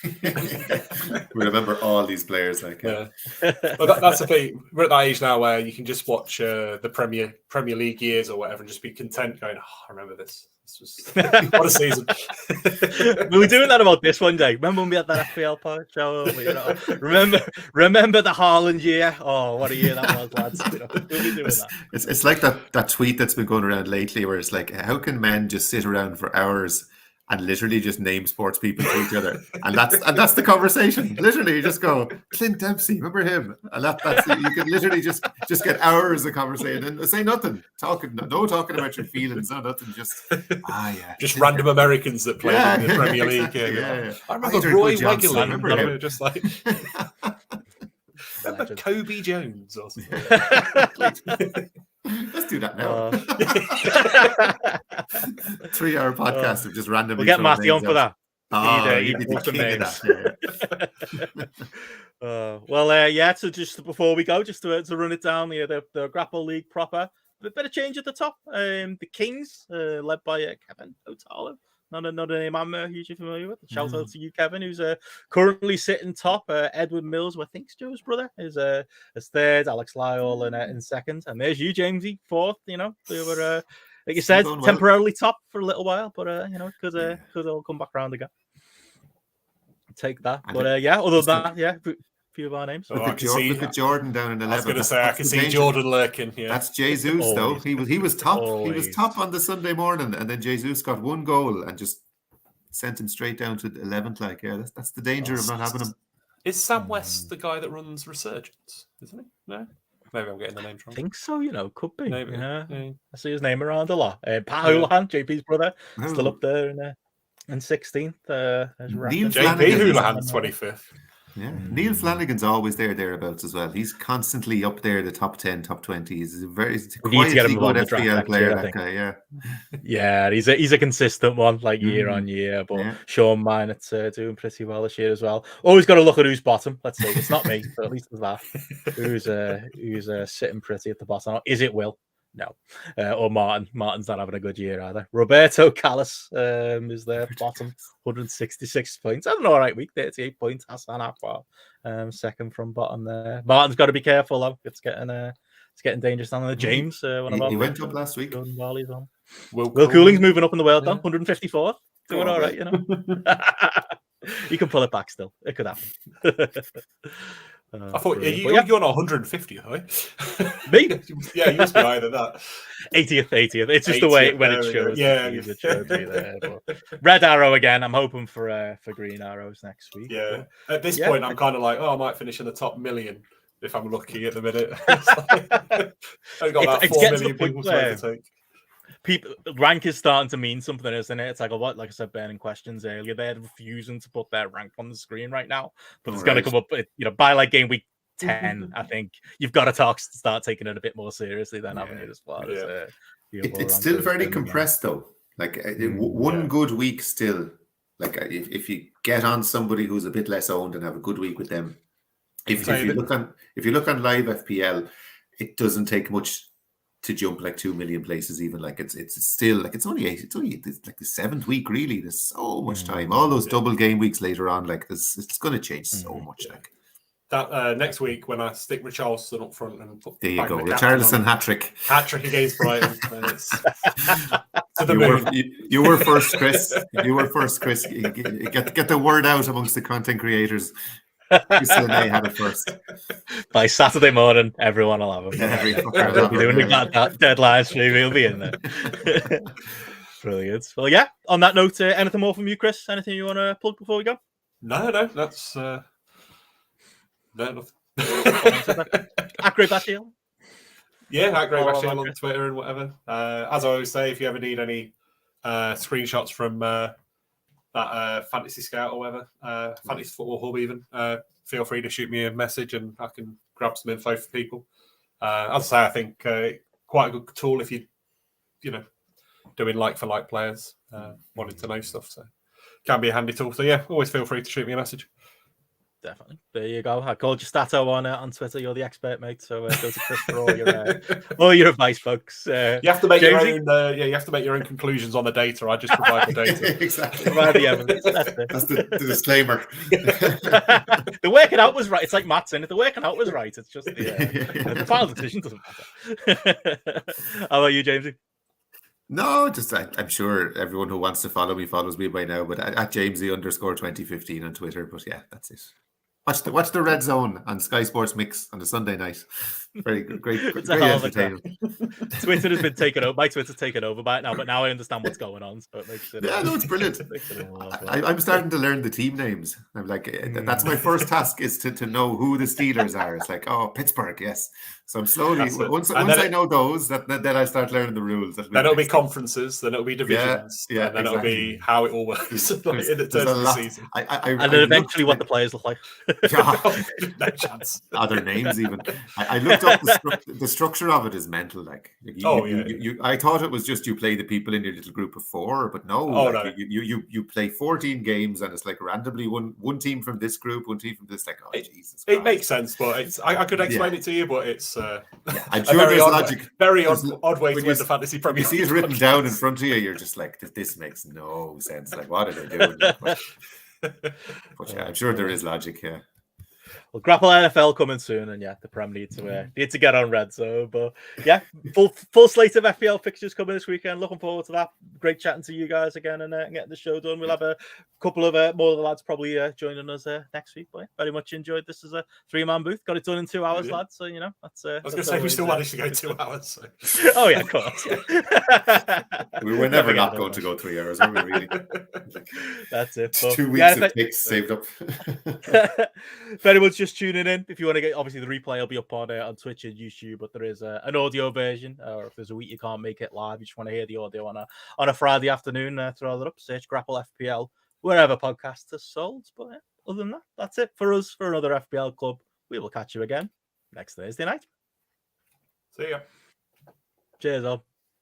We remember all these players. Like, well, that's the thing. We're at that age now where you can just watch the Premier League years or whatever, and just be content, going, "Oh, I remember this. This was what a season." We were doing that about this one day. Remember when we had that FPL pod show? Remember the Haaland year? Oh, what a year that was, lads! We'll be doing that. It's like that tweet that's been going around lately, where it's like, how can men just sit around for hours and literally just name sports people to each other, and that's the conversation. Literally, you just go, Clint Dempsey, remember him? And that's you can literally just get hours of conversation and say nothing, talking about your feelings, no nothing, just just random Americans that play in the Premier League. Yeah. I remember Roy Wegerle. Remember him? Just like remember Kobe Jones or something. Let's do that now. 3-hour podcast of just randomly. We'll get Matthew on for that. He'd be the king of that. So just before we go, just to run it down, the GRAPPL League proper. A bit of change at the top. The Kings, led by Kevin O'Tala. Not a name I'm hugely familiar with. Shout out to you, Kevin, who's currently sitting top. Edward Mills, who I think's Joe's brother, is third. Alex Lyle in second. And there's you, Jamesy, fourth. You know, we were, like you said, temporarily top for a little while, but you know, could all come back around again. take that. And But yeah, other than that, yeah, few of our names. Oh, Look at Jordan down in 11. I was going to say, I can see danger. Jordan lurking. Yeah, That's Jesus though. He was top. Always. He was top on the Sunday morning, and then Jesus got one goal and just sent him straight down to 11th. Like, yeah, that's the danger of not having him. Is Sam West the guy that runs Resurgence? Isn't he? No, maybe I'm getting the name wrong. I think so. Could be. Maybe. Yeah. Yeah. I see his name around a lot. Pat Houlihan, JP's brother, still Oh. up there in 16th. Neil JP Houlihan's 25th. Yeah, Neil Flanagan's always thereabouts as well. He's constantly up there, the top 10, top 20. He's a quietly good FPL player. That guy, yeah. Yeah, he's a consistent one, like year on year. But Sean Minot's doing pretty well this year as well. Always got to look at who's bottom. Let's see, it's not me, but at least there's that. Who's sitting pretty at the bottom? Is it Will? No, or Martin. Martin's not having a good year either. Roberto Callas is there, bottom, 166 points. That's an all right week, 38 points. Hassan Akbar, second from bottom there. Martin's got to be careful though. It's getting dangerous down there. James, he went up last week. On. Will Cooling's moving up in the world though, 154. Doing all right, You can pull it back still. It could happen. I thought you're on 150th, right? Me? Yeah, you must be higher than that. 80th. It's just 80th, the way when it shows. Yeah, it showed me there. But red arrow again. I'm hoping for green arrows next week. Yeah. At this point, I'm kind of like, I might finish in the top million if I'm lucky at the minute. I've got about 4 million people to take. Rank is starting to mean something, isn't it? It's like like I said, burning questions earlier. They're refusing to put their rank on the screen right now, but it's going to come up. By like game week 10, I think you've got to start taking it a bit more seriously than having it as well. It's still very compressed though. Like one good week still. Like if you get on somebody who's a bit less owned and have a good week with them. If you look on live FPL, it doesn't take much to jump like 2 million places. Even like it's still like it's only like the 7th week really. There's so much time. All those double game weeks later on, like it's going to change so much. Like that next week when I stick Richarlison up front and put there you go, Richarlison hat trick against Brighton. You were first, Chris. Get the word out amongst the content creators. May had it first. By Saturday morning, everyone will have him. We'll be doing that deadline stream. He'll be in there. Brilliant. Well, yeah. On that note, anything more from you, Chris? Anything you want to plug before we go? No. That's no. At GRAPPL. Yeah, at GRAPPL on Twitter and whatever. As I always say, if you ever need any screenshots from that Fantasy Scout or whatever, Fantasy Football Hub even, feel free to shoot me a message and I can grab some info for people. As I say, I think quite a good tool if you doing like-for-like players, wanting to know stuff. So can be a handy tool. So yeah, always feel free to shoot me a message. Definitely. There you go. I called you Stato on Twitter. You're the expert, mate. So go to Chris for all your advice, folks. You have to make your own. You have to make your own conclusions on the data. I just provide the data. Exactly. Provide the evidence. That's the disclaimer. The working out was right. It's like Matt's in it. The working out was right. It's just the final decision doesn't matter. How about you, Jamesy? No, just I'm sure everyone who wants to follow me follows me by now. But at Jamesy_2015 on Twitter. But yeah, that's it. Watch the Red Zone on Sky Sports Mix on the Sunday night. Very good, great entertainment. Twitter has been taken over. My Twitter's taken over by it now, but now I understand what's going on. So it makes it. Yeah, no, it's brilliant. I'm starting to learn the team names. I'm like, that's my first task is to know who the Steelers are. It's like, oh, Pittsburgh, yes. So I'm slowly once I know those, then I start learning the rules. Then it'll be conferences, then it'll be divisions, and then it'll be how it all works in the terms of the season. And then eventually what the players look like. No chance. Other names even. I looked up the structure of it is mental. Like I thought it was just you play the people in your little group of 4, but no. You play 14 games and it's like randomly one team from this group, one team from this. Like, oh Jesus! It makes sense, but it's I could explain it to you, but it's I'm sure there's logic. Very odd way to win the fantasy Premier League. You see it written down in front of you, you're just like, this makes no sense. Like, what are they doing? But yeah, I'm sure there is logic. Yeah. Well, GRAPPL NFL coming soon, and yeah, the Prem need to get on red. So, but yeah, full slate of FPL fixtures coming this weekend. Looking forward to that. Great chatting to you guys again and getting the show done. We'll have a couple of more of the lads probably joining us next week. But very much enjoyed this as a 3-man booth. Got it done in 2 hours, lads. So that's. I was going to say we still managed to go 2 hours. So. Oh yeah, of course. Yeah. We were never not going to go 3 hours, were we? Really? That's it. But 2 weeks of picks saved up. Very much just tuning in. If you want to get, obviously the replay will be up on Twitch and YouTube, but there is an audio version. Or if there's a week you can't make it live, you just want to hear the audio on a Friday afternoon, throw that up. Search GRAPPL FPL wherever podcasts are sold. But other than that, that's it for us for another FPL club. We will catch you again next Thursday night. See ya. Cheers, all.